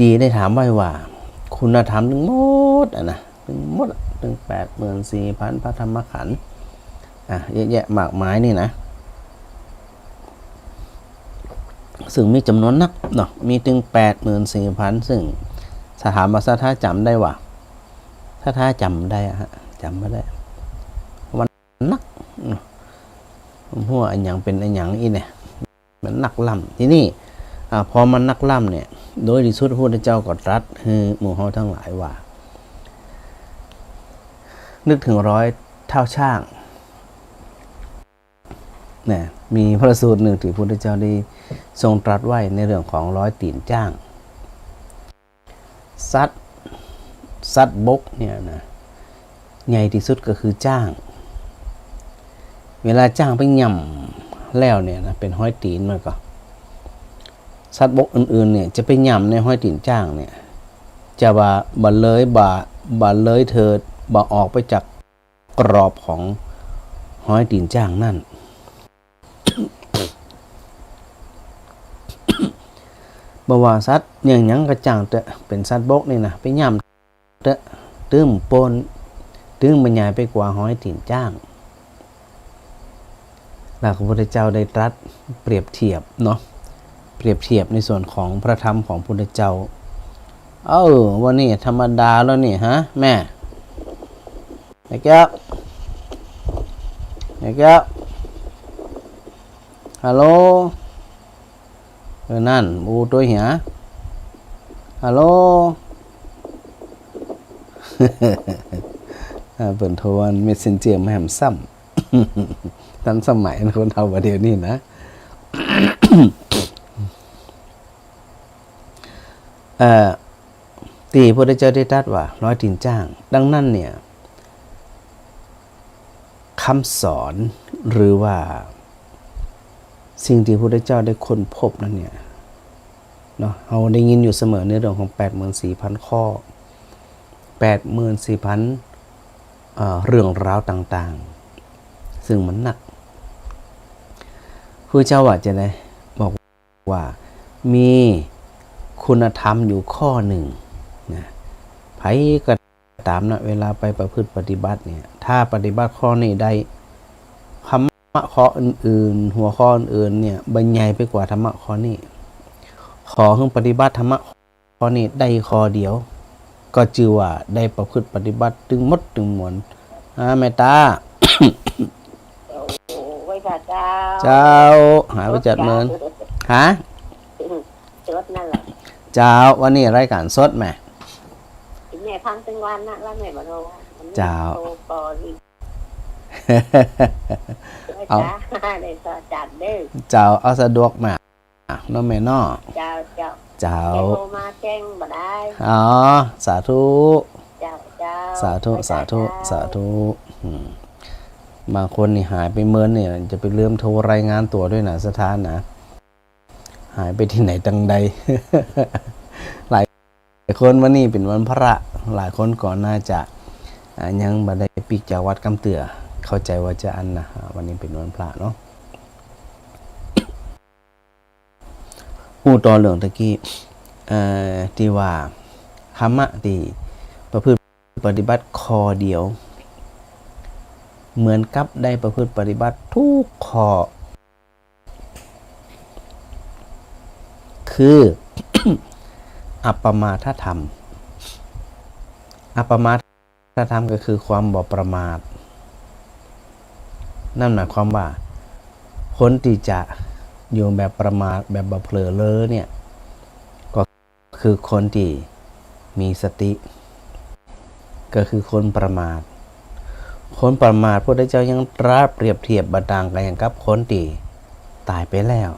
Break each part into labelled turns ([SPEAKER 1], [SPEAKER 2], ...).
[SPEAKER 1] ตีได้ถามไว้ว่าคุณธรรมทั้งหมดนะทั้งหมดถึง84,000 พระธรรมขันธ์เยอะแยะมากมายนี่นะซึ่งมีจำนวนนักเนาะมีถึง84,000ซึ่งสถาบันถ้าจำได้ว่าถ้าจำได้จำไม่ได้วันนักหัวอันอย่างเป็นอันอย่างอีเนี่ยมันนักล่ำที่นี่พอมันนักล่ำเนี่ยโดยที่สุดพระพุทธเจ้าก็ตรัสให้หมู่เฮาทั้งหลายว่านึกถึง100 เท่าช่างเนี่ยมีพระสูตรหนึ่งที่พระพุทธเจ้าได้ทรงตรัสไว้ในเรื่องของ100 ตีนจ้างสัตว์บกเนี่ยนะใหญ่ที่สุดก็คือจ้างเวลาจ้างไปย่ำแล้วเนี่ยนะเป็นห้อยตีนมันก็สัตว์บกอื่นๆเนี่ยจะไปย่ำในห้อยตีนจ้างเนี่ยจะบ่เลยเถิดบ่ออกไปจากกรอบของห้อยตีนจ้างนั่น บ่ว่าสัตว์อย่างหยังกระจ่างเตะเป็นสัตว์บกนี่นะไปย่ำเตะตื้มปนตื้มบรรยายไปกว่าห้อยตีนจ้างแล้วพระพุทธเจ้าได้ตรัสเปรียบเทียบเนาะเปรียบเทียบในส่วนของพระธรรมของพระพุทธเจ้าวันนี้ธรรมดาแล้วนี่ฮะแม่ไอ้แก้วฮัลโหลนั่นบูตัวเหี้ยฮัลโหล เปิดโทรเมสเซนเจอร์มาแหมซ้ำทันสมัยคนเท่าประเดี๋ยวนี้นะ ตีพระพุทธเจ้าได้ตรัสว่า100 ตีนจ้างดังนั้นเนี่ยคำสอนหรือว่าสิ่งที่พระพุทธเจ้าได้ค้นพบนั้นเนี่ยเนาะเราได้ยินอยู่เสมอในเรื่องของ 84,000 ข้อ 84,000 เรื่องราวต่างๆซึ่งมันหนักพระเจ้าว่าจะได้บอกว่ามีคุณธรรมอยู่ข้อหนึ่งนะไผก็ตามนะเวลาไปประพฤติปฏิบัติเนี่ยถ้าปฏิบัติข้อนี้ได้ธรรมะข้ออื่นๆหัวข้ออื่นเนี่ยบรรยายไปกว่าธรรมะข้อนี้ขอให้ปฏิบัติธรรมะข้อนี้ได้ข้อเดียวก็ชื่อว่าได้ประพฤติปฏิบัติถึงหมดถึงมวลแม่ตา
[SPEAKER 2] ไว้ค่ะเจ้า
[SPEAKER 1] เจ้าหายไปจัดเมินฮะ
[SPEAKER 2] สดนั่นแหละ
[SPEAKER 1] เจ้าวันนี้รายการสดแม่
[SPEAKER 2] แม่พังตึงวันนะแล้วแม่บอกเรา
[SPEAKER 1] เจ้า
[SPEAKER 2] เอาได้ต่อจัดเด้อ
[SPEAKER 1] เจ้าเอาสะดวกมาน้องแม่น้อ
[SPEAKER 2] เจ้าโทรมาแจ้งบ่ได้
[SPEAKER 1] สาธุสาธุบางคนนี่หายไปเมินเนี่ยจะไปเริ่มโทรรายงานตัวด้วยนะสถานนะหายไปที่ไหนตังใด หลายคนวันนี้เป็นวันพระหลายคนก่อนน่าจะยังบัดได้ปีกจากวัดกำเตือเข้าใจว่าจะอันนะวันนี้เป็นวันพระเนาะผู้ต่อเรื่องตะกี้ที่ว่าธรรมะที่ประพฤติปฏิบัติข้อเดียวเหมือนกับได้ประพฤติปฏิบัติทุกข้อคือ อัปปมาทธรรมอัปปมาทธรรมก็คือความบ่ประมาทนั่นหมายความว่าคนที่จะอยู่แบบประมาทแบบบ่เผลอเลอเนี่ยก็คือคนที่มีสติก็คือคนประมาทคนประมาทพระพุทธเจ้ายังตรัสเปรียบเทียบบัดต่างกันอย่างกับคนที่ตายไปแล้ว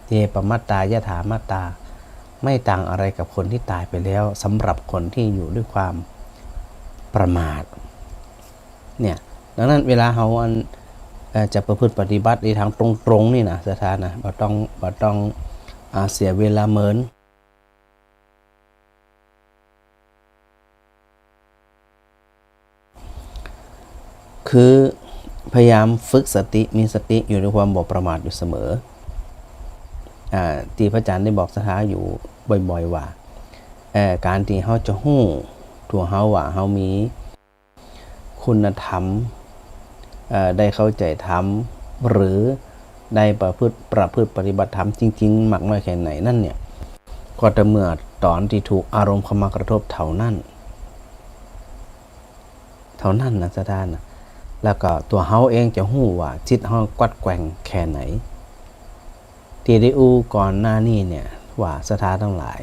[SPEAKER 1] เยปมัตตายถามัตตาไม่ต่างอะไรกับคนที่ตายไปแล้วสำหรับคนที่อยู่ด้วยความประมาทเนี่ยดังนั้นเวลาเราจะประพฤติปฏิบัติในทางตรงๆนี่นะสถานนะบ่ต้องเสียเวลาเมินคือพยายามฝึกสติมีสติอยู่ในความบ่ประมาทอยู่เสมอที่พระอาจารย์ได้บอกสถาอยู่บ่อยๆว่า การที่เฮาจะฮู้ตัวเฮาว่าเฮามีคุณธรรมได้เข้าใจธรรมหรือได้ประพฤติปฏิบัติธรรมจริงๆมากน้อยแค่ไหนนั่นเนี่ยก็แต่เมื่อตอนที่ถูกอารมณ์เข้ามากระทบเท่านั้นนะสถานนะแล้วก็ตัวเฮาเองจะฮู้ว่าจิตเฮากวัดแกว่งแค่ไหนที่ได้อู้ก่อนหน้านี้เนี่ยว่าสถานทั้งหลาย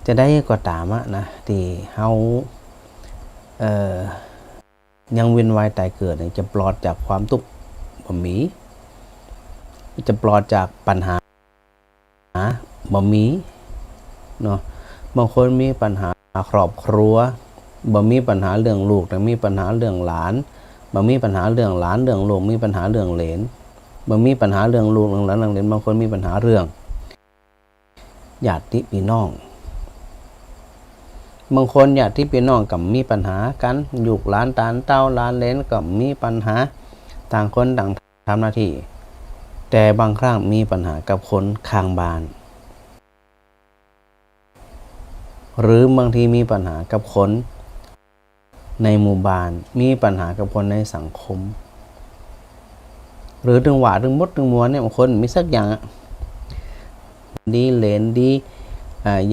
[SPEAKER 1] จะได้ก็ตามอะนะที่เฮายังเวียนว่ายตายเกิดเนี่ยจะปลอดจากความทุกข์บ่มีจะปลอดจากปัญหาบ่มีเนาะบางคนมีปัญหาครอบครัวบ่มีปัญหาเรื่องลูกแต่มีปัญหาเรื่องหลานบ่มีปัญหาเรื่องหลานเรื่องลูกมีปัญหาเรื่องเหลนบ่มีปัญหาเรื่องลูกเรื่องหลานเรื่องเหลนบางคนมีปัญหาเรื่องญาติพี่น้องบางคนญาติพี่น้องกับมีปัญหากันลูกหลานตาเต้าหลานเหลนกับมีปัญหาต่างคนต่างทำหน้าที่แต่บางครั้งมีปัญหากับคนข้างบ้านหรือบางทีมีปัญหากับคนในหมู่บ้านมีปัญหากับคนในสังคมหรือถึงหว่าถึงมดถึงมวลเนี่ยบางคนมีสักอย่างดีเหลนดี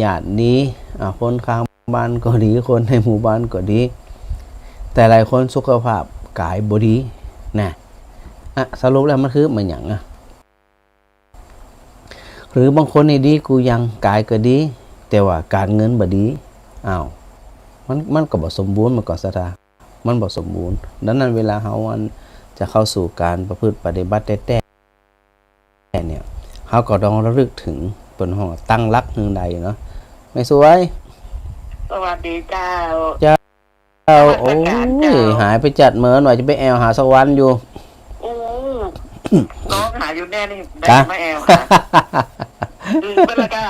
[SPEAKER 1] ญาติดีคนข้างบ้านก็ดีคนในหมู่บ้านก็ดีแต่หลายคนสุขภาพกายบ่ดีนะสรุปแล้วมันคือมันหยังหรือบางคนนี่ดีกูยังกายก็ดีแต่ว่าการเงินบ่ดีมันก็บ่สมบูรณ์มันก็มันบ่สมบูรณ์ดังนั้นเวลาเฮาจะเข้าสู่การประพฤติปฏิบัติแต่เนี่ยเฮาก็ต้องระลึกถึงเปิ้นฮ้องตั้งหลักหนึ่งใดเนาะไม่สวย
[SPEAKER 2] สวัสดีเจ้า
[SPEAKER 1] โอ้ยหายไปจัดเหมือนว่าจะไปแอวหาสวรรค์อยู่
[SPEAKER 2] น้องหาอยู่แน่นี่ได้มาแอวค่ะลืมไปละก้า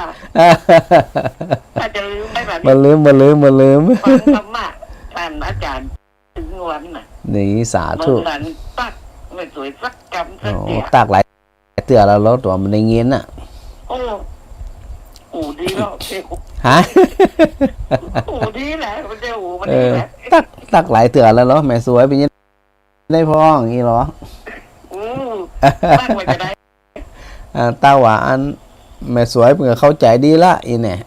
[SPEAKER 2] ถ้าจะลืมไม่แบบนี้
[SPEAKER 1] มาลืม
[SPEAKER 2] ฟังธรรมะท่านอาจารย์ถึงวันน่ะ
[SPEAKER 1] นี่สาธุ
[SPEAKER 2] เหมือนตักไม่สวยสักกำสักเดียว
[SPEAKER 1] ตักหลายเตือแล้วตัวมันได้เงี้ยน่ะ
[SPEAKER 2] โอ้ดีแล้ว
[SPEAKER 1] ฮะ
[SPEAKER 2] ดีแหละมันจะมันดีแหละ
[SPEAKER 1] ตักหลายเตือแล้วเหรอแม่สวยเป็นยังได้พ้องอย่างนี้เหรอ
[SPEAKER 2] ตั้งไว้จะได้
[SPEAKER 1] ตาหวานแม่สวยเมื่อเข้าใจดีละอีเนี่ย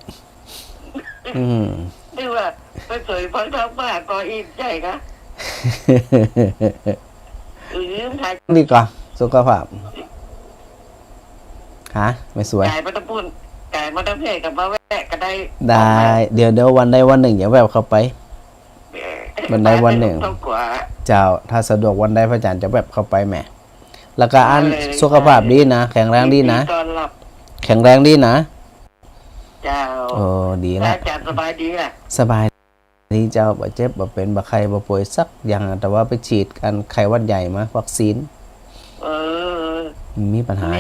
[SPEAKER 2] นี่ว่าไม่สวยฟังธรรมะก็อิ่มใจค่ะ
[SPEAKER 1] ดีกว่าสุขภาพฮะไม่สวย
[SPEAKER 2] ไก่มาตะปุ่นไก่มาตะเพกับมาแวะก็
[SPEAKER 1] ได้เดี๋ยววันใดวันหนึ่งอย่าแวะเข้าไปวันใดวันหนึ่งเจ้าถ้าสะดวกวันใดพระอาจารย์จะแวะเข้าไปแม่แล้วก็สุขภาพดีนะแข็งแรงดีนะแข็งแรงดีนะ
[SPEAKER 2] เจ้า
[SPEAKER 1] ดีแล้ว
[SPEAKER 2] อาจารย์สบายดีอ่ะ
[SPEAKER 1] สบายดีเจ้าบ่เจ็บบ่เป็นบ่ไข้บ่ป่วยสักอย่างแต่ว่าไปฉีดกันไข้หวัดใหญ่มาวัคซีนมีปัญหา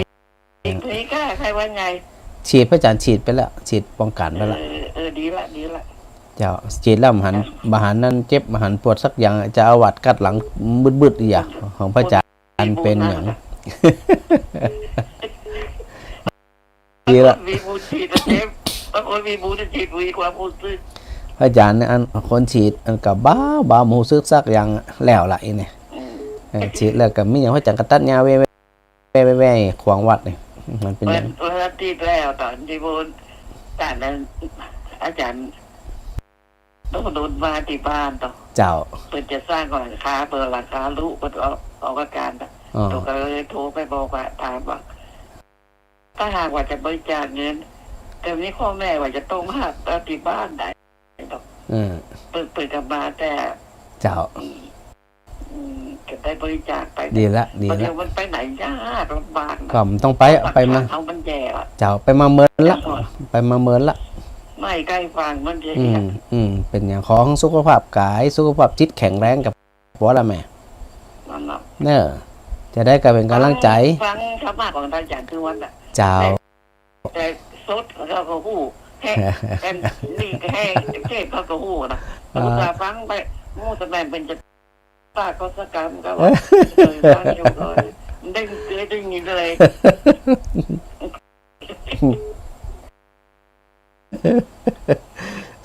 [SPEAKER 2] นี่ก็ไข้หวัดใหญ่
[SPEAKER 1] ฉีดพระอาจารย์ฉีดไปแล้วฉีดป้องกันไปแล้ว
[SPEAKER 2] ดีละ
[SPEAKER 1] เจ้าฉีดแล้วมหันนั้นเจ็บมหันปวดสักอย่างจะเอาวัดกัดหลังบึดๆอีกอย่างของพระอาจารย์เป็นอย่างดีละ
[SPEAKER 2] มีบูฉีดเจ็บบางคนมีบูจะฉีดวีกว่าบูซื้อ
[SPEAKER 1] พระอาจารย์เนี่ยคนฉีดกับบ้าหมูซึกซักอย่างแล้วละอีเนี่ยฉีดแล้วกับมีอย่างพระอาจารย์กระตัดยาเว่ขวางวัดเนี่ยมันเป็นอย่าง
[SPEAKER 2] ที่แล้วตอนที่บูแต่นั้นอาจารย์ต้องโดนมาที่บ้านต่อ
[SPEAKER 1] เจ้า
[SPEAKER 2] เปิดจะสร้างก่อนค้าเปิดราคารู้เปิดออกอาการตัวก็เลยโทรไปบอกว่าถามว่าถ้าหากว่าจะบริจาคเงินแต่นี้พ่อแม่ว่าจะต้องมาที่บ้านไหนเปิดกับมาแต่
[SPEAKER 1] เจ้า
[SPEAKER 2] จะได้บริจาคไป
[SPEAKER 1] ดีละ
[SPEAKER 2] มันไปไหนยากลำบาก
[SPEAKER 1] ก็ต้องไปมา
[SPEAKER 2] เอามันแย่
[SPEAKER 1] เจ้าไปมาเมินละ
[SPEAKER 2] ไม่ใกล้ฟังมันจะ
[SPEAKER 1] เป็นอย่างของสุขภาพกายสุขภาพจิตแข็งแรงกับหัวละแม่เนี่ยจะได้กลายเป็นกำลังใจ
[SPEAKER 2] ฟังธรรมะของอาจารย์คือวันน่ะ
[SPEAKER 1] เจ้า
[SPEAKER 2] แต่สดเขาก็หู้แห้งนี่แห้งเทพเขาก็หู้นะลูกหลานฟังไปมูสแมนเป็นจะตาก็สกรรมก็ว่าฟังอยู่เลยได้ยินเลย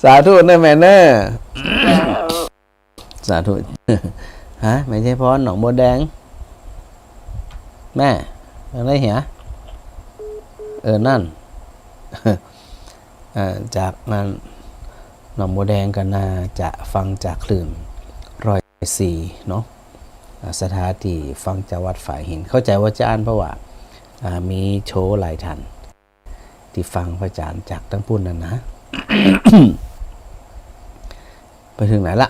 [SPEAKER 1] สาธุนะแม่เนอะ
[SPEAKER 2] เจ้า
[SPEAKER 1] สาธุ ฮะไม่ใช่พรหนองบัวแดง แม่อะไรเหรอนั่น จากนั้นหนองบัวแดงก็น่าจะฟังจากคลื่น104เนาะสถานที่ฟังจากวัดฝ่ายหิน เข้าใจว่าจะอ่านเพราะว่ามีโชว์หลายท่านที่ฟังพระอาจารย์จากทั้งปุ่นนั่นนะ ไปถึงไหนละ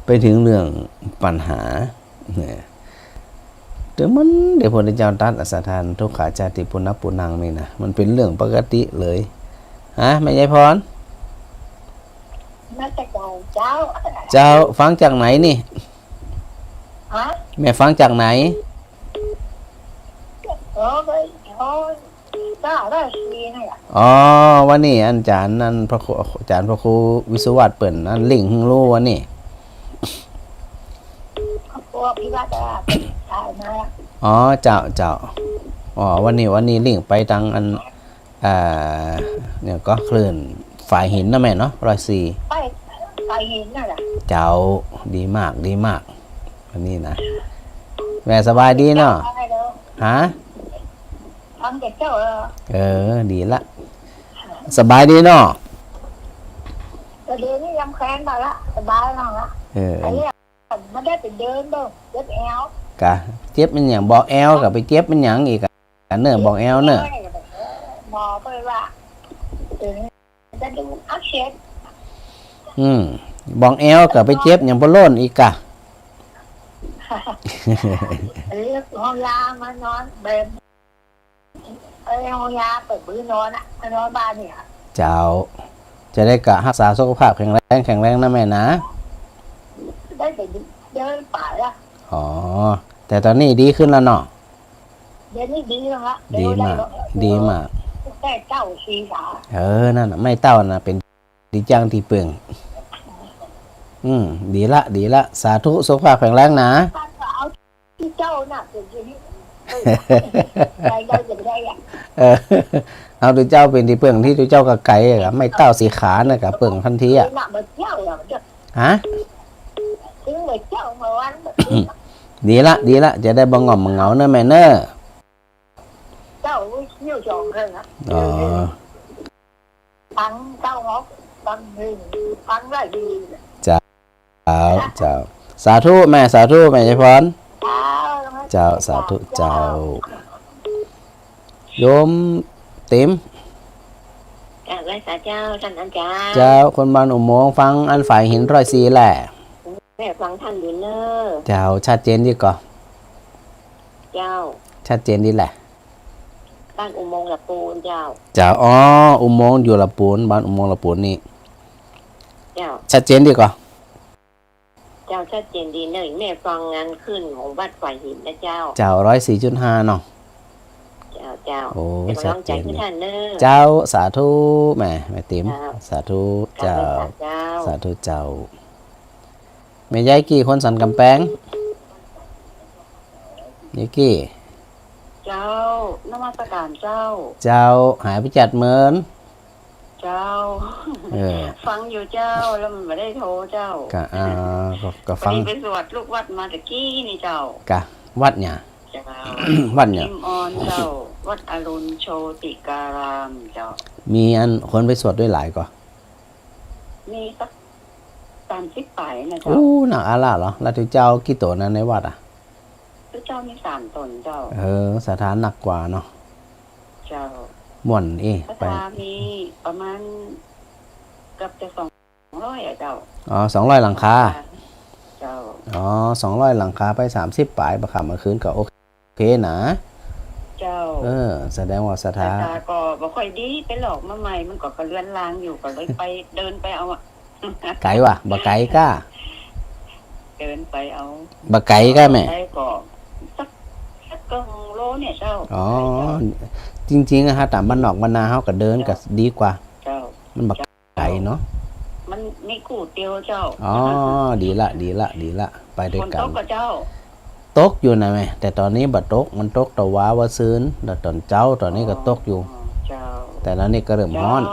[SPEAKER 1] ไปถึงเรื่องปัญหาเนี่ยเดี๋ยวพระเจ้าตรัสอัสสทานทุกขาจาติปุณณปุนังนี่นะมันเป็นเรื่องปกติเลยฮะแม่ยายพร
[SPEAKER 2] มาจากเจ้า
[SPEAKER 1] เจ้าฟังจากไหนนี่
[SPEAKER 2] ฮะ
[SPEAKER 1] แม่ฟังจากไหน
[SPEAKER 2] ไปเจ้าได้ชีนี่อ่ะ
[SPEAKER 1] อ๋อวันนี้อาจารย์นั่นพระครูอาจารย์พระครูวิศวัตเปิ่นนั่นลิงรู้วันนี้
[SPEAKER 2] พวกพี่ว่าจะตายมา
[SPEAKER 1] อ๋อเจ้าอ๋อวันนี้ลิงไปทางอันเนี่ยก็คลื่นฝ่ายหินนะแม่เนาะ104
[SPEAKER 2] ไปหินนั่นแหละ
[SPEAKER 1] เจ้าดีมากวันนี้นะแม่สบายดีเนาะฮะ
[SPEAKER 2] ฟังจากเจ้า
[SPEAKER 1] ดีละสบายดีเนาะ
[SPEAKER 2] เดี๋ยวนี้ยำแค้นมาละสบายมากละไอ้เนี่ยมันได้ไปเดินบ้างเจ็บแอว
[SPEAKER 1] กะเจ็บมันอย่างบอกแอลกับไปเจ็บมันอย่างอีกอะเนอะบอกแอลเนอะ
[SPEAKER 2] หมอไปว่าถึงจะดูอักเสบ
[SPEAKER 1] บอกแอลกับไปเจ็บอย่างพะโล้นอีกอะ
[SPEAKER 2] เรียกห้องยามานอนแบบห้องยาเปิดมือนอนอ่ะนอนบ้านเนี่ย
[SPEAKER 1] เจ้าจะได้กะรักษาสุขภาพแข็งแรงนะแม่นะ
[SPEAKER 2] ได้ไปเดินป่าละ
[SPEAKER 1] อ๋อแต่ตอนนี้ดีขึ้นแล้วเนาะ
[SPEAKER 2] เดี๋ยวนี้ดีแล้วละ
[SPEAKER 1] ดีมาก
[SPEAKER 2] แค่เจ้าชีสา
[SPEAKER 1] นั่นน่ะไม่เต้านะเป็นดีจังที่เปลืองดีละสาธุสุขภาพแข็งแรงนะ
[SPEAKER 2] เอาที่เจ้าน่ะเป็นที่ได้จะได้อ่ะ
[SPEAKER 1] เอาตัวเจ้าเป็นที่เปลืองที่ตัวเจ้ากับไก่กับไม่เต้าสีขานะกับเปลืองทันทีอ่ะ
[SPEAKER 2] มาเจ้าอ่ะมันจะ
[SPEAKER 1] ฮะ
[SPEAKER 2] ถึงมาเจ้ามาวัน
[SPEAKER 1] ดีละจะได้บ่งอมเหงาเนอะแม่เนอะ
[SPEAKER 2] เจ้าเชี่ยวชองเลยนะ
[SPEAKER 1] อ๋อ
[SPEAKER 2] ฟังเจ้าฮอกฟังหนึ่งฟังได้ดี
[SPEAKER 1] เจ้าสาธุแม่ยายพรเจ้าสาธุเจ้าโยมติ๋ม
[SPEAKER 2] จากไรสาเจ้าท่านอาจารย์
[SPEAKER 1] เจ้าคนบ้านอุโมงค์ฟังอันฝ่ายหิน104แหละ
[SPEAKER 2] แม่ฟังท่านอยู่เนอะ
[SPEAKER 1] เจ้าชัดเจนดีก่อ
[SPEAKER 2] เจ้า
[SPEAKER 1] ชัดเจนดีแหละ
[SPEAKER 2] บ้านอุโมงค์ละปูนเจ้า
[SPEAKER 1] เจ้าอุโมงค์อยู่ละปูนบ้านอุโมงค์ละปูนนี่
[SPEAKER 2] เจ้า
[SPEAKER 1] ชัดเจนดีก่อ
[SPEAKER 2] เจ้าชัดเจนดีเนอะแม่ฟังงานขึ้นของวัดฝ่ายหินนะเจ้า
[SPEAKER 1] เจ้า104.5เนาะ
[SPEAKER 2] เจ้า
[SPEAKER 1] โอ้
[SPEAKER 2] เป็น
[SPEAKER 1] ชั
[SPEAKER 2] กำ
[SPEAKER 1] ด
[SPEAKER 2] ลัง
[SPEAKER 1] เจ
[SPEAKER 2] ใจ
[SPEAKER 1] น
[SPEAKER 2] ให้
[SPEAKER 1] ดี
[SPEAKER 2] ท่านเนอะ
[SPEAKER 1] เจ้าสาธุแม่ติ๋มสาธุ
[SPEAKER 2] เจ้า
[SPEAKER 1] เจ้า
[SPEAKER 2] เจ้า
[SPEAKER 1] สาธุเจ้าแม่ยายกี่คนสันกำแพงยายกี่
[SPEAKER 2] เจ้านมัสการเจ้า
[SPEAKER 1] เจ้าหายไปจัดเหมือน
[SPEAKER 2] เจ้า ฟังอยู่เจ้าแล้วมันไม่ได้โทรเจ้าก
[SPEAKER 1] ะก็
[SPEAKER 2] พอ
[SPEAKER 1] ฟัง
[SPEAKER 2] ดีไปสวดลูกวัดมาตะกี้นี่เจ้าก
[SPEAKER 1] ะวัดเนี่ย
[SPEAKER 2] เจ้า
[SPEAKER 1] วัดเนี่ย
[SPEAKER 2] นิมออนเจ้า วัดอรุณโชติการามเจ้า
[SPEAKER 1] มีอันคนไปสวดด้วยหลายก็
[SPEAKER 2] มีสัก30 ป่ายนะเจ้า
[SPEAKER 1] อู้หนักอาล่ะเหรอแล้วที่เจ้ากี่ตัวนั้นในวัดอ่ะ
[SPEAKER 2] พระเจ้ามี3 ตนเจ้า
[SPEAKER 1] สถานหนักกว่าเนาะ
[SPEAKER 2] เจ้า
[SPEAKER 1] ม่วน
[SPEAKER 2] พระ
[SPEAKER 1] ไป
[SPEAKER 2] ธามีประมาณเกือบจะ200อะเจ้า
[SPEAKER 1] 200หลังคา
[SPEAKER 2] เจ้า
[SPEAKER 1] 200หลังคาไป30ป่ายประคำเมื่อคืนก็โอเคนะ
[SPEAKER 2] เจ้า
[SPEAKER 1] แสดงว่าสถาน
[SPEAKER 2] ตาก็บ่ค่อยดีไปหลอกมาใหม่มันก็กระเลือนลางอยู่ก็เลยไปเดินไปเอาอะ
[SPEAKER 1] ไก่วะบ่ไก่ก้า
[SPEAKER 2] เดินไปเอา
[SPEAKER 1] บ่ไก่ก้าแม่
[SPEAKER 2] ได้ก็สักกึ่งโลเนี่ยเจ้า
[SPEAKER 1] จริงๆนะฮะตามบ้านนอกบ้านนาเฮาก็เดินก็ดีกว่า
[SPEAKER 2] เจ้า
[SPEAKER 1] มันบ่ไก่เนาะ
[SPEAKER 2] มันมีกูเตียวเจ้า
[SPEAKER 1] ดีละไปด้วย
[SPEAKER 2] คน
[SPEAKER 1] กัน
[SPEAKER 2] โตกับเจ้า
[SPEAKER 1] ตกอยู่นะแม่แต่ตอนนี้บ่ตกมันตกตะว้าว่าซื้นแต่ตอนเจ้าตอนนี้ก็ตกอยู่
[SPEAKER 2] เจ้า
[SPEAKER 1] แต่แล้วนี่ก็เริ่ม
[SPEAKER 2] เจ้า
[SPEAKER 1] ฮ้อน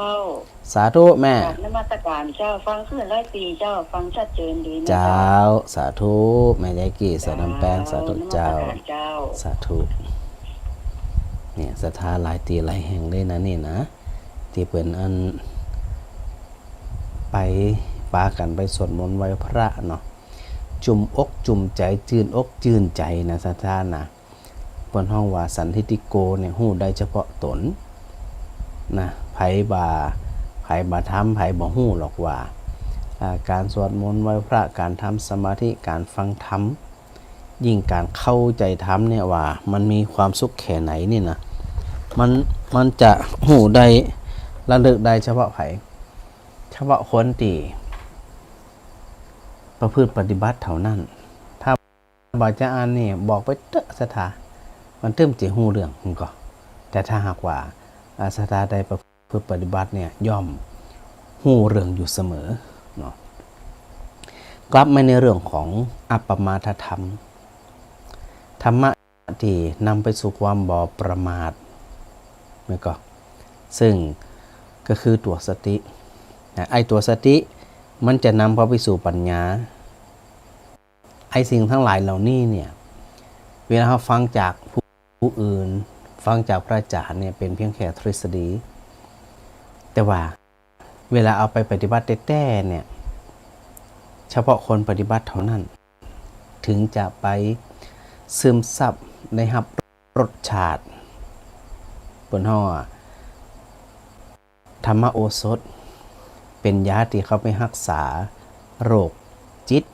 [SPEAKER 1] สาธุแม่
[SPEAKER 2] กราบนมัสการเจ้าฟังขึ้น100 ปีเจ้าฟังชัดเจนดีนะ
[SPEAKER 1] เจ้า
[SPEAKER 2] เจ้า
[SPEAKER 1] สาธุแม่ยายกี่สะน้ำแป้งสาธุเจ้า
[SPEAKER 2] นมัสการเจ้า
[SPEAKER 1] สาธุเนี่ยศรัทธาหลายตีหลายแห่งเลยนะนี่นะที่เปิ่นอันไปปากันไปสวดมนต์ไหว้พระเนาะจุ่มอกจุ่มใจจื่นอกจื่นใจนะศรัทธานะเปิ้นห้องว่าสันทิติโกเนี่ยฮู้ได้เฉพาะตนนะไผบ่ทำไผบ่ฮู้หรอกว่าการสวดมนต์ไหว้พระการทำสมาธิการฟังธรรมยิ่งการเข้าใจธรรมเนี่ยว่ามันมีความสุขแค่ไหนนี่นะมันจะหูได้ระลึกได้เฉพาะไผเฉพาะคนที่ประพฤติปฏิบัติเท่านั้นถ้าบาจารย์นี่บอกไปเตอะสถามันเติมจิหูเรื่องมันก็แต่ถ้าหากว่าสถาใดประพฤติปฏิบัติเนี่ยย่อมหูเรื่องอยู่เสมอเนาะกลับมาในเรื่องของอัปปมาทธรรมธรรมะที่นำไปสู่ความบ่ประมาทไม่ก็ซึ่งก็คือตัวสติไอตัวสติมันจะนำเข้าไปสู่ปัญญาไอสิ่งทั้งหลายเหล่านี้เนี่ยเวลาเราฟังจากผู้อื่นฟังจากพระอาจารย์เนี่ยเป็นเพียงแค่ทฤษฎีแต่ว่าเวลาเอาไปปฏิบัติแต่เนี่ยเฉพาะคนปฏิบัติเท่านั้นถึงจะไปซึมซับในรับรสชาติบนห้อธรรมโอสถเป็นยาที่เขาไปรักษาโรคจิต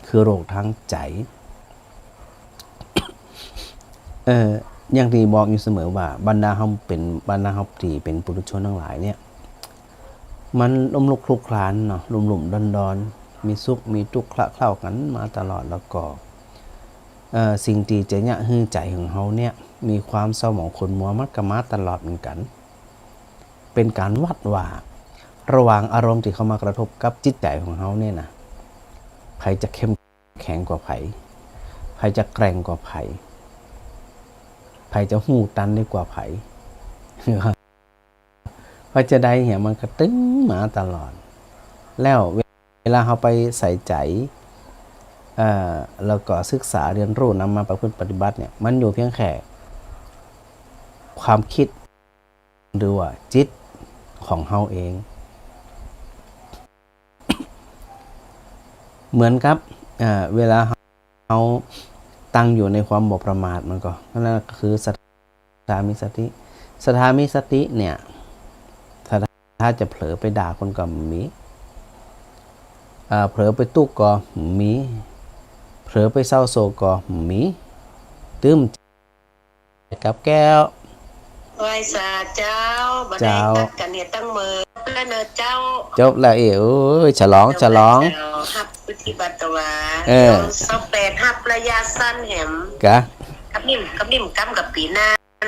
[SPEAKER 1] คือโรคทางใจอย่างที่บอกอยู่เสมอว่าบรรดาเฮาที่เป็นปุถุชนทั้งหลายเนี่ยมันล้มลุกคลุกคลานเนาะลุ่มๆดอนๆมีสุขมีทุกข์คละเคล้ากันมาตลอดแล้วก็สิ่งที่จะยะฮือใจของเฮาเนี่ยมีความเศร้าหมองขุ่นมัวมันก็มาตลอดเหมือนกันเป็นการวัดว่าระหว่างอารมณ์ที่เข้ามากระทบกับจิตใจของเฮาเนี่ยนะใครจะเข้มแข็งกว่าใครจะแกร่งกว่าใครจะหูตันได้กว่าไผเพราะจะได้เหี้ยมันก็ตึ้งมาตลอดแล้วเวลาเราไปใส่ใจแล้วก็ศึกษาเรียนรู้นำมาประพฤติปฏิบัติเนี่ยมันอยู่เพียงแค่ความคิดหรือว่าจิตของเฮาเอง เหมือนกับเวลาเฮาตั้งอยู่ในความบ่ประมาทมันก็นั่นก็คือศรัทธามีสติเนี่ยถ้าจะเผลอไปด่าคนก็มีเผลอไปตุกก็มีเผลอไปเศร้าโศกก็มีตื้มกับแก้ว
[SPEAKER 2] ไหว้สาเจ้าบัดนี้นัดกันเนี่ยตั้งมือแล้วเนอะเจ้า
[SPEAKER 1] จบแล้วเอ้ยฉลอง
[SPEAKER 2] ฮับปฏิบัติตัว28ฮับระยะสั้นแหม
[SPEAKER 1] กะ
[SPEAKER 2] กับนิ่มกับปีหน้า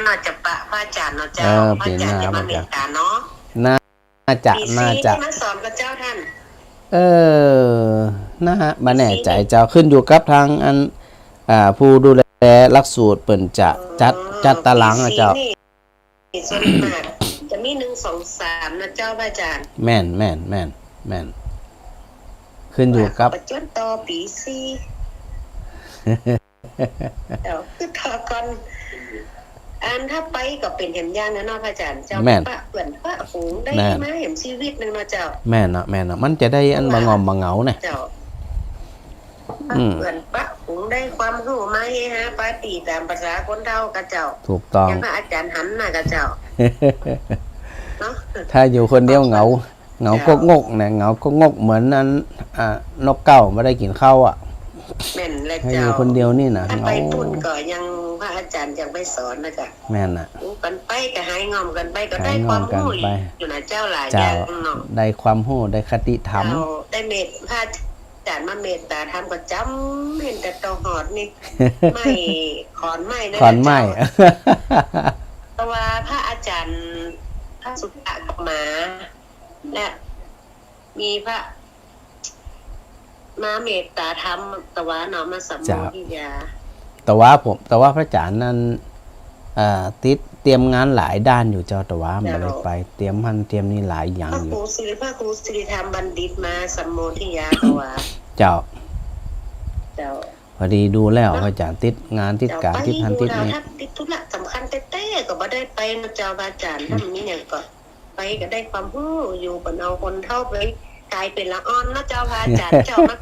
[SPEAKER 2] น่าจะปะพระอาจารย์เนาะเจ้าพระอาจารย์จะมาเมตตาเนาะ
[SPEAKER 1] น่าจะ
[SPEAKER 2] มาสอนกับเจ้าท่าน
[SPEAKER 1] นะฮะมาแน่ใจเจ้าขึ้นอยู่กับทางอันผู้ดูแลหลักสูตรเปิ่นจะจัดตารางนะเจ้า
[SPEAKER 2] ส่วนมากจะมี1 2 3นะเจ้าพระอาจารย์
[SPEAKER 1] แม่นขึ้นอยู่กับ
[SPEAKER 2] จนต่อปี4เดี๋ยวคือทอก่อนถ้าไปก็เป็นเห็นย่างนะเนาะพระอาจารย์เจ้าปะเปื่อนปะฝูงได้มาเห็นชีวิตนึงเนาะเจ้า
[SPEAKER 1] แม่นเนาะมันจะได้อันบ่งอมบ่เหงาเนี่ย
[SPEAKER 2] เจ้าเปื่อนปะฝูงได้ความรู้มาเฮฮาปาติตามภาษาคนเฒ่ากับเจ้า
[SPEAKER 1] ถูกต้อง
[SPEAKER 2] อย่างพระอาจารย์หันน่ะกับเจ้า
[SPEAKER 1] เนาะถ้าอยู่คนเดียวเหงาก็งกเนี่ยเหงาก็งกเหมือนนั้นนกเก้าไม่ได้กินข้าว
[SPEAKER 2] แม่นและเจ้า
[SPEAKER 1] อยู่คนเดียวนี่นะ
[SPEAKER 2] ไปพุ่นก็ยังพระอาจารย์ยังไปสอนนะจ๊ะ
[SPEAKER 1] แม่นน่ะ
[SPEAKER 2] กันไปก็หายงอมกันไปก็ได้ความรู้อยู่นะเจ้าหลายอย่างเนาะ
[SPEAKER 1] ได้ความรู้ได้คติธรรม
[SPEAKER 2] ได้เมตพระอาจารย์มาเมตตาธรรมก็จำเห็นแต่ตัวหอดนี่ไม่ขอนไม้นะ
[SPEAKER 1] ขอนไม้
[SPEAKER 2] เพราะว่าพระอาจารย์พระสุตตะมาและมีพระมาเมตตาธรรมตะวะเนาะมาสัมโมทิยา
[SPEAKER 1] แต่ว่าพระอาจารย์นั้นติด เตรียมงานหลายด้านอยู่เจ้าแต่ว่าไม่ได้ไปเตรียมหันเตรียมนี่หลายอย่างอยู่
[SPEAKER 2] พระครูสิริธรรมบัณฑิตมาสัมโมทิยาก็ว่า
[SPEAKER 1] เจ้า
[SPEAKER 2] เจ้า
[SPEAKER 1] พอดีดูแล้วอาจารย์ติดงานติดการติดหันติดนี่
[SPEAKER 2] ติดธุระสำคัญเต้ๆก็บ่ได้ไปนะเจ้าอาจารย์ทำนี้อย่างก็ไปก็ได้ความรู้อยู่บนเอาคนเท่าไปกลายเป็นละอ่อนนะเจ้าอาจารย์เจ้ามา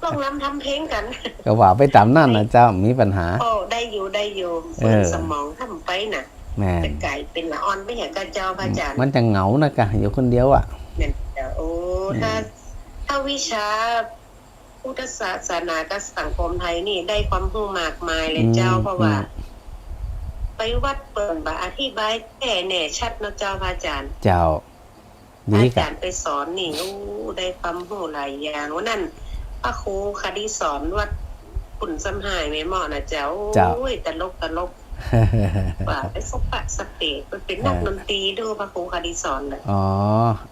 [SPEAKER 2] ต้องรำทำเพลงกัน
[SPEAKER 1] ก็ว่าไปตามนั่นนะเจ้ามีปัญหา
[SPEAKER 2] โอ้ได้อยู่ส่วนสมองทำไปน่ะไปกลายเป็นละอ่อนไม่เห็นกับเจ้าอาจารย์
[SPEAKER 1] มันจะเหงานะกะอยู่คนเดียวอ่ะ
[SPEAKER 2] เนี่ยโอ้ถ้าวิชาพุทธศาสนากับสังคมไทยนี่ได้ความรู้มากมายเลยเจ้าเพราะว่าไปวัดเปิ่นบาอธิบายแก่แน่ชัดนะเจ้าอาจารย์
[SPEAKER 1] เจ้า
[SPEAKER 2] อาจารย์ไปสอนนี่ได้ความรู้หลายอย่างว่านั่นพระครูคดีสอนวัดขุนสำหายแม่หมอนะเจ้าโอ้ยตลกว่าไปสปะสเปกเป็นนักดนตรีดูพระครูคดีสอนเลย
[SPEAKER 1] อ๋อ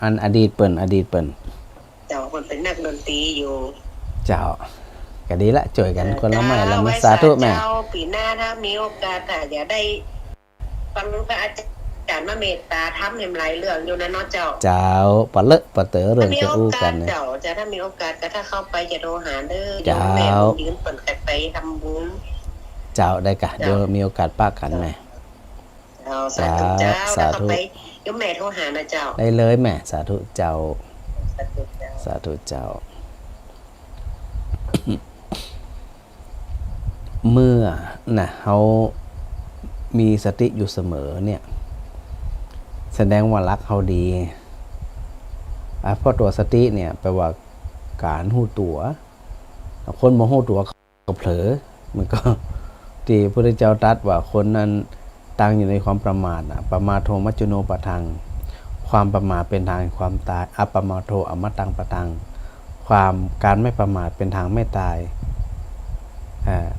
[SPEAKER 1] อันอดีตเปิ่น
[SPEAKER 2] เจ้าคนเป็นนักดนตรีอยู่
[SPEAKER 1] เจ้าก็ดีละช่วยกันคนละไม้ละมือสาธุแม่
[SPEAKER 2] ปีหน้าถ้ามีโอกาสอย่าได้ฟังพระอาจารย์มาเมตตาทำเห็นหลายเรื่องอยู่นะเนาะเจ้า
[SPEAKER 1] ปะเลอะปะเต๋อเรื่องจะอู้กัน
[SPEAKER 2] เจ้าจะถ้ามีโอกาสก็ถ้าเข้าไปจะโทรหาเด้อเจ้าแม่ยืนเปิดไปทำบุญ
[SPEAKER 1] เจ้าได้กะเดี๋ยวมีโอกาสป้ากันแม่
[SPEAKER 2] สาธุเจ้าแล้วก็ไปเดี๋ยวแม่โทรหานะเจ้า
[SPEAKER 1] ได้เลยแม่สาธุเจ้าสาธุเจ้าเมื่อนะเขามีสติอยู่เสมอเนี่ยแสดงว่ารักเขาดีเพราะตัวสติเนี่ยแปลว่าการหู้ตัวคนมาหู้ตัวก็เผลอมันก็ที่พระพุทธเจ้าตรัสว่าคนนั้นตั้งอยู่ในความประมาทประมาทโทมัจจุโนปะทังความประมาทเป็นทางความตายอัปปมาโทอมตังปะทังความการไม่ประมาทเป็นทางไม่ตาย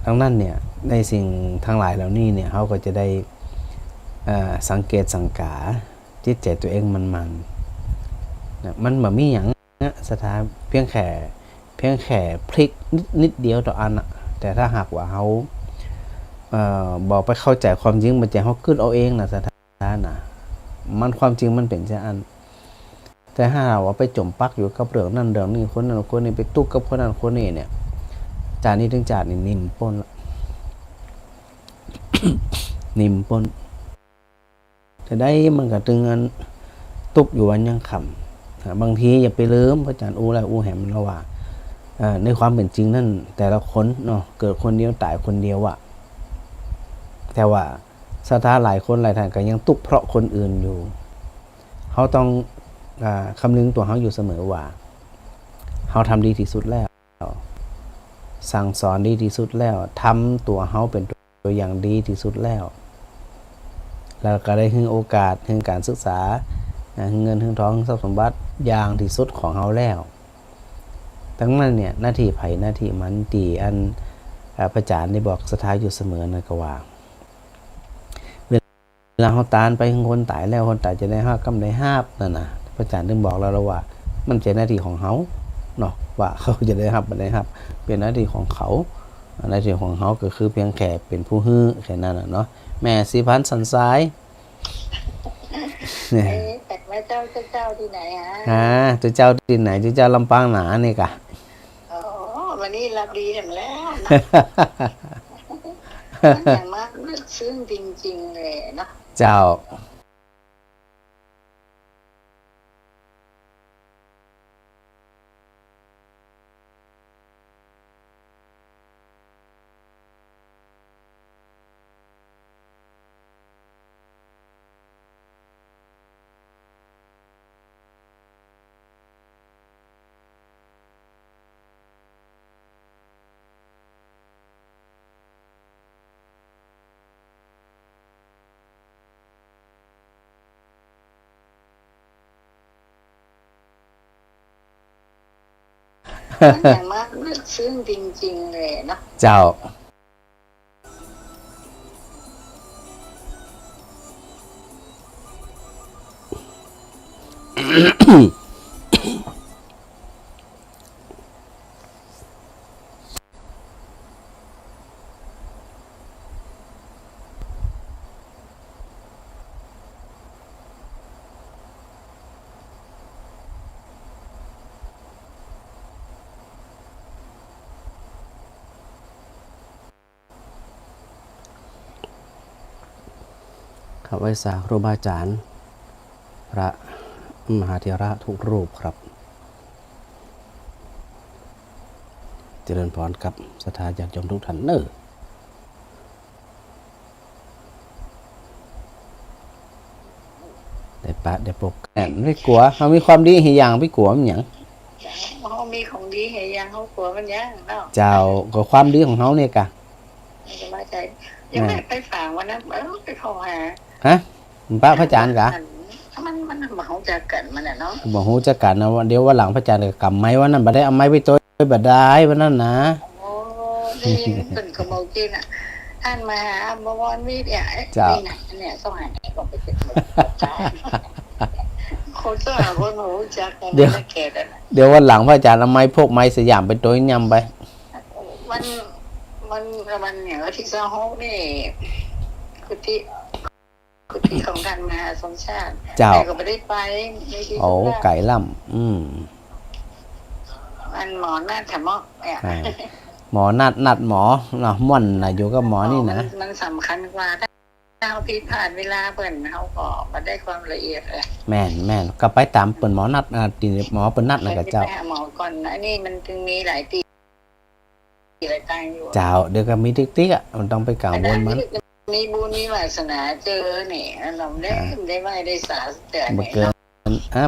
[SPEAKER 1] ดังนั้นเนี่ยในสิ่งทั้งหลายเหล่านี้เนี่ยเขาก็จะได้สังเกตสังกาจิตใจตัวเองมันมันแบบมีอย่างสถานเพียงแค่พลิกนิดเดียวต่ออันแต่ถ้าหากว่าเขาบอกไปเข้าใจความจริงมันจะเขาขึ้นเอาเองนะสถานมันความจริงมันเป็นเช่นอันแต่ถ้าเราว่าไปจมปักอยู่กับเรื่องนั่นเรื่องนี้คนนั้นคนนี้ไปตุกกับคนนั้นคนนี้เนี่ยจานนี้ถึงจานนี่นิ่มป้นละ นิ่มป้นแต่ได้มันก็ตึงอันตุกอยู่วันยังคำบางทีอย่าไปลืมพระอาจารย์อู้แหมระว่าในความเป็นจริงนั่นแต่ละคนเนาะเกิดคนเดียวตายคนเดียวอะแต่ว่าสถานหลายคนหลายท่านก็ยังตุกเพราะคนอื่นอยู่เขาต้องคำนึงตัวเขาอยู่เสมอว่าเขาทำดีที่สุดแล้วสั่งสอนดีที่สุดแล้วทำตัวเขาเป็นตัวอย่างดีที่สุดแล้วแล้วก็ได้ให้โอกาสให้การศึกษาเงินทองทรัพย์สมบัติอย่างที่สุดของเขาแล้วทั้งนั้นเนี่ยหน้าที่ไผ่หน้าที่มันตีอันพระอาจารย์ได้บอกสถานอยู่เสมอนะก็ว่าเวลาเขาตานไปคนตายแล้วคนตายจะได้ห้ากำได้ห้าบนั่นนะพระอาจารย์ได้บอกแล้วว่ามันเป็นหน้าที่ของเขาเนาะว่าเขาจะได้รับได้รับเป็นหน้าที่ของเขาหน้าที่ของเขาก็คือเพียงแค่เป็นผู้ฮื้อแค่นั้นเนาะแม่สีพันธ์สันทราย
[SPEAKER 2] แต่แม่เจ้าที่ไหน
[SPEAKER 1] เจ้าที่ไหนเจ้าลำปางหนาเนี่ยกะ
[SPEAKER 2] อ๋อวันนี้รับดีกันแล้วอย่างมากลึกซึ้งจริงๆเลยเนาะ
[SPEAKER 1] เจ้า
[SPEAKER 2] อย่างมากลึกซึ้งจริงๆเลยเนาะ
[SPEAKER 1] เจ้า ครับไหว้สาครูบาอาจารย์พระมหาเถระทุกรูปครับเจริญพรกับศรัทธาญาติโยมทุกท่านเนอะได้ปะได้ปกแอนไม่กลัวเขามีความดีให้อย่างไม่กลัวมันหยัง
[SPEAKER 2] เขามีของดีให้ยังเขากลัวมันยังเนาะ
[SPEAKER 1] เจ้าก็ความดีของเขาเนี่ยกะ
[SPEAKER 2] ไม่สบายใจยังไม่ไปฝางวันนั้นไปโทรหา
[SPEAKER 1] ฮะพระอาจารย์กะ
[SPEAKER 2] มันมาเขาจะกันมันเนาะ
[SPEAKER 1] บอกฮู้จักกันนะวันเดียววันหลังพระอาจารย์ก็กำไม้วันนั้นบ่ได้เอาไม้ไปตัวบ่ได้วันนั้นนะ
[SPEAKER 2] โอ้ได้ยินเป็นขโมยกินอ่ะท่านมาหาบวรวิทย์เนี่ยนี่นะเนี่ยต้องหาก็ไปเป็นคนต้องหาคนหูจักกันไม่เกตอ่ะ
[SPEAKER 1] เดี๋ยววันหลังพระอาจารย์เอาไม้พวกไม้สยามไปตัวยำไป
[SPEAKER 2] มันเนี่ยที่ซาฮกนี่คือที่ของท่านมหาสมชาติแต่ก็ไม่ได้ไป
[SPEAKER 1] โอ้ไก่ล่ำ
[SPEAKER 2] มันหมอหน้าถมอกเนี่ย
[SPEAKER 1] หมอนัดหมอเนาะม่อนน่ะอยู่กับหมอนี่นะ
[SPEAKER 2] มันสำคัญกว่าถ้าเราผิดพลาดเวลาเปิ่นเขาก็มาได้ความละเอียดเลย
[SPEAKER 1] แม่นก็ไปตามเปิ่นหมอนัดตีหมอเปิ่นนัดนะกับเจ้า
[SPEAKER 2] หมอก่อนนะนี่มันจึงมีหลายตีหลายตังอยู่
[SPEAKER 1] เจ้าเดี๋ยวก็มีติ๊กอ่ะมันต้องไปกล่าวบนมัน
[SPEAKER 2] มีบุญมีวาสนาเจอเนี่ยเราได้ไหว้ได้สาแต่
[SPEAKER 1] บ่เกิน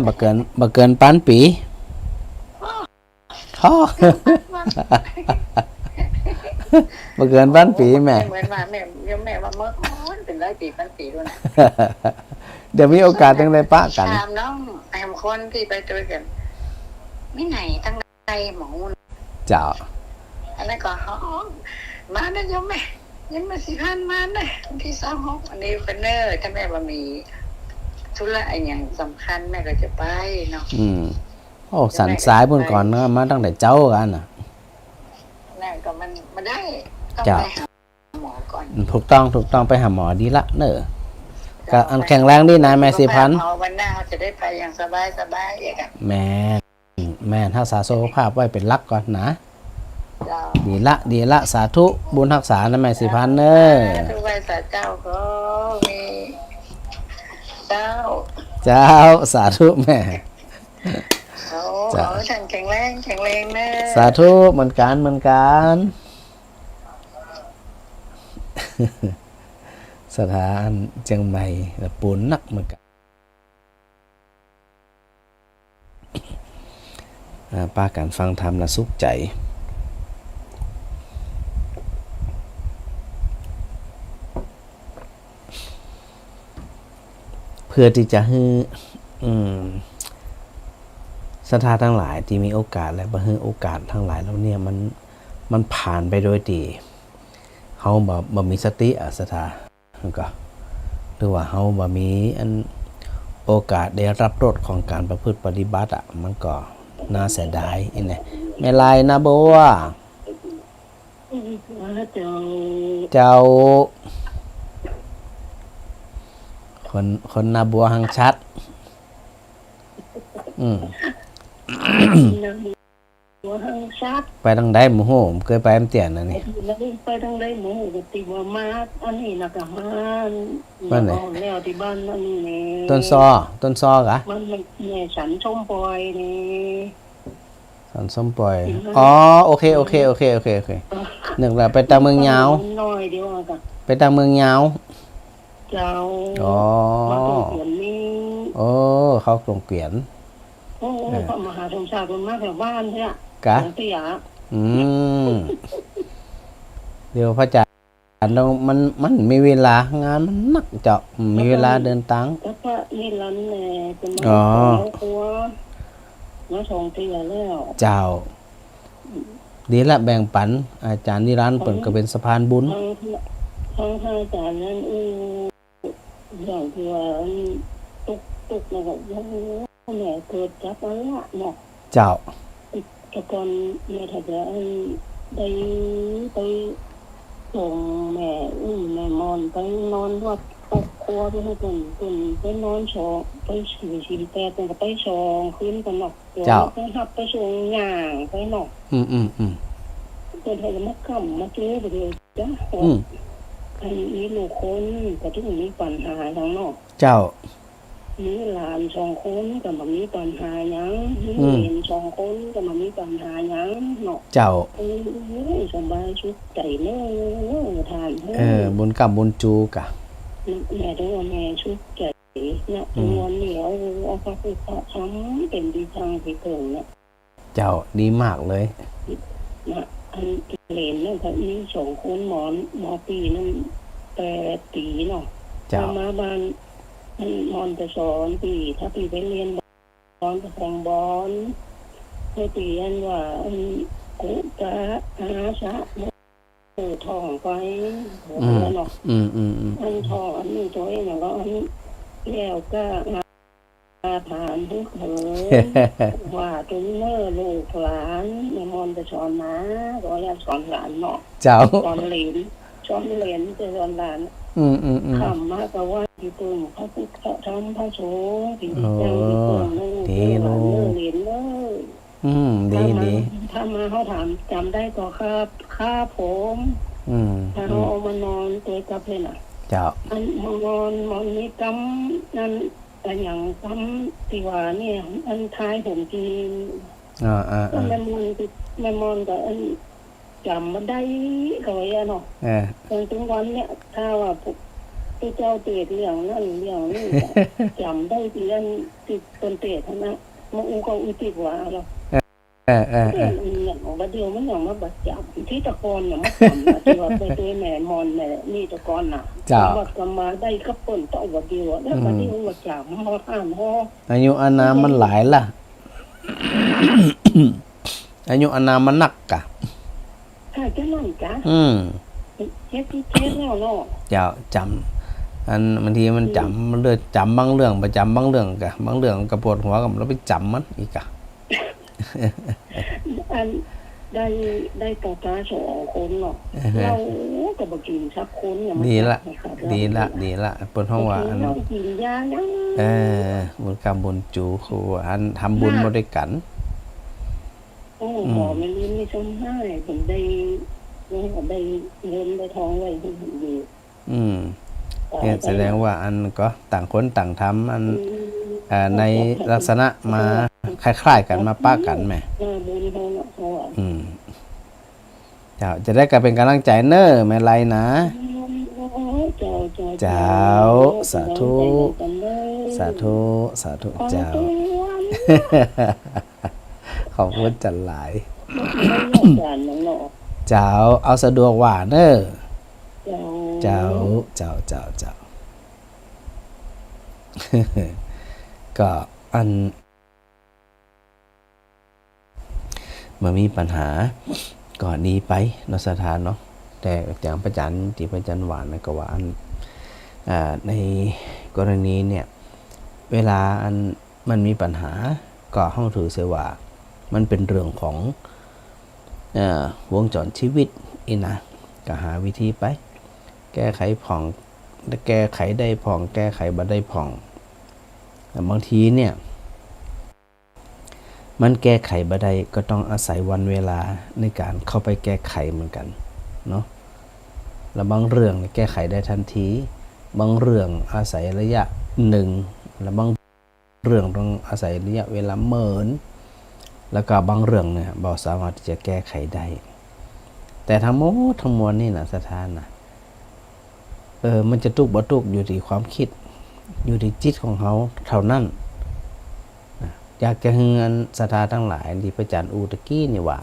[SPEAKER 1] บ่เกินปานปีท่อบ่เกินปานปีแม่
[SPEAKER 2] เหมือนว่าแม่ว่าเมื่อเป็น100 ปีพันปีด้วยนะ
[SPEAKER 1] เดี๋ยวมีโอกาสจังได้ปะกัน
[SPEAKER 2] ถามน้องไอ้คนที่ไปเจอกันไม่ไหนตั้งใจหมอ
[SPEAKER 1] เจ้า
[SPEAKER 2] อันนั้นก็มาได้ยมแม่ยังมาสิพันมาได้ที่26อันนี้เป็นเนอร์ถ้าแม่ว่ามีธุระอะไรอย่างสำคัญแม่ก็จะไปเนาะ
[SPEAKER 1] โอ้สันสายบนก่อนนะมาตั้งแต่เจ้ากันน่ะ
[SPEAKER 2] นั่นก็มันได้ต้องไปหาหมอก่อน
[SPEAKER 1] ถูกต้องไปหาหมอดีละเนอะก็อันแข็งแรงดีนายแม่สิพัน
[SPEAKER 2] วันหน้าจะได้ไปอย่างสบายอีกอ่ะ
[SPEAKER 1] แม่รักษาสุขภาพไว้เป็นหลักก่อนนะดีละสาธุบุญรักษานะแม่สิพันเนอะ
[SPEAKER 2] ทุกวันสาเจ้าก็มีเจ้า
[SPEAKER 1] สาธุแม่
[SPEAKER 2] ขอท่านแข็งแรงนะ
[SPEAKER 1] สาธุเหมือนกันสถานเชียงใหม่และปูนนักเหมือนกันป้าการฟังธรรมและสุขใจเพื่อที่จะให้ศรัทธาทั้งหลายที่มีโอกาสและบ่ให้โอกาสทั้งหลายแล้วเนี่ยมันผ่านไปโดยดีเฮาบ่มีสติศรัทธาก็หรือว่าเฮาบ่มีอันโอกาสได้รับรสของการประพฤติปฏิบัติมันก็น่าเสียดายนี่แม่ลายนะบัวเจ้าคนนาบัวหังชัดไปทางใดหมู่โหมเคยไปเตียนนะนี่
[SPEAKER 2] ไปทางใดหมู่โหมติว่ามาอันนี้นะก็มาบ้านไหนแล้วที่บ้านนั่นนี่
[SPEAKER 1] ต้นซอกะ
[SPEAKER 2] มันเนี่ยสันส้มปล่อยนี่
[SPEAKER 1] สันส้มปล่อยอ๋อโอเคนึกแล้วไปตามเมืองยาว
[SPEAKER 2] น้อยเดียวกัน
[SPEAKER 1] ไปตามเมืองยาว
[SPEAKER 2] เจ้า
[SPEAKER 1] อ๋อ
[SPEAKER 2] มาตรงเกวียนนี่
[SPEAKER 1] โอ้เขาตรงเกวียน
[SPEAKER 2] โอ้พระมหาสมชาติคนมาแถวบ้านใช่ไหม
[SPEAKER 1] กะเดี๋ยวพระอาจารย์มันมีเวลางานมันนักเจาะมีเวลาเดินตัง
[SPEAKER 2] แล้วก็นี่ร้านเป็นมาครัวมาส่งเตียแล้ว
[SPEAKER 1] เจ้าดีละแบ่งปันอาจารย์นิรันดร์เปิดก็เป็นสะพานบุญ
[SPEAKER 2] ทั้งอาจารย์นั้นอย่างที่ว่าตุกนะครับแม่เกิดจากอะไรเนาะ
[SPEAKER 1] เจ้า
[SPEAKER 2] แต่ก่อนแม่ถ้าจะได้ไปส่งแม่แม่มอนไปนอนวัดครัวไปให้เป็นไปนอนชอไป48เป็นก็ไปชองคืนกันเนาะ
[SPEAKER 1] เจ้า
[SPEAKER 2] ไปหับไปส่งย่างไปเนาะเป็นให้มาค่ำมาเจอไปเลยจ้ะ
[SPEAKER 3] อันนี้ลูกคนก็ถึงมีปัญหาทางนอก
[SPEAKER 1] เจ้า
[SPEAKER 3] มีหลาน2 คนก็บ่มีปัญหาหยังมีเหลน2 คนก็บ่มีปัญหาหยังเนาะ
[SPEAKER 1] เจ้า
[SPEAKER 3] สบายสุขใจเนาะทาน
[SPEAKER 1] บุญกรรมบุญจูกะ
[SPEAKER 3] แม่ต้องแม่สุขใจเนาะตัวเหนียวเอาพระพุทธธรรมเป็นดีทางที่เกิงเนาะ
[SPEAKER 1] เจ้าดีมากเลย
[SPEAKER 3] นะอันเหลนนั่นก็มี2 คนหมอปีนั่น8 ปีเนาะ
[SPEAKER 1] เจ้า
[SPEAKER 3] มาบ้านมอนจะสอนปีถ้าปีไปเรียนบอลจะแข่งบอลให้ปีอันว่ากุกะอาสะท่องไปเนาะอันท่องอันนี้ตัวเองก็อันแล้วก็อาฐานทุกเถิดว่าจุนเนอร์ลูกหลานมอนจะสอนนะก็อยากสอนหลานเนาะ
[SPEAKER 1] เจ้า
[SPEAKER 3] สอนเหลนจะสอนหลานคำมากกว่าที่ตุ่มพระพุทธธรรมพระสงฆ์ที่ดีใจที่ตุ่มนั่นคือหลานเหรียญเลย
[SPEAKER 1] ดี
[SPEAKER 3] ถ้ามาเขาถามจำได้ก็ค่าผมถ้าเขาเอามานอนตัวกับเพน่ะ
[SPEAKER 1] เจ้า
[SPEAKER 3] อันมันมีกำนั่นแต่อย่างกำที่ว่าเนี่ยอันท้ายผมจีนแม่มอนกับอันจำมันได้ก็ไว้เนาะถึงวันเนี่ยถ้าว่าที่เจ้าเตะเรื่องนั่นเรื่องนี้จำได้ที่อันติดต้นเตะทั้งนั้นมันอูก็อุติกว่าเราอย่างว่าเดียวมันอย่างมาบัดจับที่ตะกอนอย่างมาจำที่ว่าไปตัวแม่มอนแม่นี่ตะกอนน่ะว่ากำมาได้ก็ป่นต่อว่าเดียวแล้วว่าเดียวว่าจับห่อข้ามห่อ
[SPEAKER 1] อายุอานามมันหลายล่ะ อายุอานามมันหนักกะ
[SPEAKER 3] ค่ะจะนั่นกะเฮ็ดที่เทศแล้วเนาะ
[SPEAKER 1] เจ้าจำอันบางทีมันจำมันเลือกจำบางเรื่องประจำบางเรื่องกะบางเรื่องกระปวดหัวกับเราไปจำมันอีกกะ
[SPEAKER 3] อันได้ต่อตา2 คนเนาะเราก็บ่กินสักคนอย่าง
[SPEAKER 1] ดีละเปิ้นฮ้องว่าอัน
[SPEAKER 3] กินยายัง
[SPEAKER 1] บุญกรรมบุญจูคืออันทำบุญมาด้วยกัน
[SPEAKER 3] หมอไม่ลืมไม่ชมให้ผมได้เงินได้ทองไว้ที่อยู่
[SPEAKER 1] เนี่ยแสดงว่าอันก็ต่างคนต่างทำอันในลักษณะมาคล้ายๆกันมาป้ากันแม่เจ้าจะได้กลายเป็นกำลังใจเนอไม่ไรนะเจ้าสาธุเจ้าขอบคุณจันหลายเจ้าเอาสะดวกว่าเนอเจ้าก็อันมามีปัญหาก่อนนี้ไปนสถานเนาะแต่อย่างประจันที่ประจันหวานนะก็ว่าอันในกรณีเนี่ยเวลาอันมันมีปัญหาก็ห้องถือเสียว่ามันเป็นเรื่องของวงจรชีวิตอีนะก็หาวิธีไปแก้ไขผ่องแก้ไขได้ผ่องแก้ไขบ่ได้ผ่องแต่บางทีเนี่ยมันแก้ไขบ่ได้ก็ต้องอาศัยวันเวลาในการเข้าไปแก้ไขเหมือนกันเนาะแล้วบางเรื่องแก้ไขได้ทันทีบางเรื่องอาศัยระยะหนึ่งแล้วบางเรื่องต้องอาศัยระยะเวลาเมินแล้วก็บางเรื่องเนี่ยบ่สามารถที่จะแก้ไขได้แต่ทั้งหมดทั้งมวลนี่นะสถานนะมันจะตุกบ่ตุกอยู่ที่ความคิดอยู่ที่จิตของเขาเท่านั้นอยากจะให้เงินศรัทธาทั้งหลายที่พระอาจารย์อูตะกี้นี่ว่า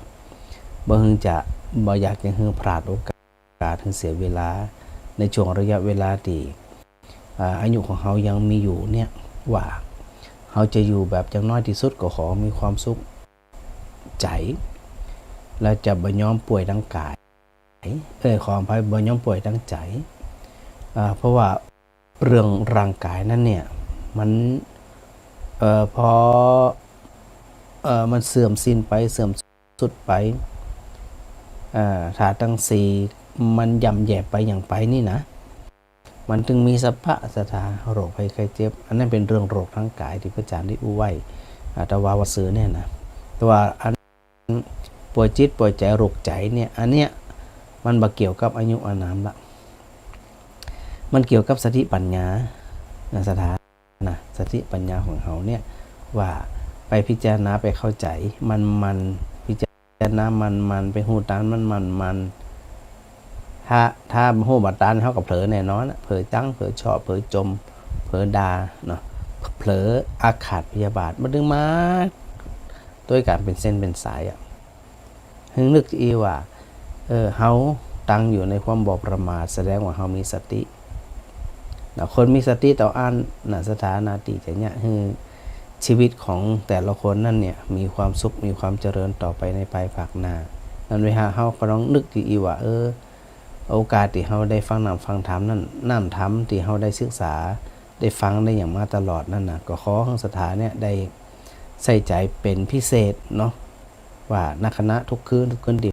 [SPEAKER 1] บ่อยากจะให้พลาดโอกาสถึงเสียเวลาในช่วงระยะเวลาที่อายุของเขายังมีอยู่เนี่ยว่าเขาจะอยู่แบบอย่างน้อยที่สุดก็ขอมีความสุขใจและจะบ่ยอมป่วยทางกายขออภัยบ่ยอมป่วยทางใจเพราะว่าเรื่องร่างกายนั้นเนี่ยมันพอมันเสื่อมสิ้นไปเสื่อมสุดไปถ้าทั้งสี่มันย่ำแย่ไปอย่างไปนี่นะมันจึงมีสภาพสถาโรคภัยไข้เจ็บอันนั้นเป็นเรื่องโรคทางกายที่พระอาจารย์ได้อู้ไว้แต่ว่าวซื้อเนี่ยนะแต่ว่าอันป่วยจิตป่วยใจโรคใจเนี่ยอันเนี้ยมันบ่เกี่ยวกับอายุอานามละ มันเกี่ยวกับสติปัญญาสถานะสติปัญญาของเขาเนี่ยว่าไปพิจารณาไปเข้าใจมันพิจารณามันไปหูตานมันถ้าหูบัดตานเท่ากับเผลอแน่นอนเผลอจังเผลอชอบเผลอจมเผลอดาเนาะเผลออาฆาตพยาบาทมาดึงมาด้วยการเป็นเส้นเป็นสายฮึงนึกอีว่าเฮาตั้งอยู่ในความบ่ประมาทแสดงว่าเฮามีสติคนมีสติต่ออ่านสถานาติจะเนี่ยคือชีวิตของแต่ละคนนั่นเนี่ยมีความสุขมีความเจริญต่อไปในภายภาคหน้านั่นเวลาเฮาก็ต้องนึกอีว่าโอกาสที่เฮาได้ฟังฟังธรรมนั่นน้ำธรรมที่เฮาได้ศึกษาได้ฟังได้อย่างมาตลอดนั่นน่ะก็ขอของสถานเนี่ยได้ใส่ใจเป็นพิเศษเนาะว่านักคณะทุกคืนที่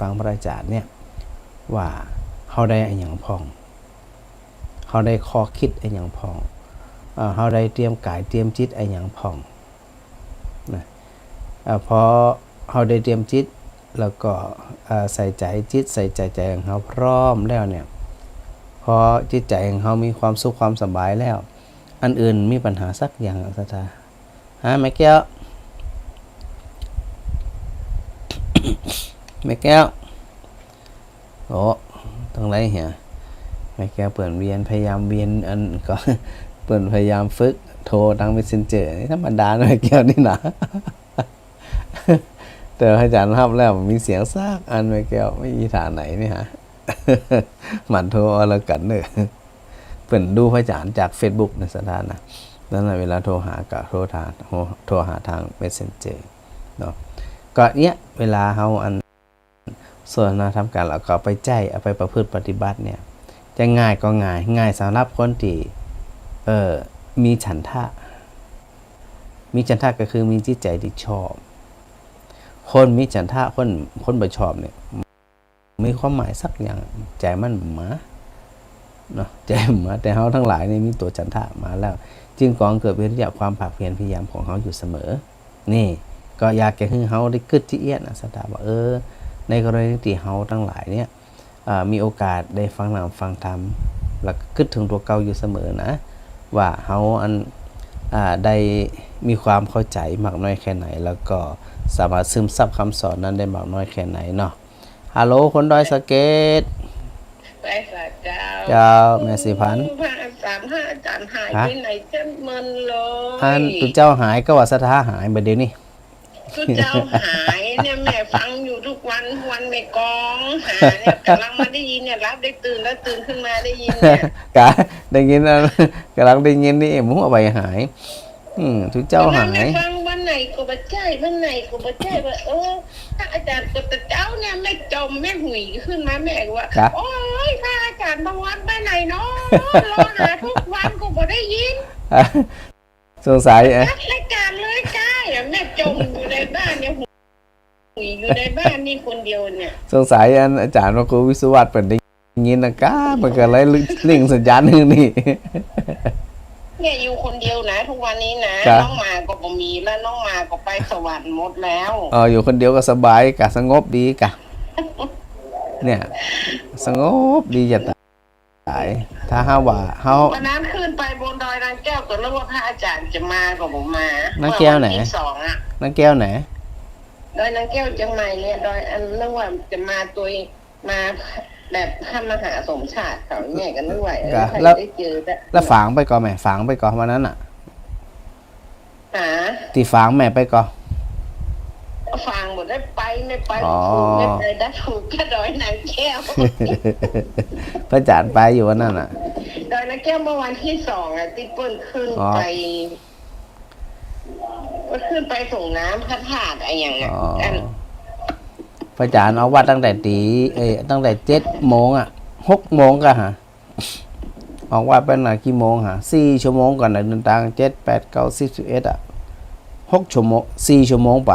[SPEAKER 1] ฟังพระอาจารย์เนี่ยว่าเฮาได้อะไรอย่างพ่องเฮาได้ข้อคิดอะไรอย่างพ่องเฮาได้เตรียมกายเตรียมจิตอะไรอย่างพ่องนะพอเฮาได้เตรียมจิตแล้วก็ใส่ใจจิตใส่ใจของเฮาพร้อมแล้วเนี่ยพอจิตใจของเฮามีความสุขความสบายแล้วอันอื่นมีปัญหาสักอย่างสักท่าแม่แก้ว แม่แก้วโอ้ตรงไหนเหี่ยแม่แก้วเปิดเวียนพยายามเวียนอันก็เปิดพยายามฝึกโทรทางเมสเซนเจอร์นี่ธรรมดาแม่แก้วนี่นะแต่อาจารย์รับแล้วมีเสียงซากอันแม่แก้วไม่มีฐานไหนนี่ฮะหมั่นโทรเอาละกันเด้อเปิดดูพระอาจารย์จาก Facebook ในสถานะนั่นแหละเวลาโทรหากับโทรหาทางเมสเซนเจอร์เนาะก็เนี้ยเวลาเฮาอันส่วนนาทำการแล้วก็ไปใจเอาไปประพฤติปฏิบัติเนี่ยจะง่ายก็ง่ายสำหรับคนที่มีฉันทะก็คือมีจิตใจที่ชอบคนมีฉันทะคนบ่ชอบเนี่ยมีความหมายสักอย่างใจมันหมาเนาะใจหมาแต่เฮาทั้งหลายนี่มีตัวฉันทะมาแล้วจึงก่อเกิดวิริยะความภาคเพียรพยายามของเฮาอยู่เสมอนี่ก็อยากแก่ให้เฮาได้กึศที่เอียดนะสตาว่าในกรณีที่เฮาทั้งหลายเนี่ยมีโอกาสได้ฟังธรรมแล้วก็คิดถึงตัวเก่าอยู่เสมอนะว่าเฮาได้มีความเข้าใจมากน้อยแค่ไหนแล้วก็สามารถซึมซับคำสอนนั้นได้มากน้อยแค่ไหนเนาะฮัลโหลคนดอยสะเก็ด
[SPEAKER 3] ไปค่ะเจ้า
[SPEAKER 1] แม่สิพันธ์
[SPEAKER 3] 535อาจารย์หายไปไหนเต็มมันเลย
[SPEAKER 1] ตุเจ้าหายก็ว่าสถาหายบัดเดี๋ยวนี้
[SPEAKER 3] ตุเจ้าหายเนี่ยแม่ฟังอยู่ทุกวันไม่กองหาเนี่ยกำลังมาได้ยินเนี่ยรับได้ตื่นแล้วตื่นขึ้นมาได้ยินเนี่ย
[SPEAKER 1] กะได้ยินกำลังได้ยินนี่หมูเอาไปหายทุเจ้าหาย
[SPEAKER 3] ฟังวันไหนก็บ่ใจวันไหนก็บ่ใจว่าถ้าอาจารย์ก็ตะเจ้าเนี่ยไม่จมไม่หุยขึ้นมาแม่ก็ว่าโอ้ยถ้าอาจารย์บางวันไปไหนเนาะรอหาทุกวันก็บ่ได้ยิน
[SPEAKER 1] สงสัย
[SPEAKER 3] รายการเลยก้าแม่จมอยู่ในบ้านเนี่ยหุยอยู่ในบ้านนี่คนเดียวเนี่ย
[SPEAKER 1] สงสัยอาจารย์ว่าครูวิศวะเปิดได้ยินนะก้ามันก็เลยลิงสัญญาณนึงนี่
[SPEAKER 3] เนี่ยอยู่คนเดียวนะทุกวันนี้นะน้องมาก็บ่มีแล้วน้องมาก็ไปสวรรค์หมดแล้ว
[SPEAKER 1] อยู่คนเดียวก็สบายกะสงบดีกะเนี่ยสงบดีจะตายถ้าเฮาว่าเฮา
[SPEAKER 3] วันนั้นขึ้นไปบนดอยนางแก้วก็รู้ว่าพระอาจารย์จะมาก็บ่มาน
[SPEAKER 1] างแก้วไหนนางแก้วไหน
[SPEAKER 3] ดอยนางแก้วจังใหม่เนี่ยดอยอันนึกว่าจะมาตัวมาแบบท่านมหาสมชาติเขาเนี่ยกันนึกว่า
[SPEAKER 1] แล้วได้เจอแล้วฝางไปก่อนแม่ฝางไปก่อนวันนั้นน่ะตีฝางแม่ไปก่อน
[SPEAKER 3] ฝางหมดได้ไปไม่ไปไม่ไปได้ถูกแค่ดอยนางแก้ว
[SPEAKER 1] พระอาจารย์ไปอยู่วันนั้นน่ะ
[SPEAKER 3] ดอยนางแก้วเมื่อวันที่2ที่เปิ้ลขึ้นไปก็ขึ้นไปส่งน้ำพระธาตุอะไรอย่างเงี้ย
[SPEAKER 1] พระอาจารย์เอาวัดตั้งแต่ตั้งแต่7 โมง6 โมงก็ฮะออกวัดเป็นกี่โมง4 ชั่วโมงก่อนเดินทาง7 8 9 10 11 6 ชั่วโมง4 ชั่วโมงไป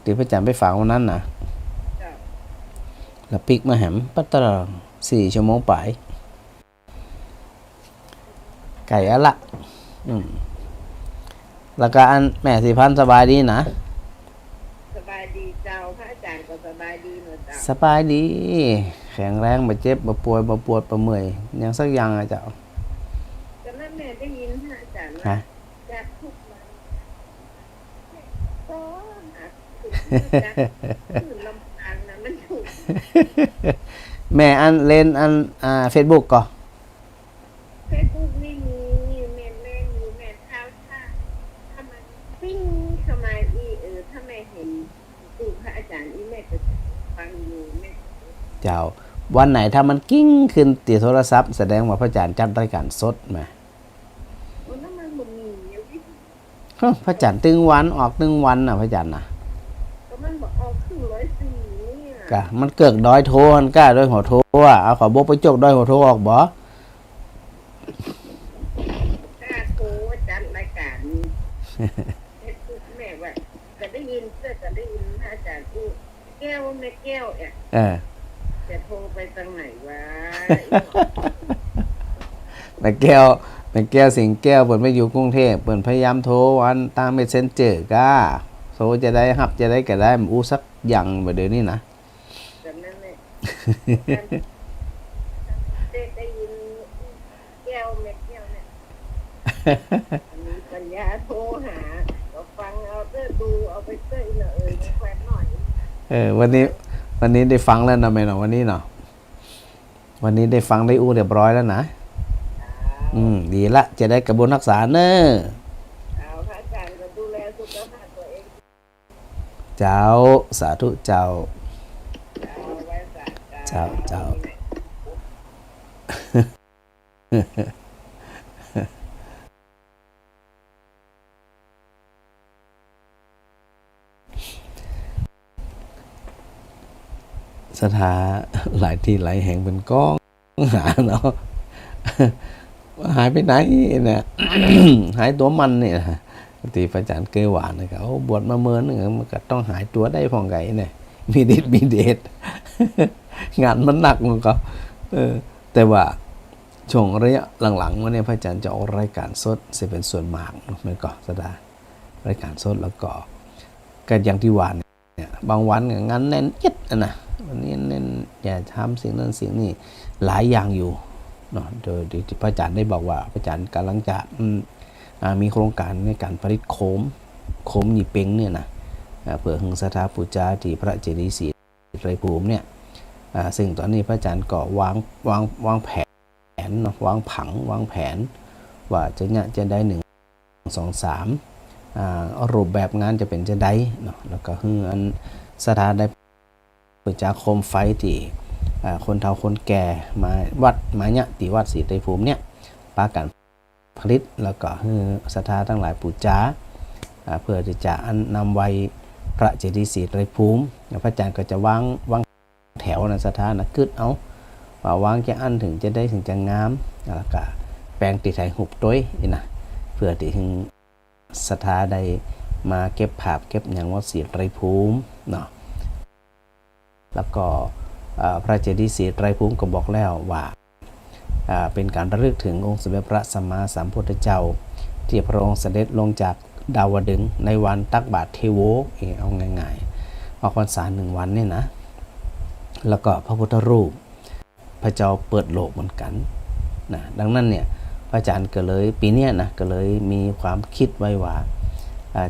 [SPEAKER 1] ที่พระอาจารย์ไปฝากวันนั้นนะแล้วปิกมาแหมปัตตา4 ชั่วโมงไปไก่ละแล้วก็อันแม่สิพันสบายดีนะ
[SPEAKER 3] สบายดีเจ้าพระอาจารย์ก็สบายดีเนาะเจ้า
[SPEAKER 1] สบายดี แข็งแรงบ่เจ็บบ่ป่วยบ่ปวดบ่เมื่อยหยังสักอย่างอะเจ้า
[SPEAKER 3] แต่นั้นแม่ได้ยินค่ะอาจารย์
[SPEAKER 1] ฮะ
[SPEAKER 3] จากทุกวันก็หาคือลำพังนะมันถูก
[SPEAKER 1] แม่อันเล่นอันFacebook ก็
[SPEAKER 3] เฟซบุ๊กไม่มีแม่มีแม่เท้าท่าถ้ามันปิ้งเข้ามาถ้าแม่เห็นดูพระอาจารย์แม่จะฟังอยู่แม่
[SPEAKER 1] เจ้าวันไหนถ้ามันกิ้งขึ้นตีโทรศัพท์แสดงว่าพระอาจารย์จัดรายการสดมา
[SPEAKER 3] โอ้นั่นมันบ่มีอยู่วิธี
[SPEAKER 1] พระอาจารย์ตึงวันออกตึงวันน่ะพระอาจารย์น่ะ
[SPEAKER 3] ก็มันบอกออกครึ่ง104เนี่ย
[SPEAKER 1] กะมันเกิกดอยโทนก้าด้วยหัวโทอ่ะเอาขอบกไปจกดอยหัวโทออกบ่
[SPEAKER 3] ถ้าโทรจัดรายการเฟซบุ๊กแม่ว่าก็ได้ยินพระอาจารย์อู้แก้วแม่แก้วจะโทรไปทางไหนวะ
[SPEAKER 1] แม่แก้วสิงแก้วเปิ่นไปอยู่กรุงเทพเปิ่นพยายามโทรวันตามเมสเซนเจอร์ก้าโทรจะได้รับจะได้ก็ได้มันอู้สักอย่างบ่เดี๋ยวนี้นะ
[SPEAKER 3] จำนั้นเลยได้ยินแก้วแม่แก้วเนี่ยมีปัญญาโทรหาก็ฟังเอาดูเอาไปเต้ยละแควนหน่อย
[SPEAKER 1] วันนี้ได้ฟังแล้วนะแม่เนาะวันนี้เนาะวันนี้ได้ฟังได้อู้เรียบร้อยแล้วนะดีละจะได้กระบวนรักษาเนอะ
[SPEAKER 3] เอาพระอาจารย์ก็ดูแลสุขภาพตัวเอง
[SPEAKER 1] เจ้าสาธุเจ้า
[SPEAKER 3] เอาไว้สาธุ
[SPEAKER 1] เจ้าสถาหลายที่หลายแห่งเป็นก้องหาเนาะหายไปไหนเนี่ย หายตัวมันเนี่ยตีพระอาจารย์เกยหวานนะครับบวชมาเมินมันก็ต้องหายตัวได้พองไงเนี่ยมีเดช งานมันหนักมันก็แต่ว่าช่วงระยะหลังๆวันนี้พระอาจารย์จะออกรายการสดจะเป็นส่วนมากมันก็สดารายการสดแล้วก็อย่างที่หวานเนี่ยบางวันงานแน่นเอี๊ยดนะวันนี้เน้นอย่าทำสิ่งนั้นสิ่งนี้หลายอย่างอยู่เนาะโดยที่พระอาจารย์ได้บอกว่าพระอาจารย์กำลังจะมีโครงการในการผลิตโคมหยี่เป็งเนี่ยนะเพื่อหึงสถาปูจาที่พระเจดีย์ศรีไตรภูมิเนี่ยซึ่งตอนนี้พระอาจารย์ก็วางแผนเนาะวางแผนว่าจะได้1 2 3รูปแบบงานจะเป็นจะได้เนาะแล้วก็หึงอันสถาได้ปูจาโคมไฟที่คนเฒ่าคนแก่มาวัดมาเนี่ยที่วัดศรีไตรภูมิเนี่ยปากันผลิตแล้วก็ให้ศรัทธาทั้งหลายปูจาเพื่อที่จะนำไว้พระเจดีย์ศรีไตรภูมิพระอาจารย์ก็จะวางแถวนะศรัทธานะกึดเอาว่าวางแค่อันถึงจะได้ถึงจะงามแล้วก็แปลงติดไทยหุบต้วยนี่นะเพื่อที่ถึงศรัทธาได้มาเก็บภาพเก็บอย่างวัดศรีไตรภูมิเนาะแล้วก็พระเจดีย์ศรีไตรภูมิก็บอกแล้วว่าเป็นการระลึกถึงองค์สมเด็จพระสัมมาสัมพุทธเจ้าที่พระองค์เสด็จลงจากดาวดึงส์ในวันตักบาตรเทโวเอาง่ายๆออกพรรษา1 วันเนี่ยนะแล้วก็พระพุทธรูปพระเจ้าเปิดโลกเหมือนกันนะดังนั้นเนี่ยพระอาจารย์ก็เลยปีนี้นะก็เลยมีความคิดไว้ว่า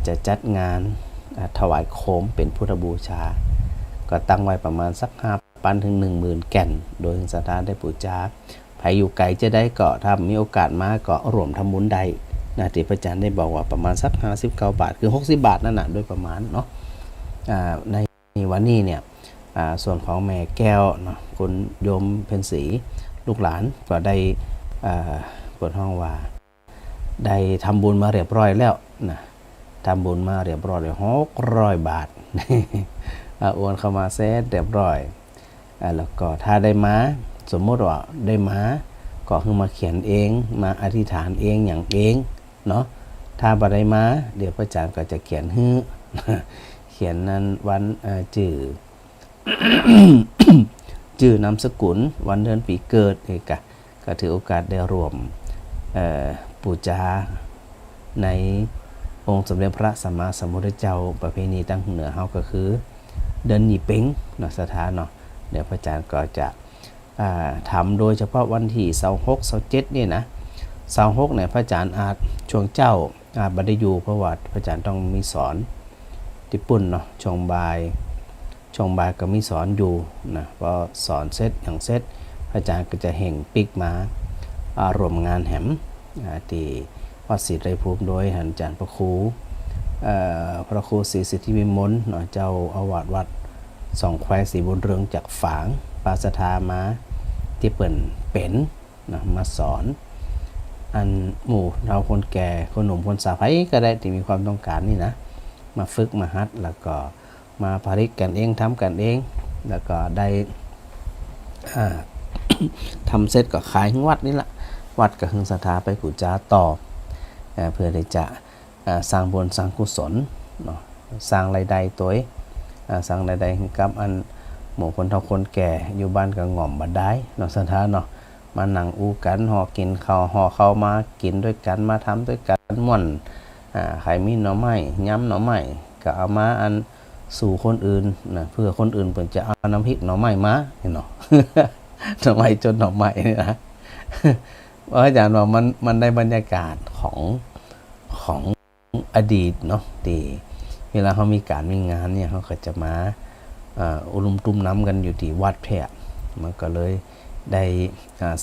[SPEAKER 1] จะจัดงานถวายโคมเป็นพุทธบูชาก็ตั้งไว้ประมาณสัก5,000 ถึง 10,000 แก่นโดยศรัทธาได้ปูจาใครอยู่ไกลจะได้ก็ถ้ามีโอกาสมาก็ร่วมทำบุญใดนะที่พระอาจารย์ได้บอกว่าประมาณสัก59 บาทคือ60 บาทนั่นนะโดยประมาณเนาะในวันนี้เนี่ยส่วนของแม่แก้วเนาะคุณโยมเพ็ญศรีลูกหลานก็ได้เปิดห้องว่าได้ทำบุญมาเรียบร้อยแล้วนะทำบุญมาเรียบร้อย600 บาทโอนเข้ามาเสร็จเรียบร้อยแล้วก็ถ้าได้มาสมมติว่าได้มาก็คือมาเขียนเองมาอธิษฐานเองอย่างเองเนาะถ้าบ่ได้มาเดี๋ยวพระอาจารย์ก็จะเขียนฮื้อ เขียนนั้นวันจื่อ จื่อนามสกุลวันเดือนปีเกิดนี่ก็ถือโอกาสได้รวมปูจาในองค์สมเด็จพระสัมมาสัมพุทธเจ้าประเพณีตั้งเหนือเฮาก็คือเดินหยี่เป็งเนาะสถานเนาะเดี๋ยวพระอาจารย์ก็จะ ทำโดยเฉพาะวันที่26 27นี่นะ26เนี่ยพระอาจารย์อาจช่วงเจ้าอาจบ่ได้อยู่เพราะว่าพระอาจารย์ต้องมีสอนที่ปุ่นเนาะช่วงบ่ายก็มีสอนอยู่นะพอสอนเสร็จอย่างเสร็จพระอาจารย์ก็จะแห่งปิกมารวมงานแหมที่วัดศรีไตรภูมิโดยอาจารย์พระครูพระครูศรีสิทธิวิมลเนาะเจ้าอาวาสวัดสองแควศรีบุญเรืองจากฝางปาสถามาที่เปิ่นเป็นนะมาสอนอันหมู่เราคนแก่คนหนุ่มคนสาวไผก็ได้ที่มีความต้องการนี่นะมาฝึกมาฮัดแล้วก็มาผลิตกันเองทำกันเองแล้วก็ได้ทำเสร็จก็ขายให้วัดนี่แหละวัดก็หึงศรัทธาไปกูจ้าต่อเพื่อที่จะสร้างบุญสร้างกุศลเนาะสร้างรายได้ตัวสร้างรายได้ให้กับอันหมู่คนเฒ่าคนแก่อยู่บ้านก็ง่อมบ่ได้เนาะศรัทธาเนาะมานั่งอู้กันห่อกินข้าวห่อข้าวมากินด้วยกันมาทำด้วยกันม่วนใครมีหน่อไม้ย้ำหน่อไม้ก็เอามาอันสู่คนอื่นนะเพื่อคนอื่นเพิ่นจะเอาน้ำพริกหน่อไม้มาเนาะ หน่อไม้จนหน่อไม้นี่นะเพราะอาจารย์ว่ามันได้บรรยากาศของอดีตเนาะที่เวลาเขามีการมีงานเนี่ยเขาก็จะมาอุลุมตุ้มน้ำกันอยู่ที่วัดแพร่มันก็เลยได้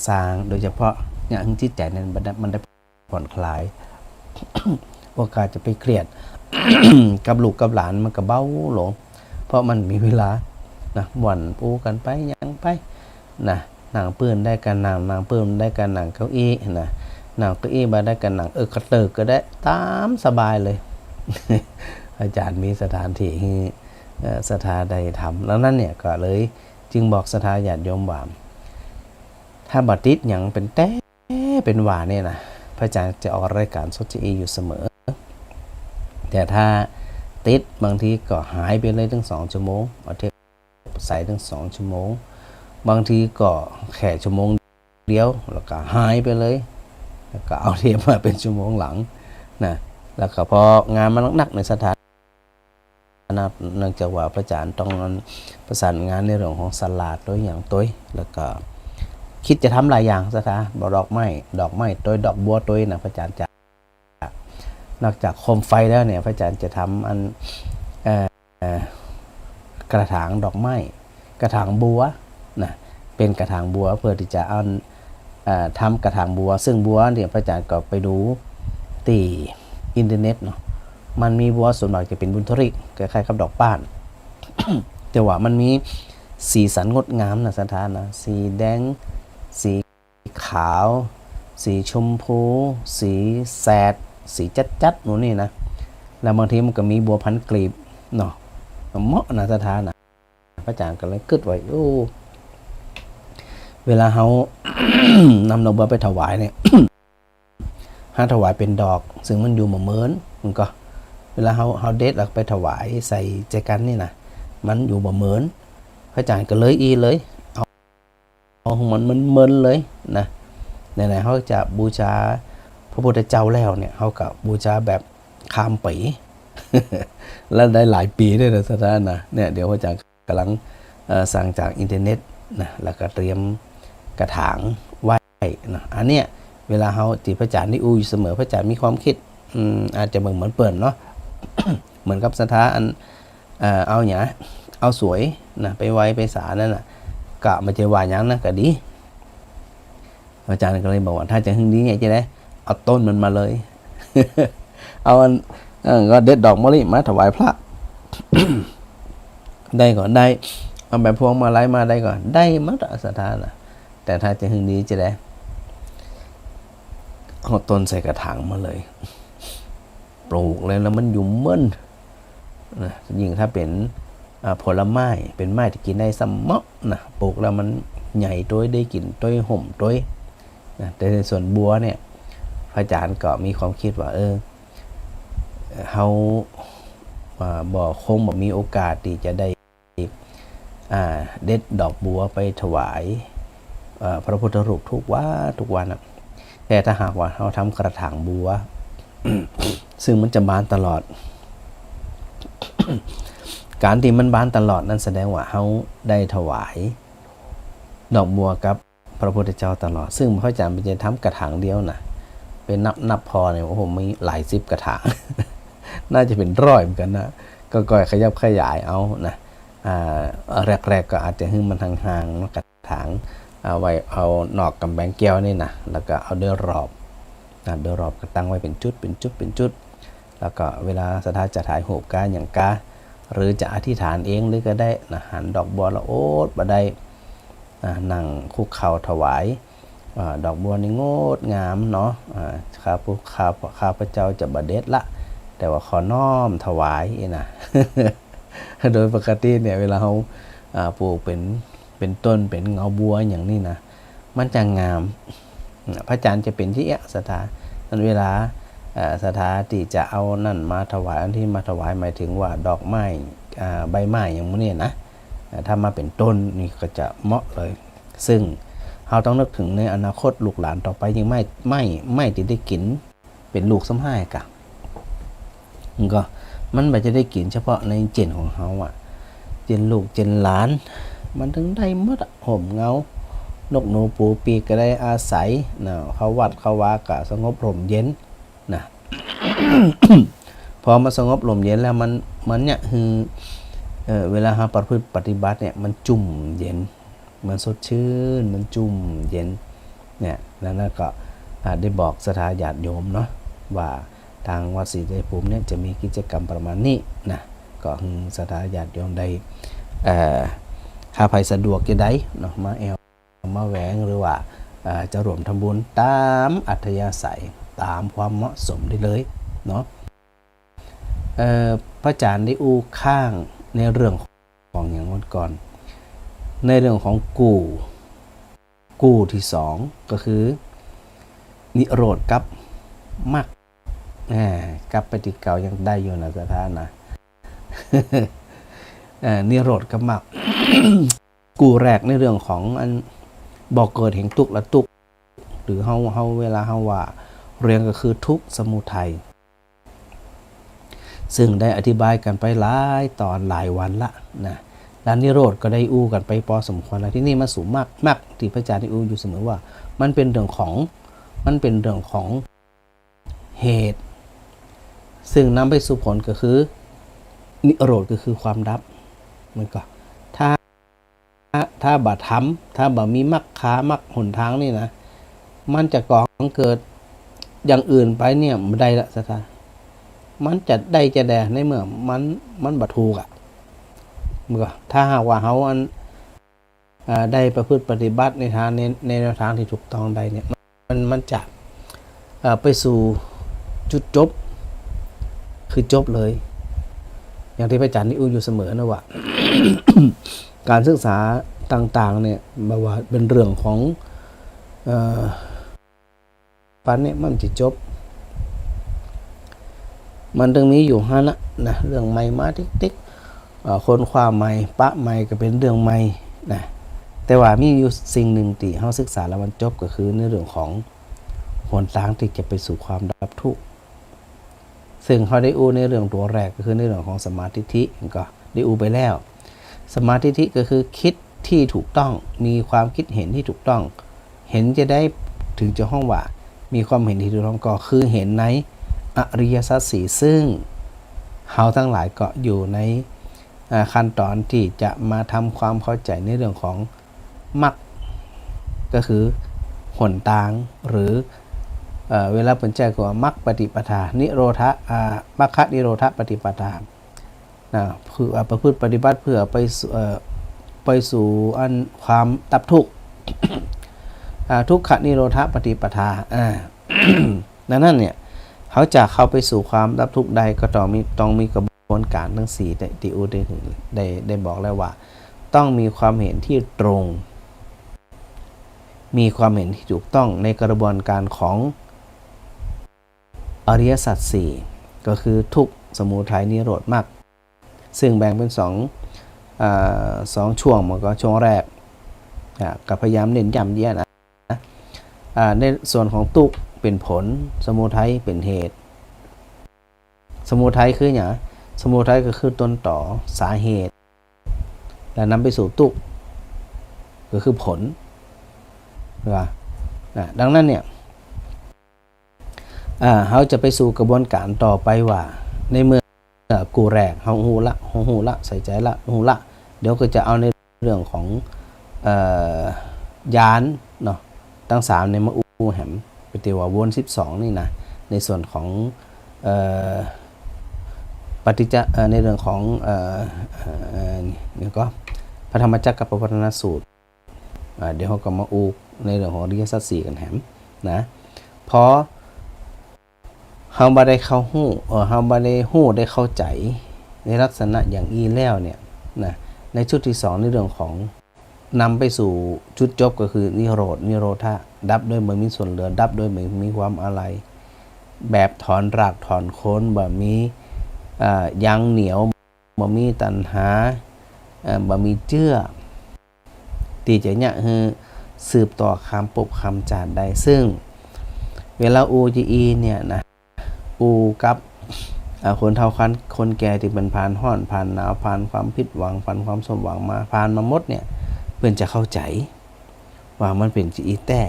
[SPEAKER 1] สร้างโดยเฉพาะอย่างจิตใจนั้นมันได้ผ่อนคลาย โอกาสจะไปเครียด กับลูกกับหลานมันก็เบาลงเพราะมันมีเวลานะบ่อนปูกันไปยังไปนะหนังปืนได้กันหนังปืนได้กันหนังเก้าอี้นะหนังเก้าอี้มาได้กันหนังกระเติกก็ได้ตามสบายเลย อาจารย์มีสถานที่สถาใดทำแล้วนั่นเนี่ยก็เลยจึงบอกสถาญาติโยมว่าถ้าบัดติดอย่างเป็นแต้เป็นหวานเนี่ยนะพระอาจารย์จะออกรายการสดจีอยู่เสมอแต่ถ้าติดบางทีก็หายไปเลยถึง2 ชั่วโมงเอาเทปใส่ถึง2 ชั่วโมงบางทีก็แค่ชั่วโมงเดียวแล้วก็หายไปเลยแล้วก็เอาเทปมาเป็นชั่วโมงหลังนะแล้วก็พองานมันหนักในสถานเนื่องจากว่าพระอาจารย์ต้องประสานงานในเรื่องของสลาดตัวอย่างตัวแล้วก็คิดจะทำหลายอย่างสถาดอกไม้ตัวดอกบัวตัวนะพระอาจารย์จะนอกจากโคมไฟแล้วเนี่ยพระอาจารย์จะทำอันกระถางดอกไม้กระถางบัวนะเป็นกระถางบัวเพื่อที่จะเอาทำกระถางบัวซึ่งบัวเนี่ยพระอาจารย์ก็ไปดูตีอินเทอร์เน็ตเนาะมันมีบัวส่วนมากจะเป็นบุญทริกคล้ายๆกับดอกป้าน แต่ว่ามันมีสีสันงดงามนะสถานนะสีแดงสีขาวสีชมพูสีแสดสีจัดๆหนูนี่นะแล้วบางทีมันก็มีบัวพันกลีบเนาะเหมาะนะสถานนะพระอาจารย์ก็เลยกึดไว้โอ้เวลาเขา นำดอกบัวไปถวายเนี่ย ถ้าถวายเป็นดอกซึ่งมันอยู่เหมือนมันก็เวลาเขาเด็ดแล้วไปถวายใส่ใจกันนี่นะมันอยู่เหมือนพระอาจารย์ก็เลยเลยเอามันเมินเลยนะไหนๆเขาจะบูชาพระพุทธเจ้าแล้วเนี่ยเขาก็บูชาแบบข้ามปี แล้วได้หลายปีด้วยนะสถานนะเนี่ยเดี๋ยวพระอาจารย์กำลังสั่งจากอินเทอร์เน็ตนะแล้วก็เตรียมกระถางไว้นะอันเนี้ยเวลาเขาจีพระอาจารย์นี่อู้อยู่เสมอพระอาจารย์มีความคิดอาจจะเหมือนเปิดเนาะ เหมือนกับสถาอันเอาหยาเอาสวยนะไปไว้ไปสานั่นน่ะกะมาเจอว่าอย่างนั้นก็ดีอาจารย์ก็เลยบอกว่าถ้าจะหึงดีไงจะได้เอาต้นมันมาเลย เอาอันก็เด็ดดอกมะลิมาถวายพระ ได้ก่อนได้เอาแบบพวงมาลัยมาได้ก่อนได้มัดสถานนะแต่ถ้าจะหึงดีจะได้เอาต้นใส่กระถางมาเลยปลูกเลยแล้วมันอยู่เมื่นนะยิ่งถ้าเป็นผลไม้เป็นไม้ที่กินได้สมะนะปลูกแล้วมันใหญ่ตัวได้กินตัวห่มตัวนะแต่ในส่วนบัวเนี่ยพระอาจารย์ก็มีความคิดว่าเขาบอกคงบอกมีโอกาสที่จะได้เด็ดดอกบัวไปถวายพระพุทธรูปทุกวันนะแต่ถ้าหากว่าเขาทำกระถางบัว ซึ่งมันจะบานตลอด การที่มันบานตลอดนั้นแสดงว่าเขาได้ถวาย ดอกบัวกับพระพุทธเจ้าตลอดซึ่งพระอาจารย์เป็นจะทำกระถางเดียวนะเป็นนับพอเนี่ยผมมีหลาย10กระถาง น่าจะเป็นร้อยเหมือนกันนะก็ก่อยขยับขยายเอานะแรกๆก็อาจจะให้มันห่างๆกระถางเอาไว้เอานอกกำแพงแก้วนี่นะแล้วก็เอาเดือรอบเดือรอบก็ตั้งไว้เป็นจุดแล้วก็เวลาสถานจะถ่ายรูปการอย่างกาหรือจะอธิษฐานเองหรือก็ได้นะหันดอกบัวละโอ๊ตบ่ได้นั่งคุกเข่าถวายดอกบัวนี่งดงามเนาะข้าพเจ้าจะบเด็ดละแต่ว่าขอน้อมถวายนะ โดยปกติเนี่ยเวลาเขาปลูกเป็นต้นเป็นเงาบัวอย่างนี้นะมันจะงามพระอาจารย์จะเป็นที่สถานนั้นเวลาสถานที่จะเอานั่นมาถวายอันที่มาถวายหมายถึงว่าดอกไม้ใบไม้อย่างนี้นะถ้ามาเป็นต้นนี่ก็จะเหมาะเลยซึ่งเราต้องนึกถึงในอนาคตลูกหลานต่อไปยังไม่ที่ได้กินเป็นลูกซ้ำห้ากะมันไม่จะได้กินเฉพาะในเจนของเขาเจนลูกเจนหลานมันถึงได้หมดห่มเงานกหนูปูปีก็ได้อาศัยนะเขาวัดเขาวากะสงบลมเย็นนะ พอมาสงบลมเย็นแล้วมันเนี่ยคือเวลาเราประพฤติปฏิบัติเนี่ยมันจุ่มเย็นมันสดชื่นมันจุ่มเย็นเนี่ยแล้วนั่นก็ได้บอกศรัทธาญาติโยมเนาะว่าทางวัดศรีชัยภูมิเนี่ยจะมีกิจกรรมประมาณนี้นะก็คือศรัทธาญาติโยมได้ถ้าใครสะดวกจะได้เนาะมาแอลมาแหวงหรือว่าจะรวมทำบุญตามอัธยาศัยตามความเหมาะสมได้เลยเนาะพระอาจารย์ได้อู้ข้างในเรื่องของอย่างวันก่อนในเรื่องของกู้ที่2ก็คือนิโรธกับมรรคกับปฏิเก่ายังได้อยู่นะสถานะ นิโรธกับมรรค กู้แรกในเรื่องของอันบอกเกิดแห่งทุกข์และทุกข์หรือเฮาเวลาเฮาว่าเรียนก็คือทุกข์สมุทัยซึ่งได้อธิบายกันไปหลายตอนหลายวันละนะด้านนิโรธก็ได้อู้กันไปพอสมควรแล้วที่นี่มาสู่มากที่พระอาจารย์ได้อู้อยู่เสมอว่ามันเป็นเรื่องของเหตุซึ่งนำไปสู่ผลก็คือนิโรธก็คือความดับมันก็ถ้าบ่ทำถ้าบ่มีมรรคหนทางนี่นะมันจะก่อเกิดอย่างอื่นไปเนี่ยไม่ได้ละสถานมันจะได้จะแดในเมื่อมันบ่ถูกมันก็ถ้าหากว่าเขาได้ประพฤติปฏิบัติในทางในแนวทางที่ถูกต้องใดเนี่ยมันจะไปสู่จุดจบคือจบเลยอย่างที่พระอาจารย์นี่อู้อยู่เสมอนะว่า การศึกษาต่างๆเนี่ยบอกว่าเป็นเรื่องของปันเนี่ยมันจะจบมันต้องมีอยู่ห้านะเรื่องใหม่มาติ๊กคนความใหม่ปะใหม่ก็เป็นเรื่องใหม่นะแต่ว่ามีอยู่สิ่งหนึ่งที่เราศึกษาแล้วมันจบก็คือในเรื่องของหนทางที่จะไปสู่ความดับทุกข์ซึ่งเขาได้อู้ในเรื่องตัวแรกก็คือในเรื่องของสมาธิก็ได้อู้ไปแล้วสมาธิก็คือคิดที่ถูกต้องมีความคิดเห็นที่ถูกต้องเห็นจะได้ถึงจะห้องว่ามีความเห็นที่ถูกต้องก็คือเห็นในอริยสัจสี่ซึ่งเขาทั้งหลายก็อยู่ในขั้นตอนที่จะมาทำความเข้าใจในเรื่องของมรรคก็คือหนทางหรือเวลาเป็นใจก็ว่ามรรคปฏิปทานิโรธมรรคนิโรธปฏิปทาคือประพฤติปฏิบัติเพื่อไปสู่อันความดับทุกข์ ทุกขนิโรธปฏิปทานั่นเนี่ยเขาจะเข้าไปสู่ความดับทุกข์ใดก็ต้องมีกระบวนการทั้ง4ที่อูได้บอกแล้วว่าต้องมีความเห็นที่ตรงมีความเห็นที่ถูกต้องในกระบวนการของอริยสัจ4ก็คือทุกข์สมุทัยนิโรธมรรคซึ่งแบ่งเป็น2ช่วงมันก็ช่วงแรกกับพยายามเน้นย้ำเยอะนะในส่วนของทุกข์เป็นผลสมุทัยเป็นเหตุสมุทัยคืออย่างสมุทัยก็คือต้นต่อสาเหตุและนำไปสู่ทุกข์ก็คือผล ว่าดังนั้นเนี่ยเขาจะไปสู่กระบวนการต่อไปว่าในเมื่อกูแรกเขาหูละใส่ใจละหูละเดี๋ยวก็จะเอาในเรื่องของยานเนาะตั้ง3ในมาอูแหมไปเตีว่าวน12นี่นะในส่วนของปฏิจจในเรื่องของนี่ก็พระธรรมจักรกับปวัตตนสูตรเดี๋ยวเขาก็มาอูในเรื่องของอริยสัจ4กันแหมนะพอเฮาบ่ได้เข้าฮู้เฮาบ่ได้ฮู้ได้เข้าใจในลักษณะอย่างอีแล้วเนี่ยนะในชุดที่2ในเรื่องของนำไปสู่จุดจบก็คือนิโรธะดับด้วยไม่มีส่วนเหลือดับด้วยไม่มีความอะไรแบบถอนรากถอนโคนบ่มียังเหนียวบ่มีตัณหาบ่มีเจื้อที่จะเนี่ยคือสืบต่อคำปบคำจาดได้ซึ่งเวลาอูจีอีเนี่ยนะอูกับคนเฒ่าคนแก่ที่เป็นผ่านร้อนผ่านหนาวผ่านความผิดหวังผ่านความสมหวังมาผ่านมาหมดเนี่ยเพื่อนจะเข้าใจว่ามันเป็นจีอีแต่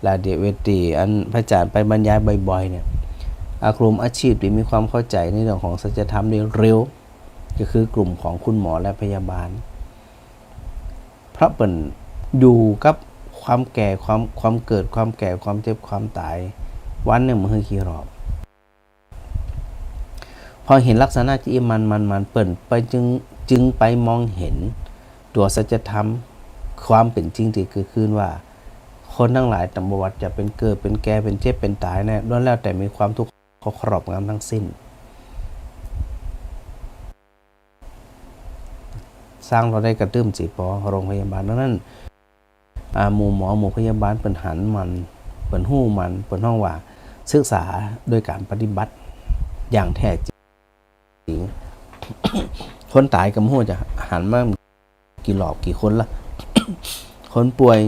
[SPEAKER 1] ลาเดเวตีอันพระอาจารย์ไปบรรยายบ่อยๆเนี่ยกลุ่มอาชีพที่มีความเข้าใจในเรื่องของสัจธรรมได้เร็วก็คือกลุ่มของคุณหมอและพยาบาลเพราะเป็นอยู่กับความแก่ความเกิดความแก่ความเจ็บความตายวันหนึ่งมันคือกี่รอบพอเห็นลักษณะที่มันเปิ่นไปจึงไปมองเห็นตัวสัจธรรมความเป็นจริงที่เกิดขึ้นว่าคนทั้งหลายตามประวัติจะเป็นเกิดเป็นแก่เป็นเจ็บเป็นตายเนี่ยล้วนแล้วแต่มีความทุกข์ครอบงำทั้งสิ้นสร้างเราได้กระตื้มจีปอโรงพยาบาลดังนั้นหมู่หมอหมู่พยาบาลเป็นหันมันเป็นหู้มันเป็นห้องว่าศึกษาโดยการปฏิบัติอย่างแท้จริงคนตายกับหู้จะหันมากี่หลอกกี่คนละ คนป่วย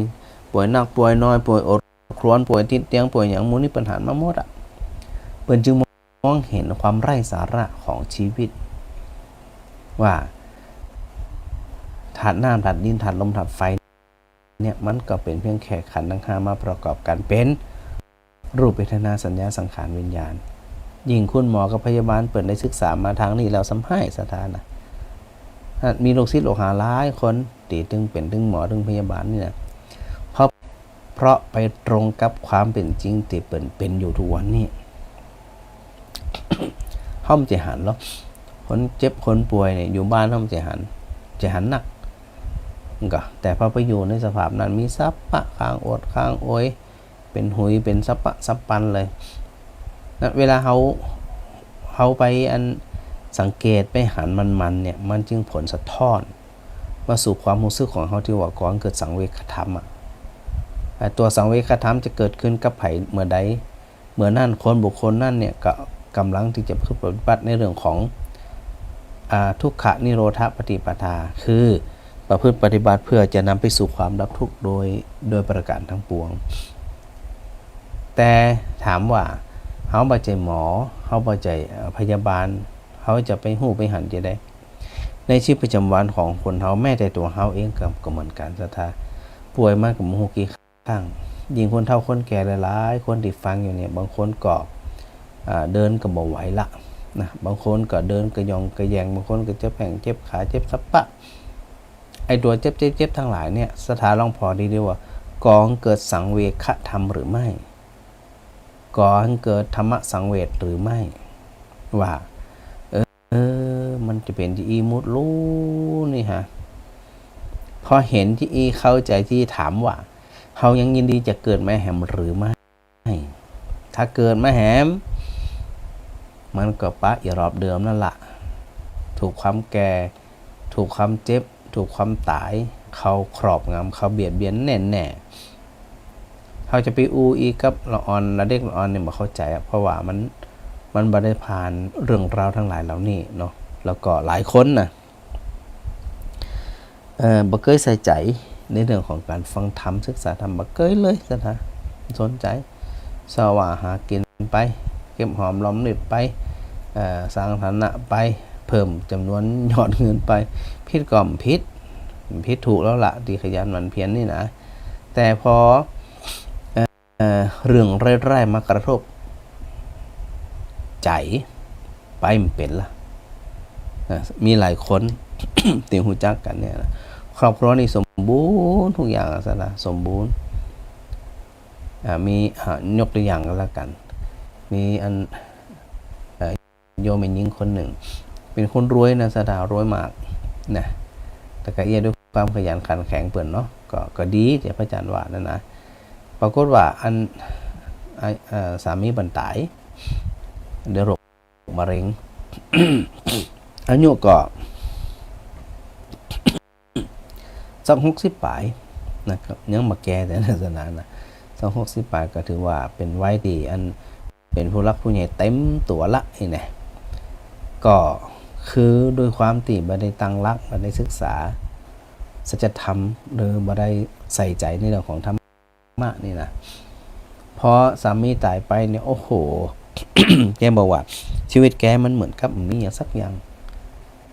[SPEAKER 1] หนักป่วยน้อยป่วยอดครวนป่วยติดเตียงป่วยอย่างมูนี่ปัญหามาหมดเปิ้นจึงมองเห็นความไร้สาระของชีวิตว่าธาตุน้ำธาตุดินธาตุลมธาตุไฟเนี่ยมันก็เป็นเพียงแค่ขันธ์ทั้ง5มาประกอบกันเป็นรูปเวทนาสัญญาสังขารวิญญาณยิ่งคุณหมอกับพยาบาลเปิดได้ศึกษามาทางนี้แล้วสัมภาษณ์สถานะมีโรคศิษย์โรคหาหลายคนตีตึงเป็นตึงหมอตึงพยาบาลนี่นะเพราะไปตรงกับความเป็นจริงที่เป็นอยู่ทุกวันนี้ ห้อมจะหันแล้วคนเจ็บคนป่วยเนี่ยอยู่บ้านห้อมจะหันหนักก็แต่พอไปอยู่ในสภาพนั้นมีซับปะข้างอดข้างโอยเป็นหุยเป็นซับปะซับปันเลยนะเวลาเขาไปอันสังเกตไปหันมันเนี่ยมันจึงผลสะท้อนมาสู่ความรู้สึกของเขาที่ว่าก่อนเกิดสังเวชธรรมตัวสังเวชธรรมจะเกิดขึ้นกับไผเมื่อใดเมื่อนั่นคนบุคคลนั่นเนี่ยก็กำลังที่จะปฏิบัติในเรื่องของทุกขนิโรธปฏิปทาคือประพฤติปฏิบัติเพื่อจะนำไปสู่ความดับทุกข์โดยประการทั้งปวงแต่ถามว่าเขาบ่ใจหมอเขาบ่ใจพยาบาลเขาจะไปหู้ไปหันจะได้ในชีวิตประจำวันของคนเขาแม้แต่ตัวเขาเองก็เหมือนกันศรัทธาป่วยมากกับโมโหกี่ครั้งยิ่งคนเฒ่าคนแก่หลายๆคนที่ฟังอยู่เนี่ยบางคนก็เดินก็บ่ไหวละนะบางคนก็เดินก็ยองก็แยงบางคนก็เจ็บแข้งเจ็บขาเจ็บสับปะไอตัวเจ็บทั้งหลายเนี่ยสถานลองพอดีว่ากองเกิดสังเวชธรรมหรือไม่ก่อให้เกิดธรรมะสังเวชหรือไม่ว่ามันจะเป็นที่อีมุดรู้นี่ฮะพอเห็นที่อีเข้าใจที่ถามว่าเขายังยินดีจะเกิดมาแหมหรือไม่ถ้าเกิดมาแหมมันก็ปะอีรอบเดิมนั่นแหละถูกความแก่ถูกความเจ็บถูกความตายเขาครอบงำเขาเบียดเบียนแน่เขาจะไปอูอีกับละออนละเด็กละออนเนี่ยมาเข้าใจเพราะว่ามันบ่ได้ผ่านเรื่องราวทั้งหลายเหล่านี้เนาะแล้วก็หลายคนนะบ่เคยใส่ใจในเรื่องของการฟังธรรมศึกษาธรรมบ่เคยเลยซะนะสนใจสว่าหากินไปเก็บหอมรอมริบไปสร้างฐานะไปเพิ่มจำนวนยอดเงินไปผิดก็ผิดถูกแล้วล่ะที่ขยันหมั่นเพียรนี่นะ แต่พอเรื่องไร่ๆมากระทบใจไปมันเป็นละมีหลายคน ติหูจักกันเนี่ยนะครอบครัวนี่สมบูรณ์ทุกอย่างซะนะสมบูรณ์มียกตัวอย่างก็แล้วกัน มีอันโยมหญิงคนหนึ่งเป็นคนรวยนะสดารวยมากนะแต่ก็เอียด้วยความขยันขันแข็งเปิ่นเนาะก็ดีที่พระอาจารย์ว่านั่นนะปรากฏว่าอันสามีบรรทายเดือโรคมะเร็ง อายุก็สัก60 ปลายนะครับยังมาแก่แต่ศาสนานะสัก60 ปลายก็ถือว่าเป็นวัยที่อันเป็นผู้รักผู้ใหญ่เต็มตัวละนี่นะก็คือโดยความที่บ่ได้ตั้งรักบ่ได้ศึกษาสัจธรรมหรือบ่ได้ใส่ใจในเรื่องของธรรมะนี่นะพอสามีตายไปเนี่ยโอ้โห แกบอกว่าชีวิตแกมันเหมือนกับมีอย่างสักอย่าง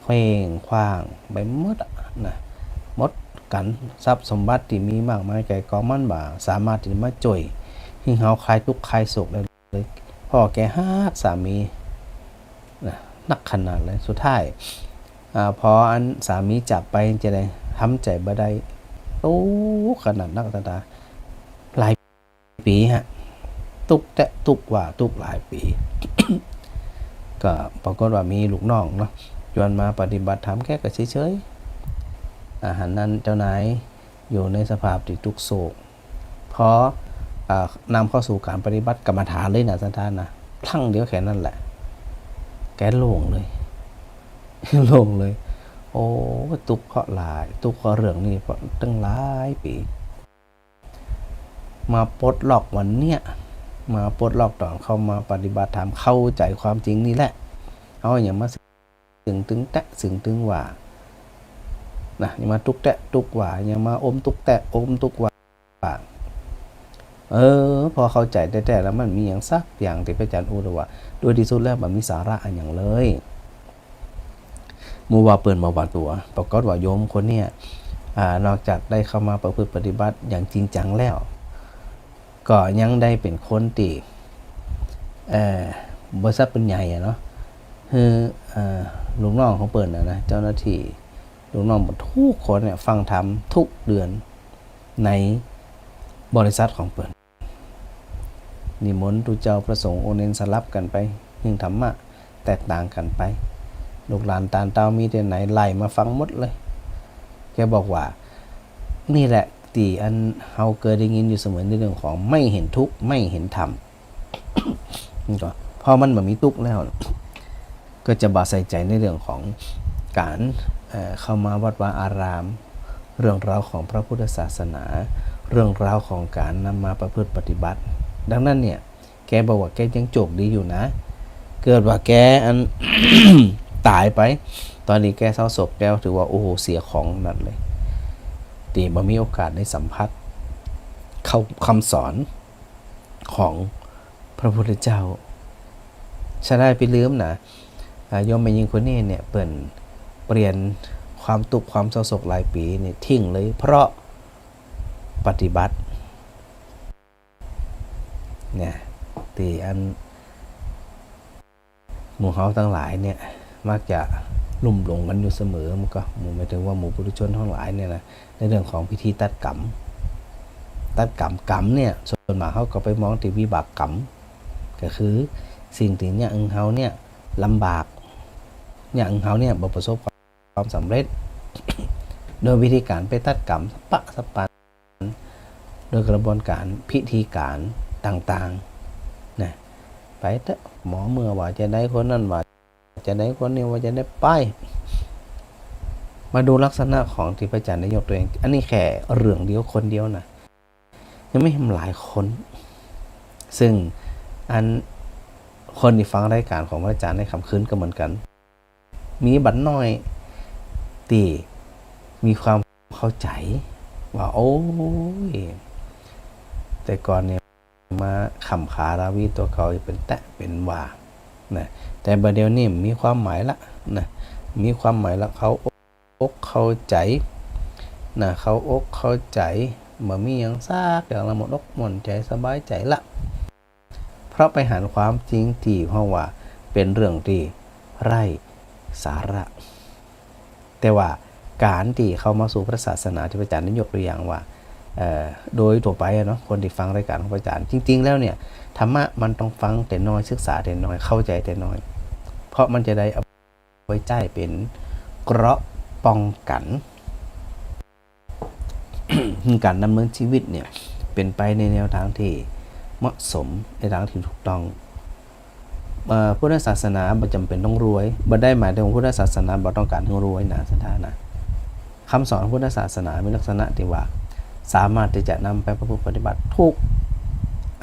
[SPEAKER 1] เคว้งคว้างไปหมดนะหมดกันทรัพย์สมบัติที่มีมากมายแกก็มันบ่าสามารถที่จะมาจ่วยให้เฮาคลายทุกข์คลายโศกได้เลยพ่อแกฮักสามีนะนักขนาดเลยสุดท้ายพออันสามีจากไปจะได้ทำใจบ่ได้โอ้ขนาดนักตาหลายปีฮะตุกว่าตุกหลายปี ก็ปรากฏว่ามีลูกน้องเนาะชวนมาปฏิบัติธรรมแค่ก็เฉยๆอาหารนั้นเจ้านายอยู่ในสภาพที่ทุกโศกพอนำเข้าสู่การปฏิบัติกรรมฐานเลยนะท่านนะครั้งเดียวแค่นั้นแหละแกโล่งเลย โล่งเลย โอ้ตุกเพราะหลายตุกเพราะเรื่องนี้เพราะตั้งหลายปีมาปลดล็อกวันเนี้ยมาปลดล็อกตอนเข้ามาปฏิบัติธรรมเข้าใจความจริงนี่แหละเอาอย่างมาสึงตึงแตะสึงตึงว่านะอย่ามาตุกแตะตุกว่าอย่ามาอมตุกแตะอมตุกว่าพอเข้าใจแต่แล้วมันมีอย่างสักอย่างที่พระอาจารย์พูดว่าโดยที่สุดแล้วมันมีสาระอันอย่างเลยมูว่าเปิดมาว่าตัวปรากฏว่าโยมคนเนี้ยนอกจากได้เข้ามาประพฤติปฏิบัติอย่างจริงจังแล้วก็ยังได้เป็นคนตีบริษัทเป็นใหญ่เนาะคือลูกน้องของเปิดนะเจ้าหน้าที่ลูกน้องทุกคนเนี่ยฟังธรรมทุกเดือนในบริษัทของเปิดนิมนต์ทูเจ้าประสงค์โอเน้นสลับกันไปยิ่งธรรมะแตกต่างกันไปลูกหลานตาเต้ามีแต่ไหนไล่มาฟังหมดเลยแกบอกว่านี่แหละที่อันเฮาเคยได้ยินอยู่เสมอในเรื่องของไม่เห็นทุกข์ไม่เห็นธรรม ก็พอมันแบบมีทุกข์แล้วก็จะบาใส่ใจในเรื่องของการเข้ามาวัดวาอารามเรื่องราวของพระพุทธศาสนาเรื่องราวของการนำมาประพฤติปฏิบัติดังนั้นเนี่ยแกบอกว่าแกยังโจกดีอยู่นะเกิดว่าแกอัน ตายไปตอนนี้แกเศร้าโศกแกถือว่าโอ้โหเสียของนั่นเลยตีบ่มีโอกาสได้สัมผัสเข้าคำสอนของพระพุทธเจ้าชะได้ไปลืมนะโยมแม่หญิงคนนี้เนี่ยเปลี่ยนความตุกข์ความเศร้าโศกหลายปีเนี่ยทิ้งเลยเพราะปฏิบัติเนี่ยตีอันหมู่เฮาทั้งหลายเนี่ยมักจะลุ่มหลงกันอยู่เสมอมันก็หมายถึงว่าหมู่ปุถุชนทั้งหลายเนี่ยนะในเรื่องของพิธีตัดกรรมเนี่ยส่วนมากเขาก็ไปมองที่วิบากกรรมก็คือสิ่งที่เนี่ยเฮาเนี่ยลำบากเนี่ยเฮาเนี่ยบ่ประสบความสำเร็จ โดยวิธีการไปตัดกรรมสปันโดยกระบวนการพิธีการต่างๆนะไปเถอะหมอเมื่อว่าจะได้คนนั้นว่าจะได้คนนี้ว่าจะได้ไปมาดูลักษณะของที่พระอาจารย์ได้ยกตัวเองอันนี้แค่เรื่องเดียวคนเดียวนะยังไม่เห็นหลายคนซึ่งอันคนที่ฟังรายการของพระอาจารย์ในคำคืนก็เหมือนกันมีบัดน้อยที่มีความเข้าใจว่าโอ้ยแต่ก่อนเนี่ยมาขำขาราวีตัวเขาเป็นแตะเป็นว่านะแต่บัดเดี๋ยวนี้มีความหมายละนะมีความหมายละเขาอกเข้าใจนะเขาอกเข้าใจ บ่มีหยังซากอย่างละหมดอกหม่นใจสบายใจละเพราะไปหันความจริงที่เพราะว่าเป็นเรื่องที่ไร้สาระแต่ว่าการที่เข้ามาสู่พระศาสนาที่พระอาจารย์ได้ยกตัวอย่างว่าโดยทั่วไปเนาะคนที่ฟังรายการของพระอาจารย์จริงๆแล้วเนี่ยธรรมะมันต้องฟังแต่น้อยศึกษาแต่น้อยเข้าใจแต่น้อยเพราะมันจะได้เอาไว้ใจเป็นเกราะป้องกัน การดำเนินชีวิตเนี่ยเป็นไปในแนวทางที่เหมาะสมในทางที่ถูกต้องพุทธศาสนาบ่จำเป็นต้องรวยบ่ได้หมายถึงพุทธศาสนาบ่ต้องการให้รวยนะสถานะคำสอนพุทธศาสนามีลักษณะที่ว่าสามารถที่จะนำไปประพฤติปฏิบัติทุก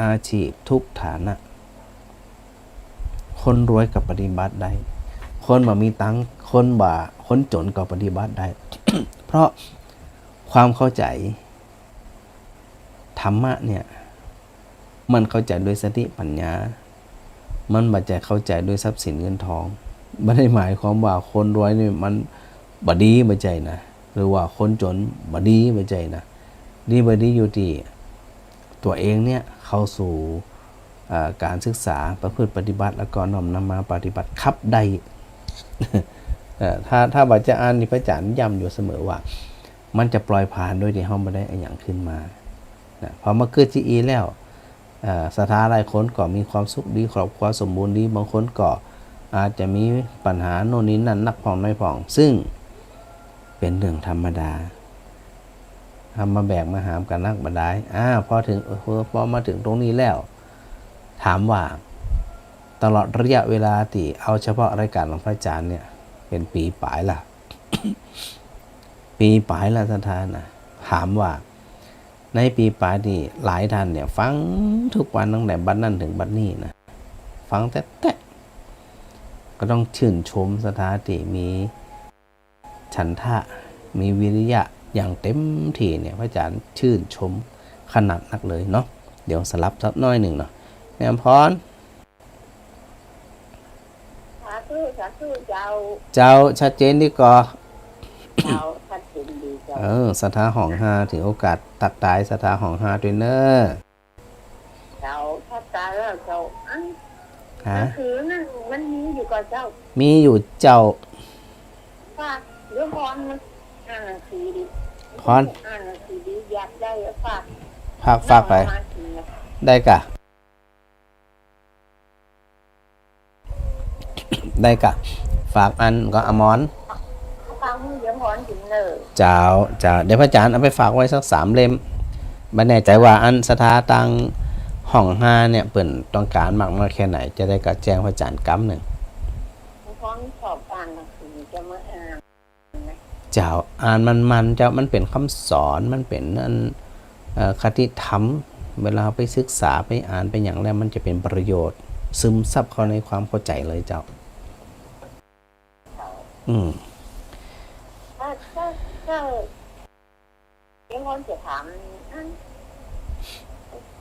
[SPEAKER 1] อาชีพทุกฐานะคนรวยกับปฏิบัติได้คนบ่มีตังค์คนจนก็ปฏิบัติได้ เพราะความเข้าใจธรรมะเนี่ยมันเข้าใจโดยสติปัญญามันบ่ใจเข้าใจโดยทรัพย์สินเงินทองไม่ได้หมายความว่าคนรวยนี่มันบ่ดีบ่ใจนะหรือว่าคนจนบ่ดีบ่ใจนะดีบ่ดีอยู่ที่ตัวเองเนี่ยเข้าสู่การศึกษาประพฤติปฏิบัติแล้วก็น้อมนำมาปฏิบัติคับได้ ถ้าบ่จะอ่านนี่พระอาจารย์ย้ำอยู่เสมอว่ามันจะปล่อยผ่านโดยที่เฮาบ่ได้อะไรอย่างขึ้นมานะพอมาเกิดที่อีแล้วสถาหลายคนก็มีความสุขดีครอบครัวสมบูรณ์ดีบางคนก็อาจจะมีปัญหาโน่นนี้นั่นนักผ่องน้อยผ่องซึ่งเป็นเรื่องธรรมดาทำมาแบกมาหามกันนักบันไดพอมาถึงตรงนี้แล้วถามว่าตลอดระยะเวลาที่เอาเฉพาะรายการของพระอาจารย์เนี่ยเป็นปีปลายล่ะ ปีปลายละสถานนะถามว่าในปีปลายนี่หลายท่านเนี่ยฟังทุกวันตั้งแต่บัดนั้นถึงบัดนี้นะฟังแต่ก็ต้องชื่นชมสถานที่มีฉันทะมีวิริยะอย่างเต็มที่เนี่ยพระอาจารย์ชื่นชมขนาดนักเลยเนาะเดี๋ยวสลับสักน้อยหนึ่งเนาะแม่อำพร
[SPEAKER 3] สาธุเ
[SPEAKER 1] จ้าชัดเจนดีกว่า
[SPEAKER 3] ชัดเจนดีเจ้า
[SPEAKER 1] สถาห้อง5ถือโอกาสตักตายสถาห้อง5ด้วยเนอะ
[SPEAKER 3] เจ้าถ้าตายแล้วเจ้าคือนั่นมันมีอยู่กับเจ้า
[SPEAKER 1] มีอยู่เจ้า
[SPEAKER 3] ฝากเรื่องพรมันอ่านหนังสือดิ
[SPEAKER 1] พร
[SPEAKER 3] อ่านหนังสือดิอยากได้
[SPEAKER 1] ฝากไปได้กะฝากอันก็อมร
[SPEAKER 3] ฟังเดี๋ยวพรถึงเนอ
[SPEAKER 1] เจ้าเดี๋ยวพระอาจารย์เอาไปฝากไว้สัก3 เล่มไม่แน่ใจว่าอันสถาตังห้อง5เนี่ยเปิ่นต้องการมากน้อยแค่ไหนจะได้ก็แจ้งพระอาจารย์กำหนึ่ง
[SPEAKER 3] พรสอบอ่านหนังสือจะมาอ่าน
[SPEAKER 1] เจ้าอ่านมันเจ้ามันเป็นคำสอนมันเป็นคติธรรมเวลาไปศึกษาไปอ่านไปอย่างแล้วมันจะเป็นประโยชน์ซึมซับเข้าในความเข้าใจเลยเจ้า
[SPEAKER 3] ถ้าเดี๋ยวคนจะถาม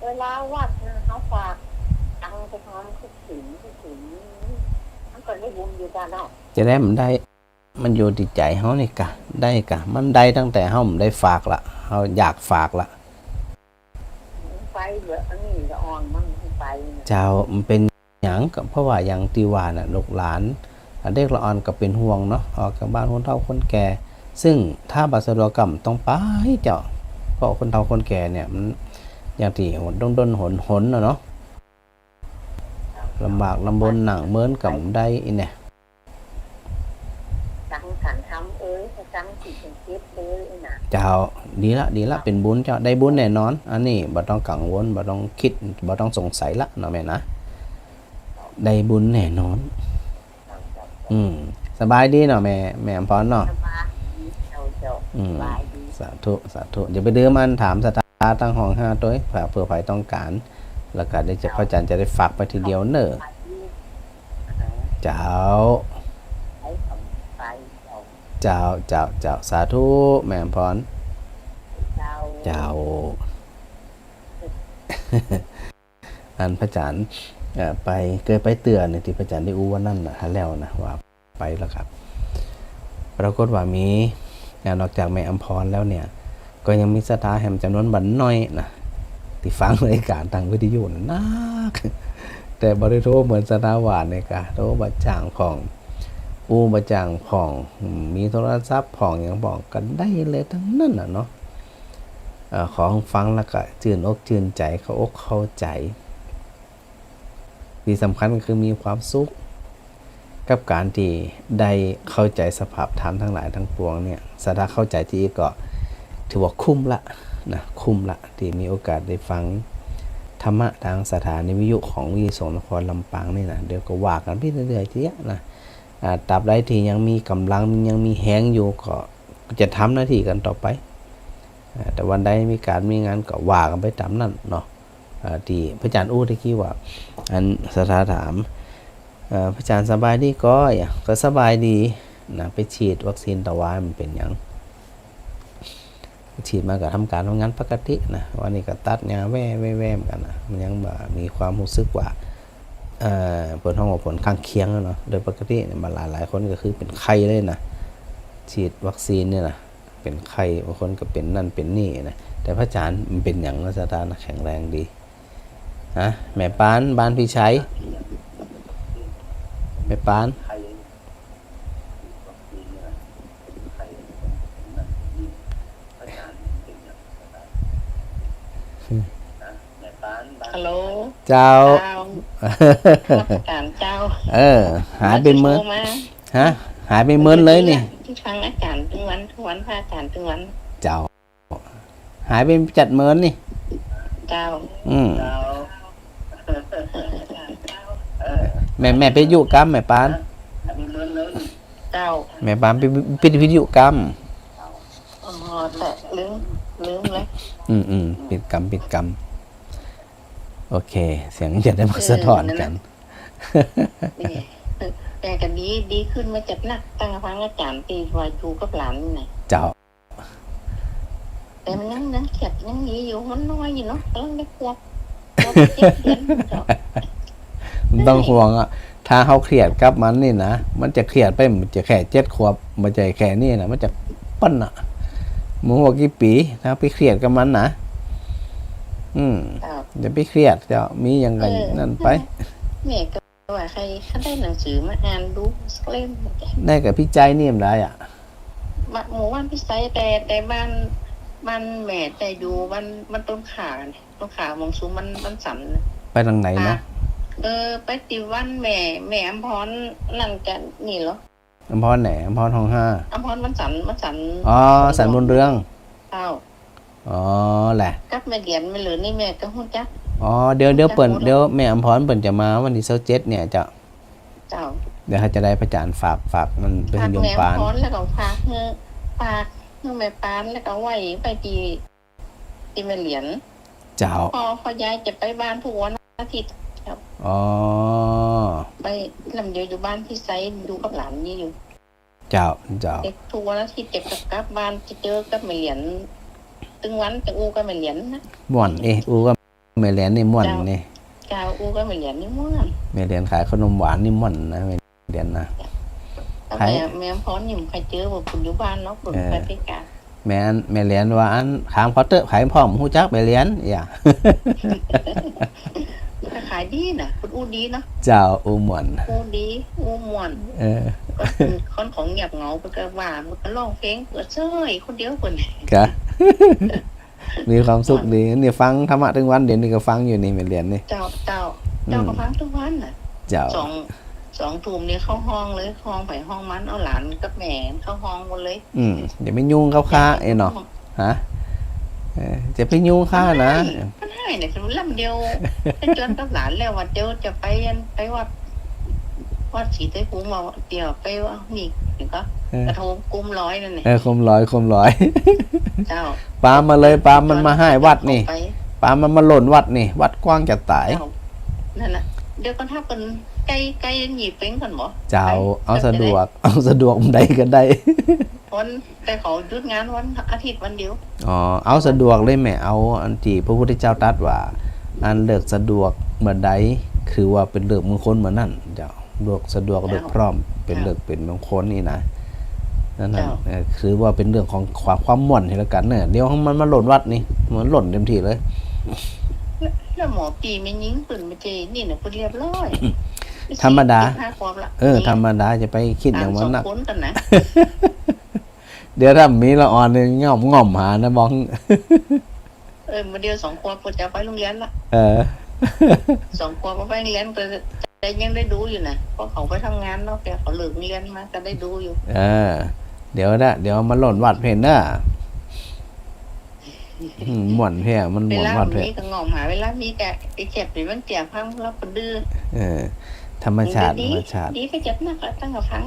[SPEAKER 3] เวลาวัดเขาฝากตังไปทำคือถึงมันก็ได้บุญอยู่กันเนาะ
[SPEAKER 1] จะได้มันอยู่ที่ใจเขานี่กะได้กะมันได้ตั้งแต่เขาได้ฝากละเขาอยากฝากละ
[SPEAKER 3] ไปเหลืออันนี้จะอ่อนมั่งไป
[SPEAKER 1] เจ้ามันเป็นอย่างกับเพราะว่าอย่างตีวาน่ะลูกหลานเด็กละอ่อนก็เป็นห่วงเนาะออกจากบ้านคนเฒ่าคนแก่ซึ่งถ้าบัตรสะดวกกรรมต้องไปเจ้าเพราะคนเฒ่าคนแก่เนี่ยมันอย่างที่ด้นหนเนาะลำบากลำบนหนังเมินกับได้อินเนี่ย
[SPEAKER 3] ตั้งขันทำตั้งสิเป็นเก็บนะ
[SPEAKER 1] เจ้าดีละเป็นบุญเจ้าได้บุญแน่นอนอันนี้บ่ต้องกังวลบ่ต้องคิดบ่ต้องสงสัยละเนาะแม่นะได้บุญแน่นอนสบายดีเนาะแม่อำพรเนาะสาธุอย่าไปดื้อมันถามสถาตั้งห้อง5ตัวเผื่อใครต้องการแล้วก็ได้จะพระอาจารย์จะได้ฝากไปทีเดียวเนอะเจ้าสาธุแม่อำพรเจ้าอันพระอาจารย์ไปเคยไปเตือนในที่พระอาจารย์ได้อู้ว่านั่นนะแล้วนะว่าไปแล้วครับปรากฏว่ามีนอกจากแม่อำพรแล้วเนี่ย ก็ยังมีศรัทธาแห่งจำนวนบันน้อยนะที่ฟังรายการทางวิทยุนักแต่บริโภคเหมือนศรัทธาหวานเนี่ยกะโทรบัดจ่างของบัดจ่างของมีโทรศัพท์ของอย่างบอกกันได้เลยทั้งนั้นเนาะของฟังแล้วก็ชื่นอกชื่นใจเขาอกเข้าใจที่สำคัญคือมีความสุขกับการที่ได้เข้าใจสภาพธรรมทั้งหลายทั้งปวงเนี่ยศรัทธาเข้าใจที่ก็ถือว่าคุ้มละนะคุ้มละที่มีโอกาสได้ฟังธรรมะทางสถานีวิทยุของวิทยุสงฆ์นครลำปางนี่นะเดี๋ยวก็ว่ากันไปเรื่อยๆทีนะตราบใดที่ยังมีกำลังยังมีแห้งอยู่ก็จะทำหน้าที่กันต่อไปแต่วันใดมีการมีงานก็ว่ากันไปตามนั้นเนาะที่พระอาจารย์อู้ที่คิดว่าอันสถาถามพระอาจารย์สบายดีก็สบายดีนะไปฉีดวัคซีนตะวายมันเป็นอย่างฉีดมาก็ทำการทำงานปกตินะวันนี้ก็ตัดยาแว่ๆกันนะมันยังมีความรู้สึกว่าผลของผลข้างเคียงเนาะโดยปกติเนี่ยมาหลายคนก็คือเป็นไข้เลยนะฉีดวัคซีนเนี่ยนะเป็นไข้บางคนก็เป็นนั่นเป็นนี่นะแต่พระอาจารย์มันเป็นอย่างรัชดาแข็งแรงดีฮะแม่ปานบ้านพี่ชัยแม่ปาน
[SPEAKER 3] ฮัลโหล
[SPEAKER 1] เจ้า
[SPEAKER 3] การเจ้า
[SPEAKER 1] หายไปเมินฮะหายไปเมินเลยนี่
[SPEAKER 3] ที่ฟังอาจารย์ทุกวันพระอาจารย์ทุกวัน
[SPEAKER 1] เจ้าหายไปจัดเมินนี่
[SPEAKER 3] เจ้า
[SPEAKER 1] แม่ไปยุกรรมแม่ปาน
[SPEAKER 3] เจ้า
[SPEAKER 1] แม่ปานไปวิทยุกรรม
[SPEAKER 3] แต่ลืมเลย
[SPEAKER 1] ปิดกรรมโอเคเสียงจะได้มาสะท้อนกัน
[SPEAKER 3] แต่ก็ดีขึ้นมาจากนักตั้งฟังอาจารย์ตีวายจูกับหลานนี่ไง
[SPEAKER 1] เจ้า
[SPEAKER 3] แต่มันยังเขียดยังมีอยู่มันน้อยอยู่เนาะกำลังได้ควบ
[SPEAKER 1] มันต้องห่วงอ่ะถ้าเขาเครียดกับมันนี่นะมันจะเครียดไปมันจะแค่7 ขวบมันจะแค่นี่นะมันจะปั้นอ่ะมึงว่ากี่ปีถ้าไปเครียดกับมันนะอย่าไปเครียดจะมีอย่างไรนั่นไป
[SPEAKER 3] แม่ก็ว่าใครเขาได้หนังสือมาอ่านดูสักเล่ม
[SPEAKER 1] ได้กับพี่ใจนี่มันได้อ่ะ
[SPEAKER 3] หมู่บ้านพี่ใจแต่บ้านแม่แต่อยู่มันต้นขามองสูงมันสั่น
[SPEAKER 1] ไปทางไหนเนาะ
[SPEAKER 3] ไปติวันแม่อำพรนั่นกันนี่เหรอ
[SPEAKER 1] อำพรไหนอำพรห้อง5
[SPEAKER 3] อำพรมันสั่น
[SPEAKER 1] อ๋อสั่นบนเรื่องแหละ
[SPEAKER 3] กับแม่เดียนไม่เหลือนี่แม่ก็ฮู้จัก
[SPEAKER 1] เดี๋ยวเปิดเดี๋ยวแม่อำพรเปิดจะมาวันที่27เนี่ยเจ้าเดี๋ยวเขาจะได้พระอาจารย์ฝากมันเป็นโยมปาน
[SPEAKER 3] แม่อำพรแล้วก็ฝากเแม่ปานแล้วก็ไว้ไปที่แม่เหรียญ
[SPEAKER 1] เจ้า
[SPEAKER 3] พอยายจะไปบ้านทุกวันอาทิตย์ไปลำเดียวอยู่บ้านพี่ไซดูกับหลานนี่อยู่
[SPEAKER 1] เจ้า
[SPEAKER 3] ทุกวันอาทิตย์จะกลับบ้านจะเจอกับแม่เหรียญตึงวันจะอูก็แม่เหรียญนะ
[SPEAKER 1] ม่วนอูก็แม่เหรียญนี่ม่วนนี่
[SPEAKER 3] เจ้าอูก็แม่เหรียญนี่ม่วน
[SPEAKER 1] แม่เหรียญขายขนมหวานนี่ม่วนนะแม่เหรียญนะ
[SPEAKER 3] แม่พรนี่ใครเจอบ่คุณอยู่บ้านเนาะคุณไปพิการ
[SPEAKER 1] แม่เหรียญว่าอันถามเขาเตอะขายพร้อมฮู้จักแม่เหรียญอย่า
[SPEAKER 3] ขายดีนะคุณอูดีเนาะ
[SPEAKER 1] เจ้าอูม่วน
[SPEAKER 3] อูดีอูม่วนคนของเงียบเหงาไปก็ว่ามันก็ร้องเพลงเปิดเซ้ยคนเดียวคน
[SPEAKER 1] กะมีความสุขดีนี่ฟังธรรมะทุกวันเดี๋ยวนี้ก็ฟังอยู่นี่แม่เหรียญนี่
[SPEAKER 3] เจ้าก็ฟังทุกวันน่ะ
[SPEAKER 1] เจ้า
[SPEAKER 3] 2 ทุ่มนี่เข้าห้องเลยห้องไปห้องมันเอาหลานกับแม่เข้าห้องหมดเลย
[SPEAKER 1] อย่าไปยุ่งเขาค่าเนาะฮะจะไปยุ่งค่านะ
[SPEAKER 3] มันให้เนี่ยคือลำเดียวไปจนกับหลานแล้วว่าเดี๋ยวจะไปวัดศรีไตรภูมิมาเดี๋ยวไปว่านี่ถึงก็กระทงกุมร้อยนั่นแหละ
[SPEAKER 1] คุมร้อย
[SPEAKER 3] เจ้า
[SPEAKER 1] ปามาเลยปามันมาให้วัดนี่ปามันมาหล่นวัดนี่วัดกว้างจะตาย
[SPEAKER 3] นั่นแหละเดี๋ยวก็ถ้าเป็นใกล้หยิบเป็นกันบ่
[SPEAKER 1] เจ้าเอาสะดวกใดก็ได้
[SPEAKER 3] วันแต่เขาหยุดงานวันอาทิตย์วันเดียว
[SPEAKER 1] เอาสะดวกเลยแม่เอาอันที่พระพุทธเจ้าตรัสว่าอันเลิกสะดวกเมื่อใดคือว่าเป็นเลิกมงคลเหมือนนั่นเจ้าสะดวกเลิกพร้อมเป็นเลิกเป็นมงคลนี่นะ นั่นคือว่าเป็นเรื่องของความม่วนที่ละกันเนี่ยเดี๋ยวมันมาหล่นวัดนี่มันหล่นเต็มที่เลย
[SPEAKER 3] แล้วหมอปีไม่ยิงปืนมาเจนี่เนี่ยเรียบร้อย
[SPEAKER 1] ธรรมดาธรรมดาจะไปคิดอย่างนั้นนะเดี๋ยวถ้ามีละอ่อนเนี่ยง่อมหานะบ้อง
[SPEAKER 3] มาเดียว2 ขวบจะไปโรงเรียนละ2 ขวบไปโรงเรียนแต่ยังได้ดูอยู่นะเพราะเขาไปทำงานเนาะแกเขาเลิกเรียนมาก็ได้ดูอยู่
[SPEAKER 1] เดี๋ยวมาหล่นวัดเพนเนอร์หม่วนเพียมันหม่วนวัดเพน
[SPEAKER 3] เวลามีก็ง่อมหาเวลามีแกไอ้เจ็บหรือมันเจ็บพังแล้วปดื้อ
[SPEAKER 1] ธรรมชาติ
[SPEAKER 3] ดีก็เจ็บมากตั้งแต่พัง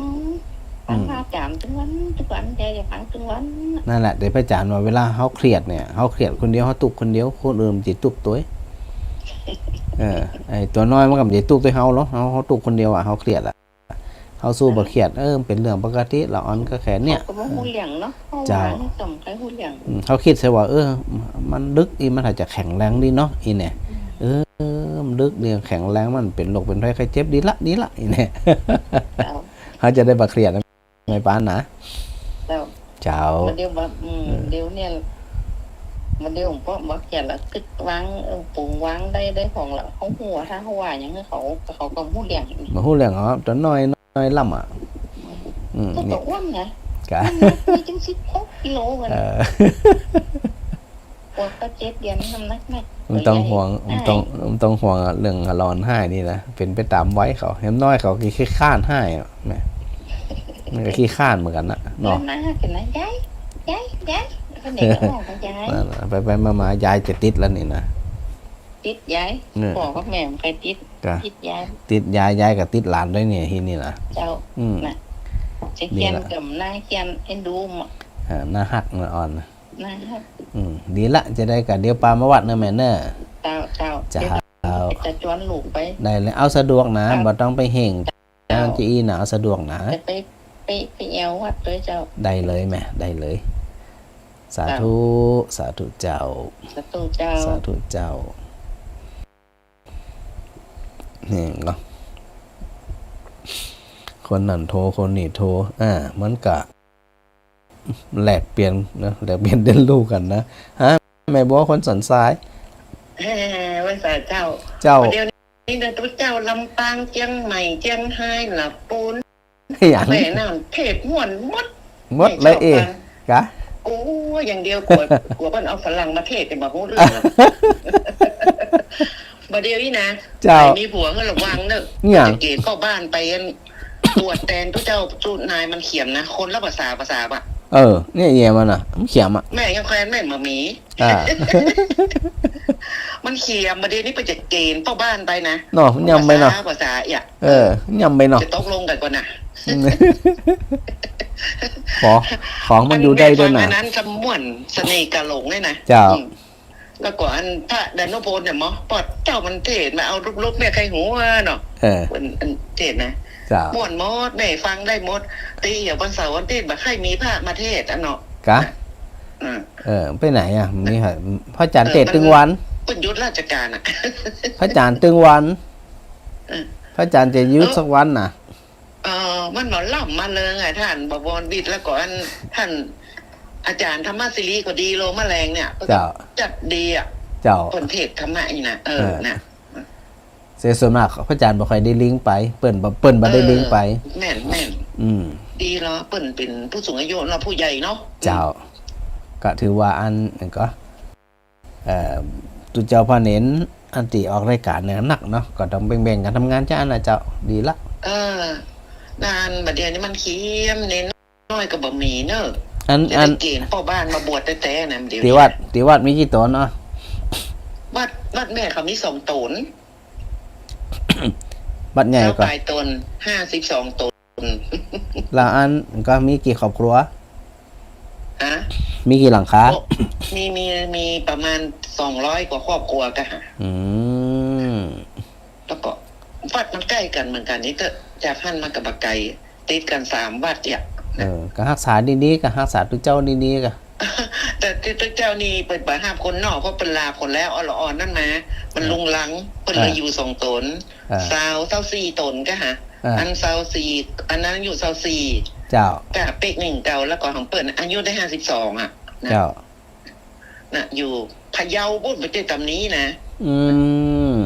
[SPEAKER 3] พระอาจารย์ทุกวันแกจะฟังทุกวัน
[SPEAKER 1] นั่นแหละเดี๋ยวพระอาจารย์ว่าเวลาเขาเครียดเนี่ยเขาเครียดคนเดียวเขาตุกคนเดียวคนอื่นจิตตุกตัวไอตัวน้อยมันกับจิตตุกตัวเขาเนาะเขาตุกคนเดียวอ่ะเขาเครียดอ่ะเขาสู้บ่เครียดเป็นเรื่องปกติละอ่อนก็แค่เนี่ย
[SPEAKER 3] ก็มาหูเหลี่ยงเนาะ
[SPEAKER 1] จ้า
[SPEAKER 3] สมใครหูเหลี่ยง
[SPEAKER 1] เขาคิดใช่ว่ามันลึกมันอาจจะแข็งแรงดีเนาะอีเนี่ยมันลึกเรื่องแข็งแรงมันเป็นโรคเป็นไข้เจ็บดีละอีเนี่ยเขาจะได้บ่เครียดไม่ป้านนะเจ้า
[SPEAKER 3] เดี๋ยวแบบเดี๋ยวเนี่ยมันเดี๋ยวผมก็บอกแกละตึกวางปุ่งวางได้ของละเขาหัวถ้าเขาว่าอย่างนี้เขาก็หูเหลี่ยง
[SPEAKER 1] มาหูเหลี่ยงเหรอตัวน้อยล่ำอ่ะ
[SPEAKER 3] ตัวอ้วนไงมีจัง16 กิโลกันปวดก็7 เดือนน้ำหนักไหม
[SPEAKER 1] มันต้องห่วงเรื่องร้อนให้นี่นะเป็นไปตามไว้เขาเห็นน้อยเขาขี้ข้านให้แม่มันก็ขี้ข้านเหมือนกันนะ
[SPEAKER 3] เนาะเป็นไรย้ายเด็กก็บอกกันย้าย
[SPEAKER 1] ไปมายายจะติดแล้วนี่นะ
[SPEAKER 3] ติดย้ายบอกกับแม่ใครติดย้าย
[SPEAKER 1] ติดยายกับติดหลานด้วยเนี่ยที่นี่นะ
[SPEAKER 3] เจ้าน่ะจะเขียนกับหน้าเขียนเอ็นดูม
[SPEAKER 1] หน้าหักหน้าอ่อน
[SPEAKER 3] หน้าหัก
[SPEAKER 1] ดีละจะได้กับเดี๋ยวปลามาวัดนะแม่เนอะ
[SPEAKER 3] เจ้าจะจวนลูกไป
[SPEAKER 1] ได้เลยเอาสะดวกนะบ่ต้องไปเห่งจะอีหนาสะดวกนะ
[SPEAKER 3] ไปแอววัดด้วยเจ้า
[SPEAKER 1] ได้เลยแม่ได้เลยสาธุเจ้านี่ก็คนนั่นโทรคนนี่โทรมันกะแลกเปลี่ยนนะแลกเปลี่ยนเดินลูกกันนะแม่บอกคนสันทราย
[SPEAKER 3] วันสาเจ้าเดี๋ยวนี้เดินตัวเจ้าลำปางเชียงใหม่เชียงรายหลับปูนแม่น้ำเทพม่วน
[SPEAKER 1] มดเลยกะ
[SPEAKER 3] โอ้อย่างเดียวกลัวเพิ่นเอาฝรั่งมาเทศแต่บ่ฮู้เรื่องบ่เดียวนี่นะมีผัวก็ระวังเด้อจะเกณฑ์เข้าบ้านไปตรวจแตนตัวเจ้าจูนายมันเขียมนะคนละภาษาป่ะ
[SPEAKER 1] เนี่ยเยี่ยมันน่ะมันเขียมอ่ะ
[SPEAKER 3] แม่ยังแควนแม่มาหมีมันเขียมบ่เดียวนี้ไปจะเกณฑ์เข้าบ้านไปนะ
[SPEAKER 1] เนาะยำไปเนาะ
[SPEAKER 3] ภาษาอ่ะ
[SPEAKER 1] ยำไปเนาะ
[SPEAKER 3] จะตกลงกันก่อนน่ะ
[SPEAKER 1] ของมันอยู่ได้ด้วยนะ
[SPEAKER 3] นั้นสม่วนเสน่ห์กะหลงเลยนะ
[SPEAKER 1] เจ้า
[SPEAKER 3] แล้วก็พระดานโพธิ์เนี่ยหมอปอดเจ้ามันเทศมาเอารูปแม่ใครหัวเนาะอันเทศนะม่วนมดแม่ฟังได้หมดตีอย่างวันเสาร์วันเทศแบบให้มีพระมาเทศเนาะ
[SPEAKER 1] กะไปไหนอ่ะมีพระอาจารย์เทศตึงวัน
[SPEAKER 3] เป็นยุทธราชการอ่ะ
[SPEAKER 1] พระอาจารย์ตึงวันพระอาจารย์จะยุทธสักวันน่ะ
[SPEAKER 3] มันหมอล่ำมาเลยไงท่านบวรบิดแล้วก็ท่านอาจารย์ธรรมศิริก็ดีโลมะแรงเนี่ยจัดดีอ่ะคนเทศธรรมะนี่นะนะ
[SPEAKER 1] เสียส่วนมากพระอาจารย์บอกใครได้ลิงก์ไปเปิ้นบ่ได้ลิงก์ไป
[SPEAKER 3] แม่นดีแล้วเปิ้นเป็นผู้สูงอายุเราผู้ใหญ่เนาะ
[SPEAKER 1] เจ้าก็ถือว่าอันก็ตุเจ้าพ่อเน้นอันตีออกรายการเนี่ยหนักเนาะก็ต้องแบ่งๆกันทำงานจ้าอันน่ะเจ้าดีละ
[SPEAKER 3] นานบัดเดี๋ยวนี้มันเคี้ยมเน้นน้อยกับบะหมี่เนอะอันเกณฑ์พ่อบ้านมาบวชแต่ๆนะเดี๋ยว
[SPEAKER 1] ติวัดมีกี่ตนเนาะ
[SPEAKER 3] วัดแม่เขามี2 ตน
[SPEAKER 1] วัดใหญ่ก็
[SPEAKER 3] ปลายตน52 ตน
[SPEAKER 1] แล้วอันก็มีกี่ครอบครัวมีกี่หลังคา
[SPEAKER 3] มีประมาณ200 กว่าครอบครัวกันแล้วก็วัดมันใกล้กันเหมือนกันนี่ก็จากหั่นมากับบักไก่ติดกัน3 วัดเนี่ย
[SPEAKER 1] ก็รักษาดีๆก็รักษาตุเจ้าดีๆก็
[SPEAKER 3] แต่ตุเจ้านี่เปิดบ่ห้ามคนนอกเพราะเป็นลาคนแล้วอ่อนๆนั่นมามันลุงลังเพิ่นเลยอยู่2 ตนสาว4 ตนก็ฮะ
[SPEAKER 2] อันเซาซีอันนั้นอยู่เซาซี
[SPEAKER 1] เจ้าก
[SPEAKER 2] ะเป็กหนึ่งเก่าแล้วก็ของเปิดอายุได้52อ่ะนะ
[SPEAKER 1] เจ้า
[SPEAKER 2] น่ะอยู่พะเยาบุญไปเจอตำนี้นะ
[SPEAKER 1] อืม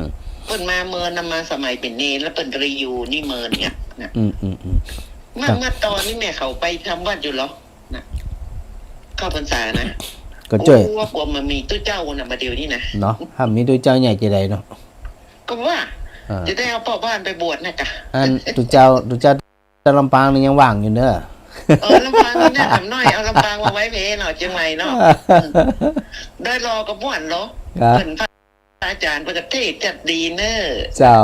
[SPEAKER 2] เปิดมาเมินนำมาสมัยเป็นเนรแล้วเปิดรีอยู่นี่เมินเนี่ยนะ
[SPEAKER 1] อืม
[SPEAKER 2] เมื่อตอนนี้แม่เขาไปทำวัดอยู่เหรอนะเข้าพรรษานะ
[SPEAKER 1] ก็ช่วย
[SPEAKER 2] ว่ากลัวมันมีตู้เจ้าน่ะมาเดียวนี่นะ
[SPEAKER 1] เนาะถ้ามีด้วยเจ้าใหญ่จะได้เนาะ
[SPEAKER 2] ก็ว่าจะได้เอาพ่อบ้านไปบวชนะกะ
[SPEAKER 1] อันตุเจ้าลำปางนี่ยังว่างอยู่เด้อ
[SPEAKER 2] ลำปางนี่นะทำน้อยเอาลำปางมาไว้เพหน่อยจังไรเนาะได้รอกับบ้านเหรอ
[SPEAKER 1] ครับ
[SPEAKER 2] เหมือนพระอาจารย์ประเทศจัดดีเนอร์
[SPEAKER 1] เจ้า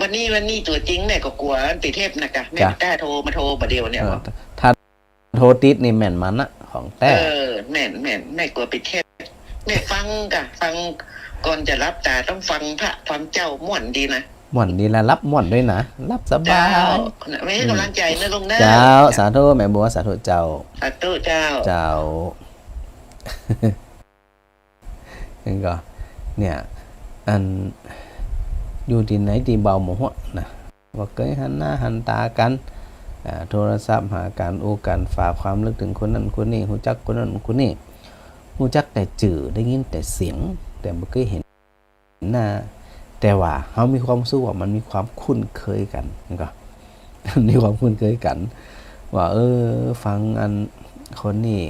[SPEAKER 2] วันนี้ตัวจริงแม่ก็กลัวติเทพนะกะแม่กล้าโทรมาเดียวเนี่ย
[SPEAKER 1] ถ้าโทรติดนี่แม่นมันอะของแต่
[SPEAKER 2] แม่แม่กลัวปิดเทพแม่ฟังก่อนจะรับตาต้องฟังพระฟังเจ้าม่วนดีนะ
[SPEAKER 1] ม่วนดีละรับม่วนด้วยนะรับสบา
[SPEAKER 2] เจ้าย ไม่ให้กำลังใจนะลุงนะ
[SPEAKER 1] เจ้าสาธุแม่บัวสาธุเจ้า
[SPEAKER 2] สาธุเจ้า
[SPEAKER 1] เจ้า นั่นก็เนี่ย อันอยู่ที่ไหนที่เบาหมหัวนะว่าเคยหันหน้าหันตากันโทรศัพท์หาการโอกันฝากความลึกถึงคนนั้นคนนี้หูจักคนนั้นคนนี้หูจักแต่จื่อได้ยินแต่เสียง แต่ไม่เคยเห็นหน้า แต่ว่าเขามีความรู้สึกว่ามันมีความคุ้นเคยกันนั่นก็ มีความคุ้นเคยกัน ว่าฟังอันคนนี้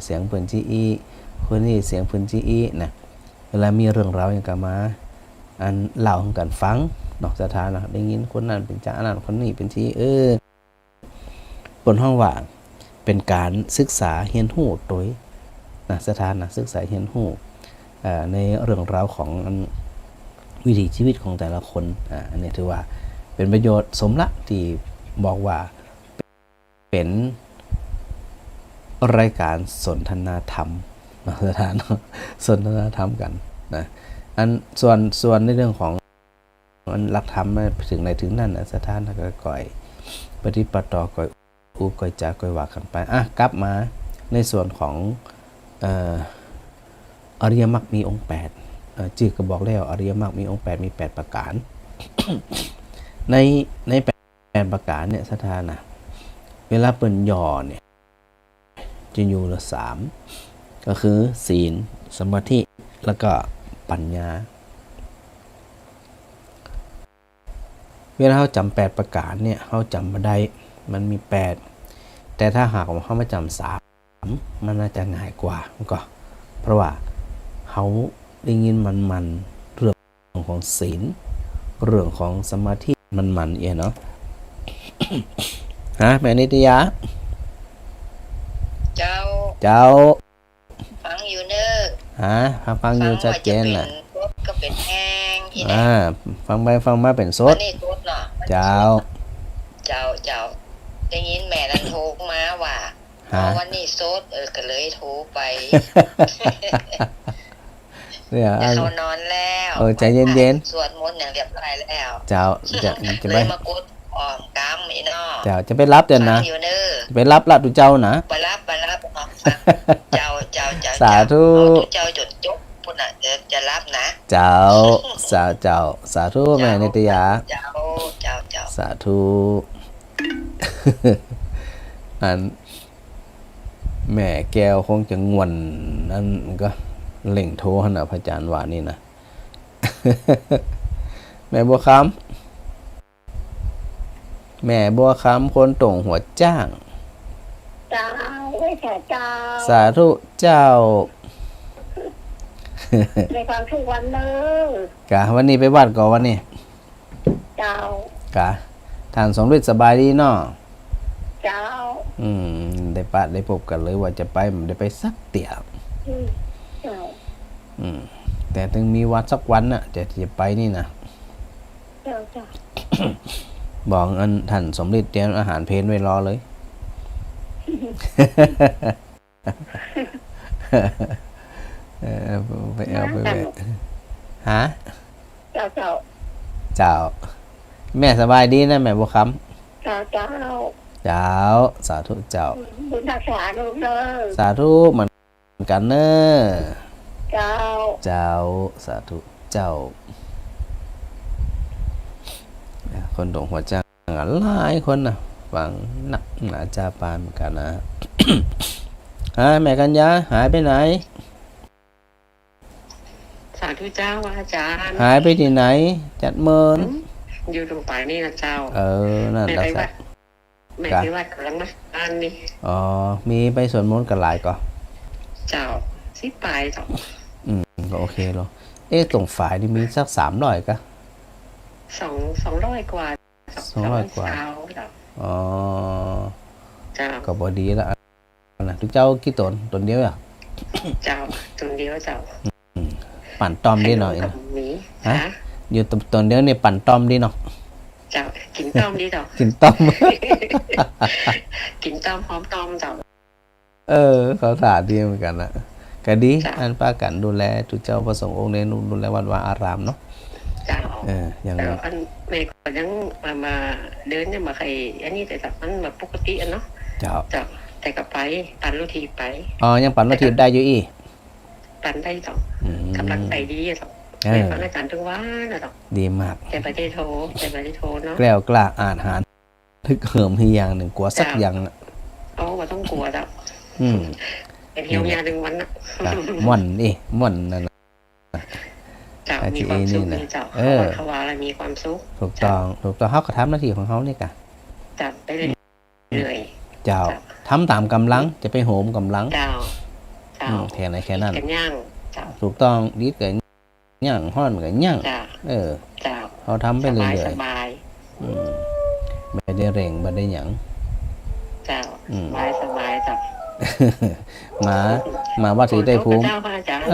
[SPEAKER 1] เสียงเพิ่นจีอีคนนี้เสียงเพิ่นจีอีนะเวลามีเรื่องราวอย่างกันมาอันเล่ากันฟังนอกสถานะได้ยินคนนั้นเป็นจ้าอันนั้นคนนี้เป็นที่บนห้องว่าเป็นการศึกษาเรียนรู้โดยนะสถานะศึกษาเรียนรู้ในเรื่องราวของวิถีชีวิตของแต่ละคนอันนี้ถือว่าเป็นประโยชน์สมละที่บอกว่าเป็นรายการสนทนาธรรมสถานสนทนาธรรมกันนะอันส่วนในเรื่องของมันหลักธรรมถึงไหนถึงนั่นสถานก็ก่อยปฏิปต่อก่อยอูก่อยจาก่อยว่ากันไปกลับมาในส่วนของอริยมรรคมีองค์8จื่อก็บอกแล้วอริยมรรคมีองค์8มี8ประการ ใน8ประการเนี่ยสถานะเวลาเปิ่นย่อเนี่ยจะอยู่ละ3ก็คือศีลสมาธิแล้วก็ปัญญาเวลาเขาจำ8ประการเนี่ยเขาจำมาได้มันมี8แต่ถ้าหากว่าเขามาจำ3มันน่าจะง่ายกว่าก็เพราะว่าเขาได้ยินมันเรื่องของศีลเรื่องของสมาธิมันเนาะ ฮะแม่นิตยา
[SPEAKER 4] เจ้าฟังอยู่เนอะ
[SPEAKER 1] ฟังอยู่ชัดเจนแหละ
[SPEAKER 4] ก็เป็นแห้งอี
[SPEAKER 1] นะฟังไปฟังมาเป็นสด
[SPEAKER 4] นี่สดเนาะ
[SPEAKER 1] เจ้า
[SPEAKER 4] ได้ยินแม่นันโทรมาว่าวันนี้สดก็เลยโทรไป
[SPEAKER 1] เนี่ย
[SPEAKER 4] เขานอนแล้ว
[SPEAKER 1] ใจเย็น
[SPEAKER 4] ๆสวดมนต์อย่างเรียบร้อยแล้ว
[SPEAKER 1] เจ้าจะ
[SPEAKER 4] ไปมากดอ้อมกำอีเนาะ
[SPEAKER 1] เจ้าจะไปรับเดี๋ยวนะไปรับดูเจ้านะ
[SPEAKER 4] ไปรับเจ้า
[SPEAKER 1] สาธุ
[SPEAKER 4] เจ้าจดจบพุ่นน่ะจะรับนะ
[SPEAKER 1] เจ้าสาธุแม่นิตยา
[SPEAKER 4] เจ้า
[SPEAKER 1] สาธุอันแม่แก้วคงจะงวนนั่นก็เล่งโทรหาพระอาจารย์ว่านี่นะ แม่บัวคำคนตรงหัวจ้าง
[SPEAKER 3] เจ้าไว้แค่เจ้า
[SPEAKER 1] สาธุเจ้า
[SPEAKER 3] ในความทุกวันเน
[SPEAKER 1] กะวันนี้ไปวัดก่อนวันนี้
[SPEAKER 3] เจ้าก
[SPEAKER 1] ะทานสองฤทธิ์สบายดีเนาะ
[SPEAKER 3] เจ้า
[SPEAKER 1] ได้พบกันเลยว่าจะไปมันได้ไปสักเตี่ย
[SPEAKER 3] เจ้า
[SPEAKER 1] แต่ถึงมีวัดสักวันน่ะจะไปนี่นะ
[SPEAKER 3] เจ้า
[SPEAKER 1] บอกอันท่านสมฤทธิ์เตรียมอาหารเพลไว้รอเลยไปเอาไปฮะ
[SPEAKER 3] เ
[SPEAKER 1] จ้าแม่สบายดีนะแม่บัวค
[SPEAKER 3] ำเจ้า
[SPEAKER 1] สาธุเจ้า
[SPEAKER 3] บุญรักษาลูกเนอ
[SPEAKER 1] สาธุเหมือนกันเนอ
[SPEAKER 3] เจ้า
[SPEAKER 1] สาธุเจ้า คนดงหัวใจหลายคนนะฟังหนักหนาจาปานเหมือนกันนะ แม่กัญญาหายไปไหน
[SPEAKER 3] สาธุเจ้าอาจารย์
[SPEAKER 1] หายไปที่ไหน จัดเมิน
[SPEAKER 3] อยู่ตรงป่านี่นะเจ้า
[SPEAKER 1] นั่น
[SPEAKER 3] แม่
[SPEAKER 1] ละ
[SPEAKER 3] ไป
[SPEAKER 1] สั
[SPEAKER 3] วั
[SPEAKER 1] ก
[SPEAKER 3] ดแม่ไปวัดกำลังมาอ่านนี่
[SPEAKER 1] อ๋อมีไปสวดมนต์กันหลายก็
[SPEAKER 3] เจ้าสิปลายเจ้า
[SPEAKER 1] ก็โอเคหรอตรงฝ่ายนี่มีสัก300ก็
[SPEAKER 3] 200 กว่า
[SPEAKER 1] 200 กว่า
[SPEAKER 3] เจ้าเจ้า
[SPEAKER 1] อ๋อ
[SPEAKER 3] เจ้า
[SPEAKER 1] ก็บอดีแล้วนะทุกเจ้ากี่ตนเดียวอ่ะ
[SPEAKER 3] เจ้าตรงเดียวเจ้า
[SPEAKER 1] ปั่นตอมดีหน่อย
[SPEAKER 3] กั
[SPEAKER 1] นะ
[SPEAKER 3] บหมี
[SPEAKER 1] ฮะ อยู่ตนเดียวเนี่ยปั่นตอมดีเนาะ
[SPEAKER 3] เจ้ากินต้มดีเจ้า
[SPEAKER 1] กินตอม
[SPEAKER 3] กินต้มพร้อมต้มเจ้า
[SPEAKER 1] เขาถาดีเหมือนกันนะก็ดี
[SPEAKER 3] จ้ะ
[SPEAKER 1] อันป้ากันดูแลทุกเจ้าประสงค์องค์เนรดูแลวัดวาอารามเนาะ
[SPEAKER 3] เจ้า
[SPEAKER 1] อย่าง
[SPEAKER 3] แต่อันแม่ก็ยังมาเดินเนี่ยมาใครอันนี้แต่แบบมันแบบปกติอ่ะเนาะ
[SPEAKER 1] เจ้า
[SPEAKER 3] เจ้าแต่ก็ไปปั่นรถทีไป
[SPEAKER 1] อ๋อยังปั่นรถทีบได้อยู่อี
[SPEAKER 3] ปั่นได้เจ้า
[SPEAKER 1] อืม
[SPEAKER 3] กำลังใจดีอะเจ้า
[SPEAKER 1] เอ
[SPEAKER 3] แม่
[SPEAKER 1] อ
[SPEAKER 3] ฟังอาจารย์ถึงว่านะเจ้า
[SPEAKER 1] ดีมาก
[SPEAKER 3] แต่ไปได้โทรเนาะ
[SPEAKER 1] แกล้วกล้าอาจหารทึกเหิมให้อย่างหนึ่งกลัวสัก
[SPEAKER 3] จ้ะ
[SPEAKER 1] อย่างน่ะ
[SPEAKER 3] เอาว่าต้องกลัวเจ้า
[SPEAKER 1] อืม
[SPEAKER 3] เป็นเที่ยวยาหนึ่งวันนะ
[SPEAKER 1] ม่อนม่อนนั่นน่ะ
[SPEAKER 3] เจ้ามีความสุข
[SPEAKER 1] นี่นะ
[SPEAKER 3] มีเจ้า
[SPEAKER 1] เออ
[SPEAKER 3] เขาว่าอะไรมีความสุข
[SPEAKER 1] ถูกต้องเขาก็ทำหน้าที่ของเขานี่กะ
[SPEAKER 3] จับไปเรื่อย
[SPEAKER 1] เจ้า
[SPEAKER 3] จ้ะ
[SPEAKER 1] ทำตามกำลังจะไปโหมกำลัง
[SPEAKER 3] ๆเจ้าเจ้า
[SPEAKER 1] แค่ไหนแค่นั้น
[SPEAKER 3] กันย่างเจ้า
[SPEAKER 1] ถูกต้องดีเกินย่างห้อนเกินย่าง
[SPEAKER 3] เจ้า เจ้า
[SPEAKER 1] เขาทำไป
[SPEAKER 3] ส
[SPEAKER 1] เรื่
[SPEAKER 3] บาย
[SPEAKER 1] อ
[SPEAKER 3] ส
[SPEAKER 1] ย
[SPEAKER 3] บาย
[SPEAKER 1] ๆไม่ได้เร่งไม่ได้หยัง
[SPEAKER 3] เจ้า
[SPEAKER 1] อืม
[SPEAKER 3] สบายเจ้า
[SPEAKER 1] มาว่าถือได้ภูมิ
[SPEAKER 3] เจ้าพระอาจารย์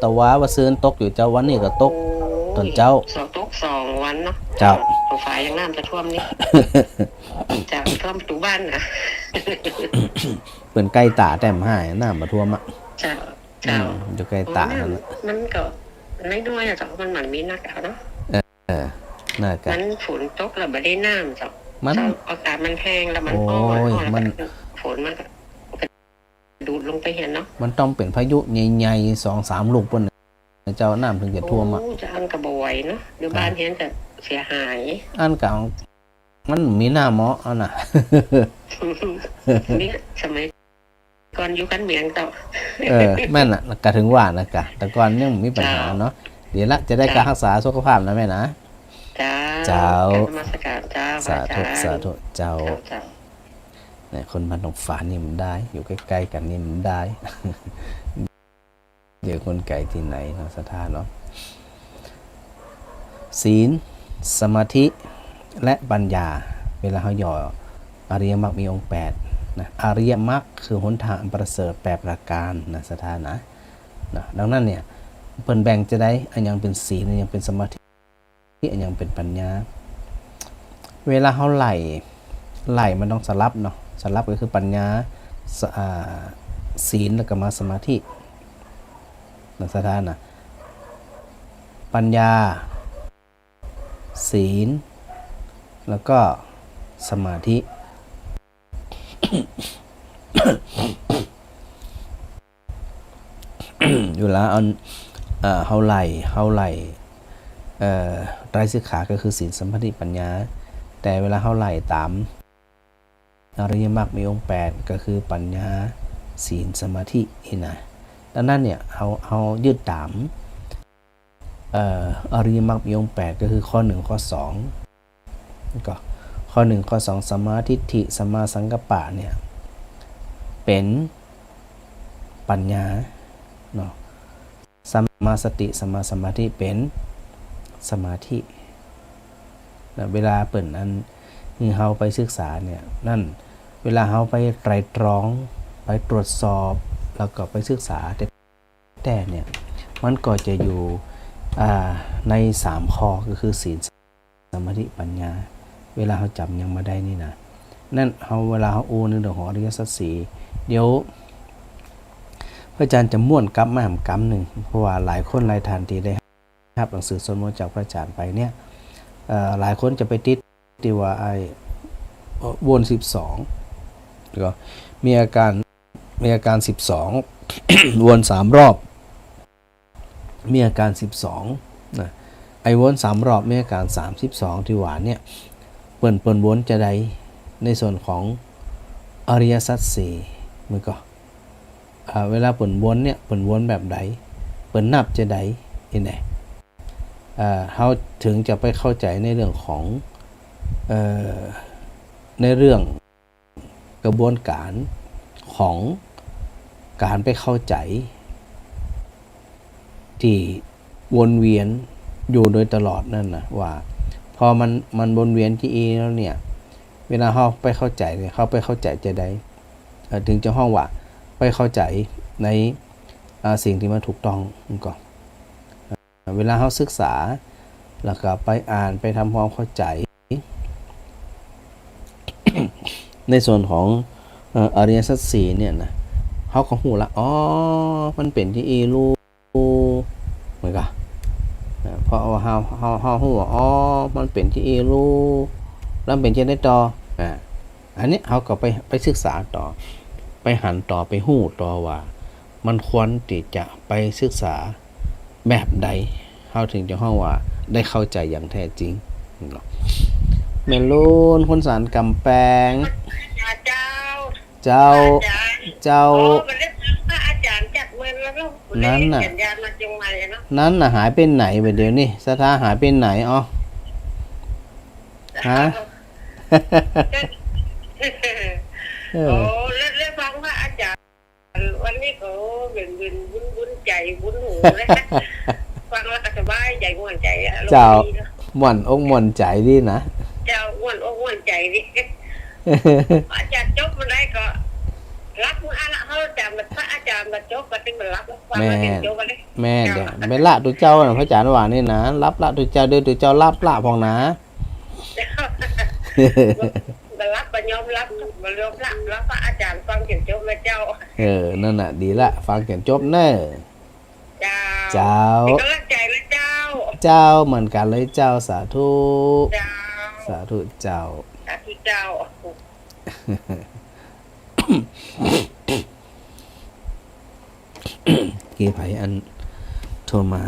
[SPEAKER 1] ตะว้าว่าซื้อตกอยู่เจ้าวันนี้ก็ตก ตนเจ้า
[SPEAKER 3] สองตก2 วันเนาะ
[SPEAKER 1] เจ้า
[SPEAKER 3] ตัวฝ่ายยังน้ำจะท่วม นี่เจ้าท่วมประตูบ้านนะ
[SPEAKER 1] เปิ่นใกล้ตาแต้มให้น้ำมาท่วมอ่ะ
[SPEAKER 3] เจ้าเจ้า
[SPEAKER 1] อยู่ใกล้ตานั่นแหละ
[SPEAKER 3] มันก็น้อยๆอะเจ้ามันเหมือนมีนักเอาเนาะ
[SPEAKER 1] น่ากะ
[SPEAKER 3] มันฝนตกแล้วไม่ได้น้ำเจ้า
[SPEAKER 1] มัน
[SPEAKER 3] เจ้าอากาศมันแห้งแล้วมัน
[SPEAKER 1] โอ้ย
[SPEAKER 3] แล้ว
[SPEAKER 1] มัน
[SPEAKER 3] ฝนมันก็ดูดลงไปเห็นเนาะ
[SPEAKER 1] มันต้องเป็นพายุใหญ่ๆ2-3 ลูกบนเจ้าน้ำถึงจะท่วมอ่ะ
[SPEAKER 3] โจะอันกระบอยเนาะเดี๋ยวบ้านเห็นแต่เสียหาย
[SPEAKER 1] อันเก่ามันมีหน้าเหมาะอ่ะนะ
[SPEAKER 3] นี่สมัยก่อนอยู่กันเมียงเจ้า
[SPEAKER 1] แม่นอ่ะกะถึงว่านะกะแต่ก่อนยังมีปัญหาเนาะเดี๋ยวละจะได้การรักษาสุขภาพนะแม่นะ
[SPEAKER 3] เจ้า
[SPEAKER 1] เจ้า
[SPEAKER 3] นมัสการเจ้า
[SPEAKER 1] สาธุสาธุเจ้า
[SPEAKER 3] เจ้า
[SPEAKER 1] เนี่ยคนบ้านหนองฝานี่มันได้ อยู่ใกล้ๆกันนี่มันได้ เดี๋ยวคนไกลที่ไหนเนาะสถานเนาะศีลสมาธิและปัญญา เวลาเขาย่ออริยมรรคมีองค์8นะอริยมรรคคือหนทางอันประเสริฐ8ประการนะสถานะดังนั้นเนี่ยเปิ่นแบ่งจะได้อันยังเป็นศีลอันยังเป็นสมาธิอันยังเป็นปัญญา เวลาเขาไหลมันต้องสลับเนาะสลับก็คือปัญญาศีลแล้วก็มาสมาธินะสถานะปัญญาศีลแล้วก็สมาธิ อยู่แล้วเฮาไหลไตรสิกขาก็คือศีลสมาธิปัญญาแต่เวลาเฮาไหลตามอริยมรรคมีองค์8ก็คือปัญญาศีลสมาธินี่นะดังนั้นเนี่ยเฮายึดตามอริยมรรคมีองค์8ก็คือข้อ1ข้อ2ก็ข้อ1ข้อ2สัมมาทิฏฐิสัมมาสังกัปปะเนี่ยเป็นปัญญาเนาะสัมมาสติสัมมาสมาธิเป็นสมาธินะเวลาเปิ่นอันเฮาไปศึกษาเนี่ยนั่นเวลาเฮาไปไตรตรองไปตรวจสอบแล้วก็ไปศึกษาแต่เนี่ยมันก็จะอยู่ใน3ข้อก็คือศีลสมาธิปัญญาเวลาเฮาจำยังมาได้นี่นะนั่นเวลาเฮาในเรื่องของอริยสัจสี่เดี๋ยวพระอาจารย์จะม่วนกลับมาหำกำหนึ่งเพราะว่าหลายคนหลายท่านที่ได้รับหนังสือสวดมนต์จากพระอาจารย์ไปเนี่ยหลายคนจะไปติดที่ว่าไอ้วน12ก็มีอาการ12 วน3 รอบมีอาการ12นะ ไอ้วน3รอบมีอาการ32ที่ว่าเนี่ยเปิ้นวนจะได้ในส่วนของอริยสัจสี่มือก็เวลาเปิ้นวนเนี่ยเปิ้นวนแบบใดเปิ้นนับจะได้ยังไงเฮาถึงจะไปเข้าใจในเรื่องของในเรื่องกระบวนการของการไปเข้าใจที่วนเวียนอยู่โดยตลอดนั่นนะว่าพอมันวนเวียนที่แล้วเนี่ยเวลาเขาไปเข้าใจเนี่ยเขาไปเข้าใจจะได้ถึงจะห้องว่าไปเข้าใจในสิ่งที่มันถูกต้องก่อนเวลาเขาศึกษาแล้วก็ไปอ่านไปทำความเข้าใจ ในส่วนของอริยสัจสี่เนี่ยนะเขาก็หูละอ๋อมันเป็นที่รู้เหมือนกันเพราะว่าเขาหูว่าอ๋อมันเป็นที่รู้แล้วเป็นที่ได้ต่ออันนี้เขาก็ไปศึกษาต่อไปหันต่อไปหูต่อว่ามันควรที่จะไปศึกษาแบบใดเขาถึงจะห้องว่าได้เข้าใจอย่างแท้จริงเมลูนคนสารกำแพงเจ้า
[SPEAKER 4] อาจารย์จัดเวรแล้ว
[SPEAKER 1] นั่นน่ะ
[SPEAKER 4] เนาะ
[SPEAKER 1] นั้นน่ะหายเป็นไหนไปเดี๋ยวนี้สถาหายเป็นไหนอ๋อฮะ
[SPEAKER 4] โอ้แล้วฟังว่าอาจารย์วันนี้เขาเป็นบุญใจบุญหูนะฟังแล้วก็สบายใจม่วนใจ
[SPEAKER 1] เจ้าม่วนอกม่วนใจดีนะ
[SPEAKER 4] เจ้าม่วนอกม่วนใจดิอาจารย์จบมาได้ก็รับมืออะไรเขาจำแบบพระอาจารย์มาจบก็ต้องมารับฟังมาเรียนจบมาเลย
[SPEAKER 1] แม่เดี๋ยวไม่ละตัวเจ้าน่ะพระอาจารย์ว่านี่นะรับละตัวเจ้าเด้อตัวเจ้ารับละพองนะ
[SPEAKER 4] มารับมายอมรับมายอมรับแล้วพระอาจารย์ฟังเขียนจบมาเจ้า
[SPEAKER 1] นั่นน่ะดีละฟังเขียนจบเน้อเจ้า
[SPEAKER 4] เป็นกำลังใจเลยเจ้า
[SPEAKER 1] เจ้าเหมือนกันเลยเจ้าสาธุสาธุเจ้า
[SPEAKER 4] สาธุเจ้า
[SPEAKER 1] กี่ไผอันโทรมา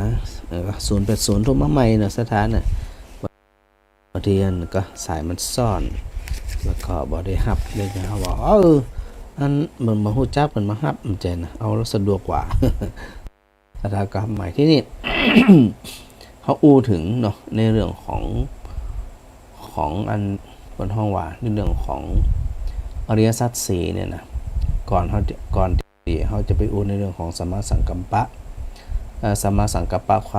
[SPEAKER 1] 080โทรมาใหม่เนาะสถานน่ะบางทีอันก็สายมันซ่อนแล้วก็บ่ได้รับเลยนะเขาบอกอันมันมาฮู้จักมันมารับมันใจนะเอาแล้วสะดวกกว่าสถานการณ์ใหม่ที่นี่ เขาอู้ถึงเนาะในเรื่องของอันบนห้องว่าในเรื่องของอริยสัจสี่เนี่ยนะก่อนที่เขาจะไปอู้ในเรื่องของสัมมาสังกัปปะสัมมาสังกัปปะค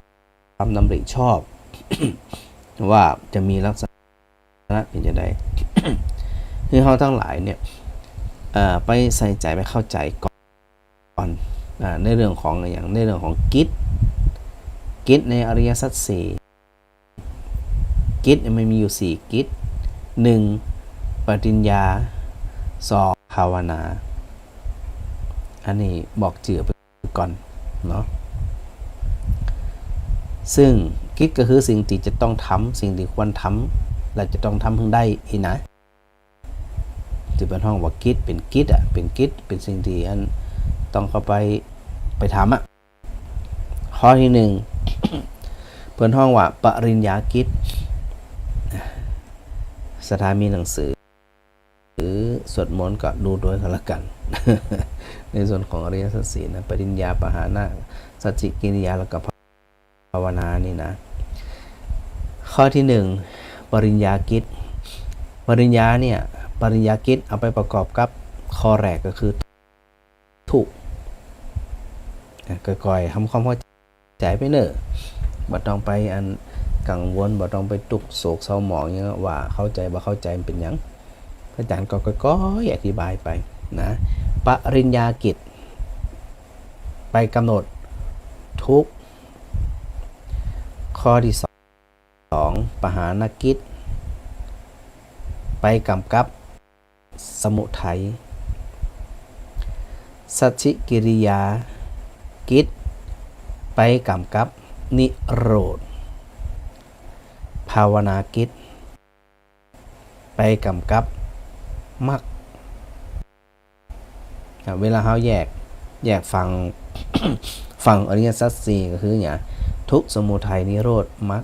[SPEAKER 1] วามดำริชอบ ว่าจะมีลักษณะเป็นอย่างไร คือเขาทั้งหลายเนี่ยไปใส่ใจไปเข้าใจก่อนในเรื่องของอย่างในเรื่องของกิจในอริยสัจสี่กิจมันมีอยู่4กิจ1ปฏิญญา2ภาวนาอันนี้บอกจื่อไปก่อนเนาะซึ่งกิจก็คือสิ่งที่จะต้องทำสิ่งที่ควรทำและจะต้องทำเพิ่งได้อีนะที่เป็นห้องว่ากิจเป็นกิจเป็นกิจเป็นสิ่งที่อันต้องเข้าไปทำข้อที่ 1 เพิ่นห้องว่าปริญญากิจสถามีหนังสือหรือสวดมนต์ก็ดูด้วยกันละกัน ในส่วนของอริยสัจสี่นะปริญญาปหานะสัจจิกิริยาแล้วก็ภาวนานี่นะข้อที่ 1ปริญญากิจปริญญาเนี่ยปริญญากิจเอาไปประกอบกับข้อแรกก็คือทุกข์ก่อยๆทำความเข้าใจไปเนอะบ่ต้องไปอันกังวลบ่ต้องไปตุกโศกเศร้าหมองอย่างว่าเข้าใจบ่เข้าใจมันเป็นหยังพระอาจารย์ก็อธิบายไปนะปริญญากิจไปกำหนดทุกข์ข้อที่2ปหานกิจไปกำกับสมุทัยสัจฉิกิริยากิจไปกำกับนิโรธภาวนากิจไปกำกับมรรคเวลาเขาแยกฟัง ฟังอริยสัจสี่ก็คืออย่างทุกข์สมุทัยนิโรธมรรค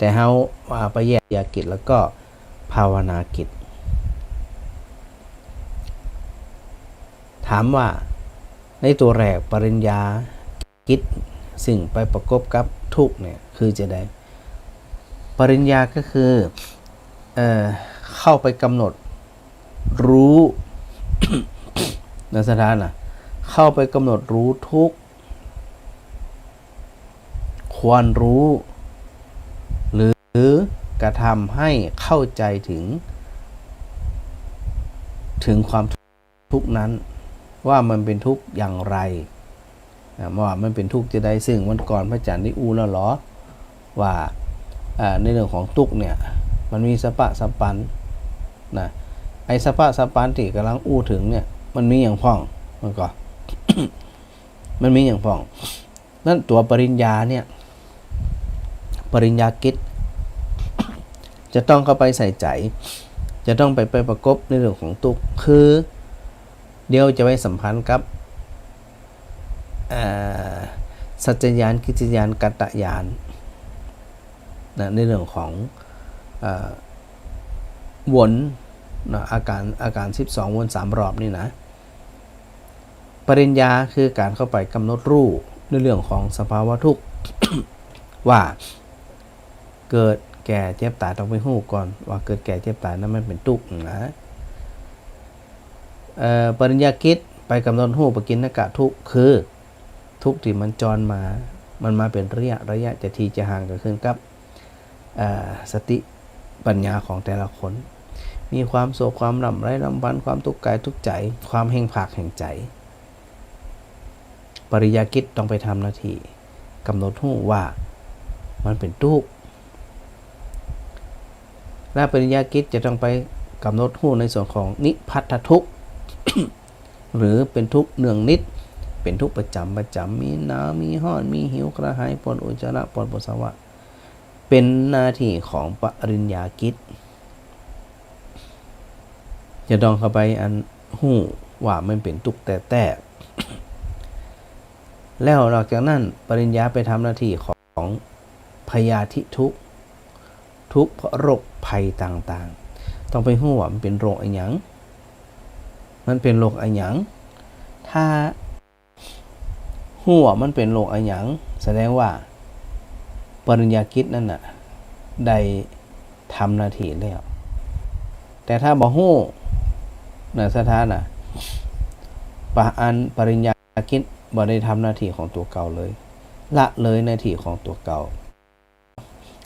[SPEAKER 1] แต่เฮาว่าไปแยกยากิจแล้วก็ภาวนากิจถามว่าในตัวแรกปริญญากิจสิ่งไปประกบกับทุกเนี่ยคือจะได้ปริญญาก็คือเข้าไปกำหนดรู้ ในสถานะเข้าไปกำหนดรู้ทุกควรรู้หรือกระทำให้เข้าใจถึงความทุกข์นั้นว่ามันเป็นทุกข์อย่างไรว่ามันเป็นทุกข์จะได้ซึ่งวันก่อนพระอาจารย์ได้อู้แล้วหรอว่าในเรื่องของทุกข์เนี่ยมันมีสปะสปันนะไอ้สปะสปันที่กำลังอู้ถึงเนี่ยมันมีอย่างพ่องมันก็ มันมีอย่างพ่องนั่นตัวปริญญาเนี่ยปริญญากิจ จะต้องเข้าไปใส่ใจจะต้องไปประกบในเรื่องของทุกข์คือเดี๋ยวจะไปสัมพันธ์กับสัจจญาณกิจญาณกัตตญาณนะในเรื่องของวนนะอาการ12วน3รอบนี่นะปริญญาคือการเข้าไปกำหนดรู้ในเรื่องของสภาวะทุกข์ ว่าเกิดแก่เจ็บตายต้องไปฮู้ก่อนว่าเกิดแก่เจ็บตายนั้นมันเป็นทุกข์นะปริญญากิจไปกำหนดฮู้ปกิณณกะทุกข์คือทุกข์ที่มันจรมามันมาเป็นระยะจะทีจะห่างกันขึ้นกับสติปัญญาของแต่ละคนมีความโศกความลำไรลำพันความทุกข์กายทุกข์ใจความแห่งภาคแห่งใจปริญญากิจต้องไปทำหน้าที่กำหนดฮู้ว่ามันเป็นทุกข์และปริญญากิจจะต้องไปกำหนดฮู้ในส่วนของนิพพัทธทุกข์ หรือเป็นทุกข์เนืองนิดเป็นทุกข์ประจำมีหนาวมีร้อนมีหิวกระหายปวดอุจจาระปวดปัสสาวะเป็นหน้าที่ของปริญญากิจจะต้องเข้าไปอันฮู้ว่ามันเป็นทุกข์แต่ แล้วหลังจากนั้นปริญญาไปทำหน้าที่ของพยาธิทุกข์เพราะโรคภัยต่างๆต้องไปฮู้ว่ามันเป็นโรคอะไรหยังมันเป็นโรคอะไรหยังถ้าฮู้ว่ามันเป็นโรคอะไรหยังแสดงว่าปริญญากิจนั่นน่ะได้ทำหน้าที่แล้วแต่ถ้าบ่ฮู้ในสถานะปริญญากิจบ่ได้ทำหน้าที่ของตัวเก่าเลยละเลยหน้าที่ของตัวเก่า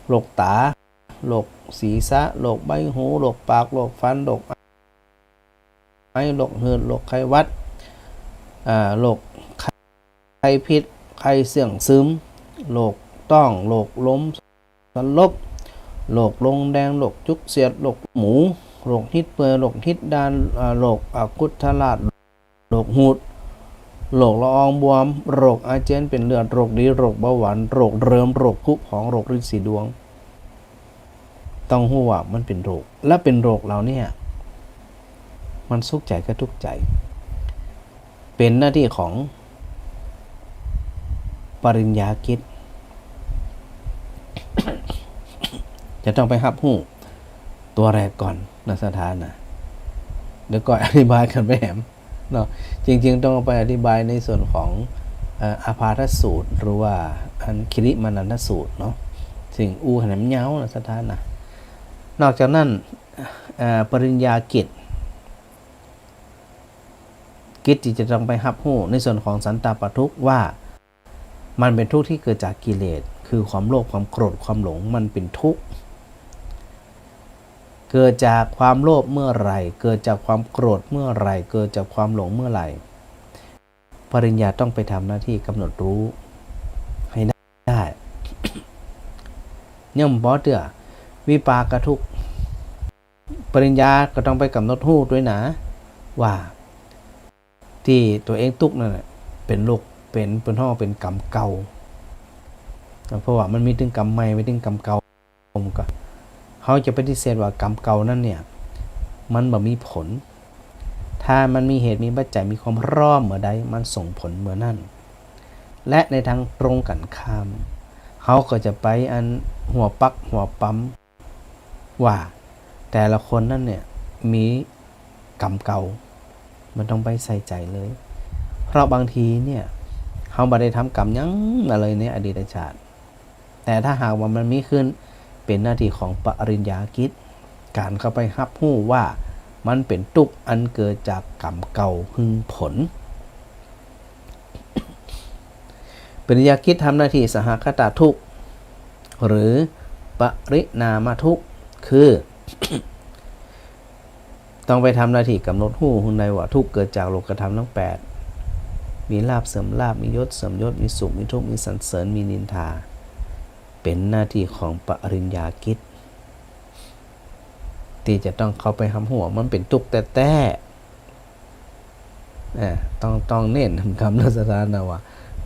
[SPEAKER 1] โรคตาโรคศีรษะโรคใบหูโรคปากโรคฟันโรคไอโรคหืดโรคไข้หวัดโรคไข้พิษไข้เสื่องซึมโรคต้องโรคล้มสลบโรคลงแดงโรคจุกเสียดโรคหมูโรคฮิตเปื่อยโรคฮิตดานโรคกุทลาดโรคหูดโรคละอองบวมโรคอาเจียนเป็นเลือดโรคดีโรคเบาหวานโรคเริมโรคคุของโรคฤทธิ์สีดวงต้องรู้ว่ามันเป็นโรคและเป็นโรคเราเนี่ยมันสุขใจก็ทุกข์ใจเป็นหน้าที่ของปริญญากิจ จะต้องไปรับรู้ตัวแรกก่อนในสถานะเดี๋ยวก็อธิบายกันไปแหมเนาะจริงๆต้องไปอธิบายในส่วนของอาพาธสูตรหรือว่าอันคิริมานันทสูตรเนาะสิ่งอู้แหมเงาในสถานะนอกจากนั้นปริญญากิจที่จะต้องไปรับรู้ในส่วนของสันตาปทุกข์ว่ามันเป็นทุกข์ที่เกิดจากกิเลสคือความโลภความโกรธความหลงมันเป็นทุกข์เกิดจากความโลภเมื่อไหร่เกิดจากความโกรธเมื่อไหร่เกิดจากความหลงเมื่อไหร่ปริญญาต้องไปทำหน้าที่กำหนดรู้ให้ได้ ย่อมบ่เตื้อวิปากทุกข์ปริญญาก็ต้องไปกำหนดรู้ด้วยนะว่าที่ตัวเองทุกข์นั่นเป็นโรคเป็นห้องเป็นกรรมเก่าเพราะว่ามันมีถึงกรรมใหม่ไม่ถึงกรรมเก่าก็เขาจะปฏิเสธว่ากรรมเก่านั่นเนี่ยมันบ่มีผลถ้ามันมีเหตุมีปัจจัยมีความพร้อมเมื่อใดมันส่งผลเมื่อนั้นและในทางตรงกันข้ามเขาก็จะไป หัวปักหัวปั๊มว่าแต่ละคนนั่นเนี่ยมีกรรมเก่ามันต้องไปใส่ใจเลยเพราะบางทีเนี่ยเขาบ่ได้ทำกรรมยังมาเลยในอดีตชาติแต่ถ้าหากว่ามันมีขึ้นเป็นหน้าที่ของปริญญากิจการเข้าไปรับรู้ว่ามันเป็นทุกข์อันเกิดจากกรรมเก่าพึงผล ปริญญากิจทำหน้าที่สหคตทุกข์หรือปริณามทุกข์คือ ต้องไปทำหน้าที่กำหนดรู้หุ่นใดว่าทุกข์เกิดจากโลกธรรมทั้ง8มีลาภเสริมลาภมียศเสริมยศมีสุขมีทุกข์มีสรรเสริญมีนินทาเป็นหน้าที่ของปริญญากิจที่จะต้องเข้าไปทำหัวมันเป็นทุกข์แต่ต้องเน้นคำนักสถานนะว่า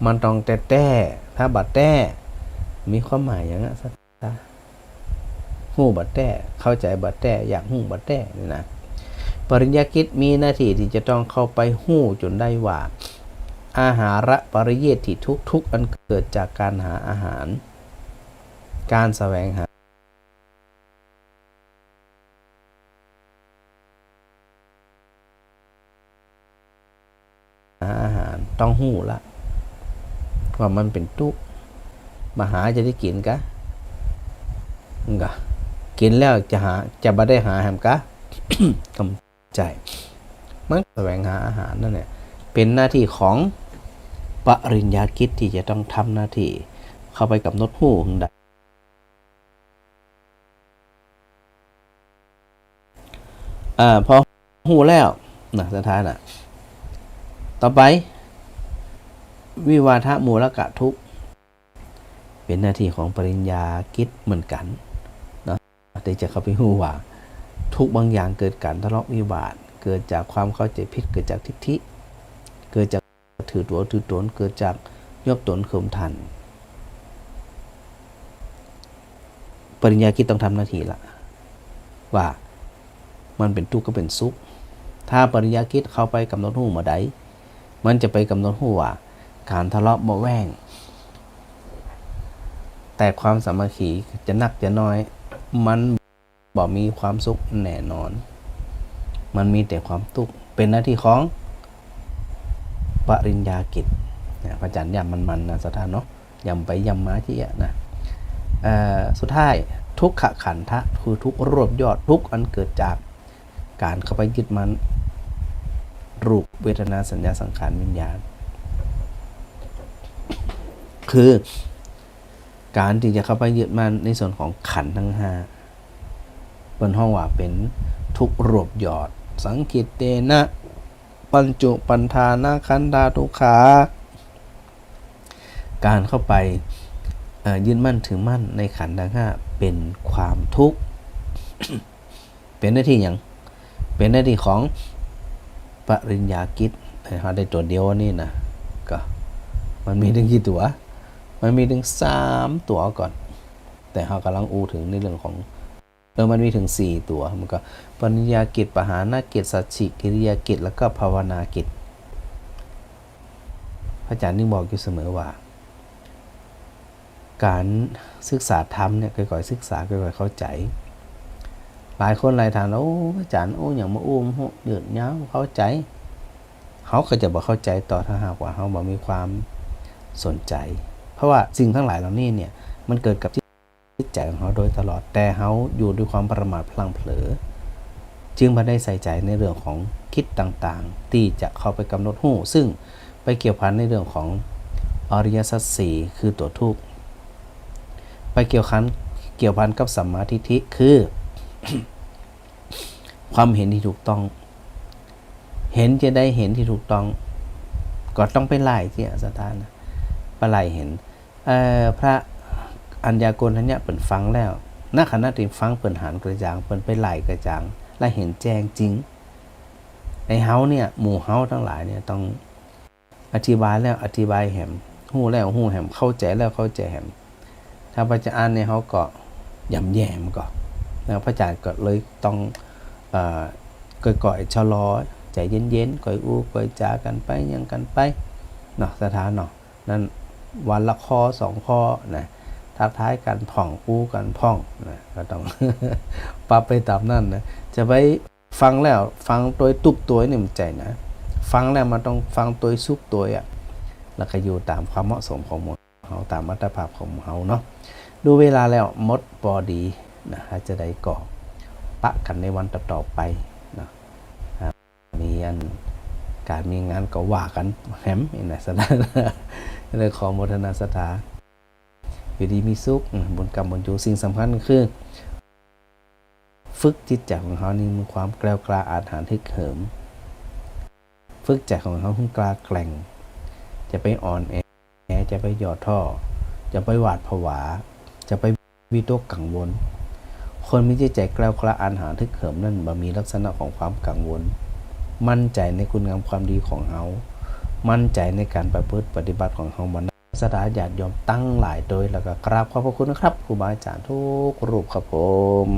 [SPEAKER 1] มันต้องแต่ถ้าบัดแต่มีความหมายอย่างนั้นสักหูบัดแต่เข้าใจบัดแต่อยากหูบัดแต่นี่นะปริญญากิจมีหน้าที่ที่จะต้องเข้าไปหูจนได้ว่าอาหาระปริเยติทุกอันเกิดจากการหาอาหารการแสวงหาอาหารต้องหูละว่ามันเป็นทุกข์มาหาจะได้กินกะกินแล้วจะบ่ได้หาแฮมกะ กำใจมันแสวงหาอาหารนั่นแหละเป็นหน้าที่ของปริญญากิจที่จะต้องทำหน้าที่เข้าไปกับนดหูหึงได้พอหูแล้วนะสุดท้ายน่ะต่อไปวิวาทะมูลกะทุกข์เป็นหน้าที่ของปริญญากิจเหมือนกันเนาะแต่จะเข้าไปหูว่าทุกบางอย่างเกิดการทะเลาะวิวาทเกิดจากความเข้าใจผิดเกิดจากทิฏฐิเกิดจากถือตัวถือตนเกิดจากยกตนข่มทันปริญญากิจต้องทำหน้าที่ละว่ามันเป็นทุกข์ก็เป็นสุขถ้าปริญญากิจเข้าไปกำหนดหูมาใดมันจะไปกำหนดหูว่าการทะเลาะเบาแวงแต่ความสามัคคีจะหนักจะน้อยมันบ่มีความสุขแน่นอนมันมีแต่ความทุกข์เป็นหน้าที่ของปริญญากิจพระอาจารย์ย้ำมันนะสถานเนาะย้ำไปย้ำมาที่นะสุดท้ายทุกขขันธะคือทุกรวบยอดทุกอันเกิดจากการเข้าไปยึดมันรูปเวทนาสัญญาสังขารวิญญาณคือการที่จะเข้าไปยึดมันในส่วนของขันธ์ทั้ง5เป็นห้องว่าเป็นทุกรวบยอดสังคิตเตนะปัญจุปันธานาขันธาทุกขาการเข้าไปยึดมั่นถือมั่นในขันธ์ทั้ง5เป็นความทุกข์ เป็นหน้าที่อย่างเป็นหน้าที่ของปริญญากิจเขาได้ตัวเดียวนี่นะก็มันมีถึงกี่ตัวมันมีถึง3ตัวก่อนแต่เขากำลังอูถึงในเรื่องของมันมีถึง4ตัวมันก็ปริญญากิจปหานกิจสัจฉิกิริยากิจแล้วก็ภาวนากิจพระอาจารย์นี่บอกอยู่เสมอว่าการศึกษาธรรมเนี่ยค่อยๆศึกษาค่อยๆเข้าใจหลายคนหลายท่านอาจารย์อย่างมาอุ้มเดือดย้าวเข้าใจเขาก็จะบอกเข้าใจต่อถ้าหากว่าเขาบอกมีความสนใจเพราะว่าสิ่งทั้งหลายเหล่านี้เนี่ยมันเกิดกับจิตใจของเขาโดยตลอดแต่เขาอยู่ด้วยความประมาทพลั้งเผลอจึงไม่ได้ใส่ใจในเรื่องของคิดต่างๆที่จะเข้าไปกำหนดหูซึ่งไปเกี่ยวพันในเรื่องของอริยสัจสี่คือตัวทุกข์ไปเกี่ยวพันกับสัมมาทิฏฐิคือ ความเห็นที่ถูกต้องเห็นจะได้เห็นที่ถูกต้องก็ต้องไปไล่ที่สถานไปไล่เห็นพระอัญญาโกณทัญญะเปิ่นฟังแล้วณขณะที่ฟังเปิ่นหันกระจ่างเปิ่นไปไล่กระจ่างและเห็นแจ้งจริงไอ้เฮาเนี่ยหมู่เฮาทั้งหลายเนี่ยต้องอธิบายแล้วอธิบายแหมฮู้แล้วฮู้แหมเข้าใจแล้วเข้าใจแหมถ้าพระอาจารย์เนี่ยเขาก็ย่ำแย่มก็แล้วพระอาจารย์ก็เลยต้องก่อยๆชะลอใจเย็นๆก่อยอู้ก่อยจากันไปยังกันไปเนาะสถานเนาะนั่นวันละข้อ2ข้อนะ ทักทายกันพ่องอู้กันพ่องนะก็ต้อง ปรับไปตามนั้นนะจะไปฟังแล้วฟังตัวตุบตัวนี่มันใจนะฟังแล้วมันต้องฟังตัวซุบตัวอ่ะแล้วก็อยู่ตามความเหมาะสมของเฮาตามมาตรภาพของเฮาเนาะดูเวลาแล้วหมดพอดีนะจะได้ก่อปะกันในวันต่อๆไปนะมีอันการมีงานก็ว่ากันแฮมนี่นะสถานเลยขอโมทนาสถาอยู่ดีมีสุขบุญกรรมบุญอยู่สิ่งสำคัญคือฝึกจิตใจของเขานี่มีความแกล้วกล้าอาถรรพ์ฮึกเหิมฝึกใจของเขาให้กล้าแกร่งจะไปอ่อนแอจะไปหย่อท่อจะไปหวาดผวาจะไปวิตกกังวลคนมีจิตใจแกล้วกล้าอาถรรพ์ฮึกเหิมนั่นบ่มีลักษณะของความกังวลมั่นใจในคุณงามความดีของเขามั่นใจในการประพฤติปฏิบัติของเขาวันสถาญาติยอมตั้งหลายโดยแล้วก็กราบขอบพระคุณนะครับครูบาอาจารย์ทุกรูปครับผม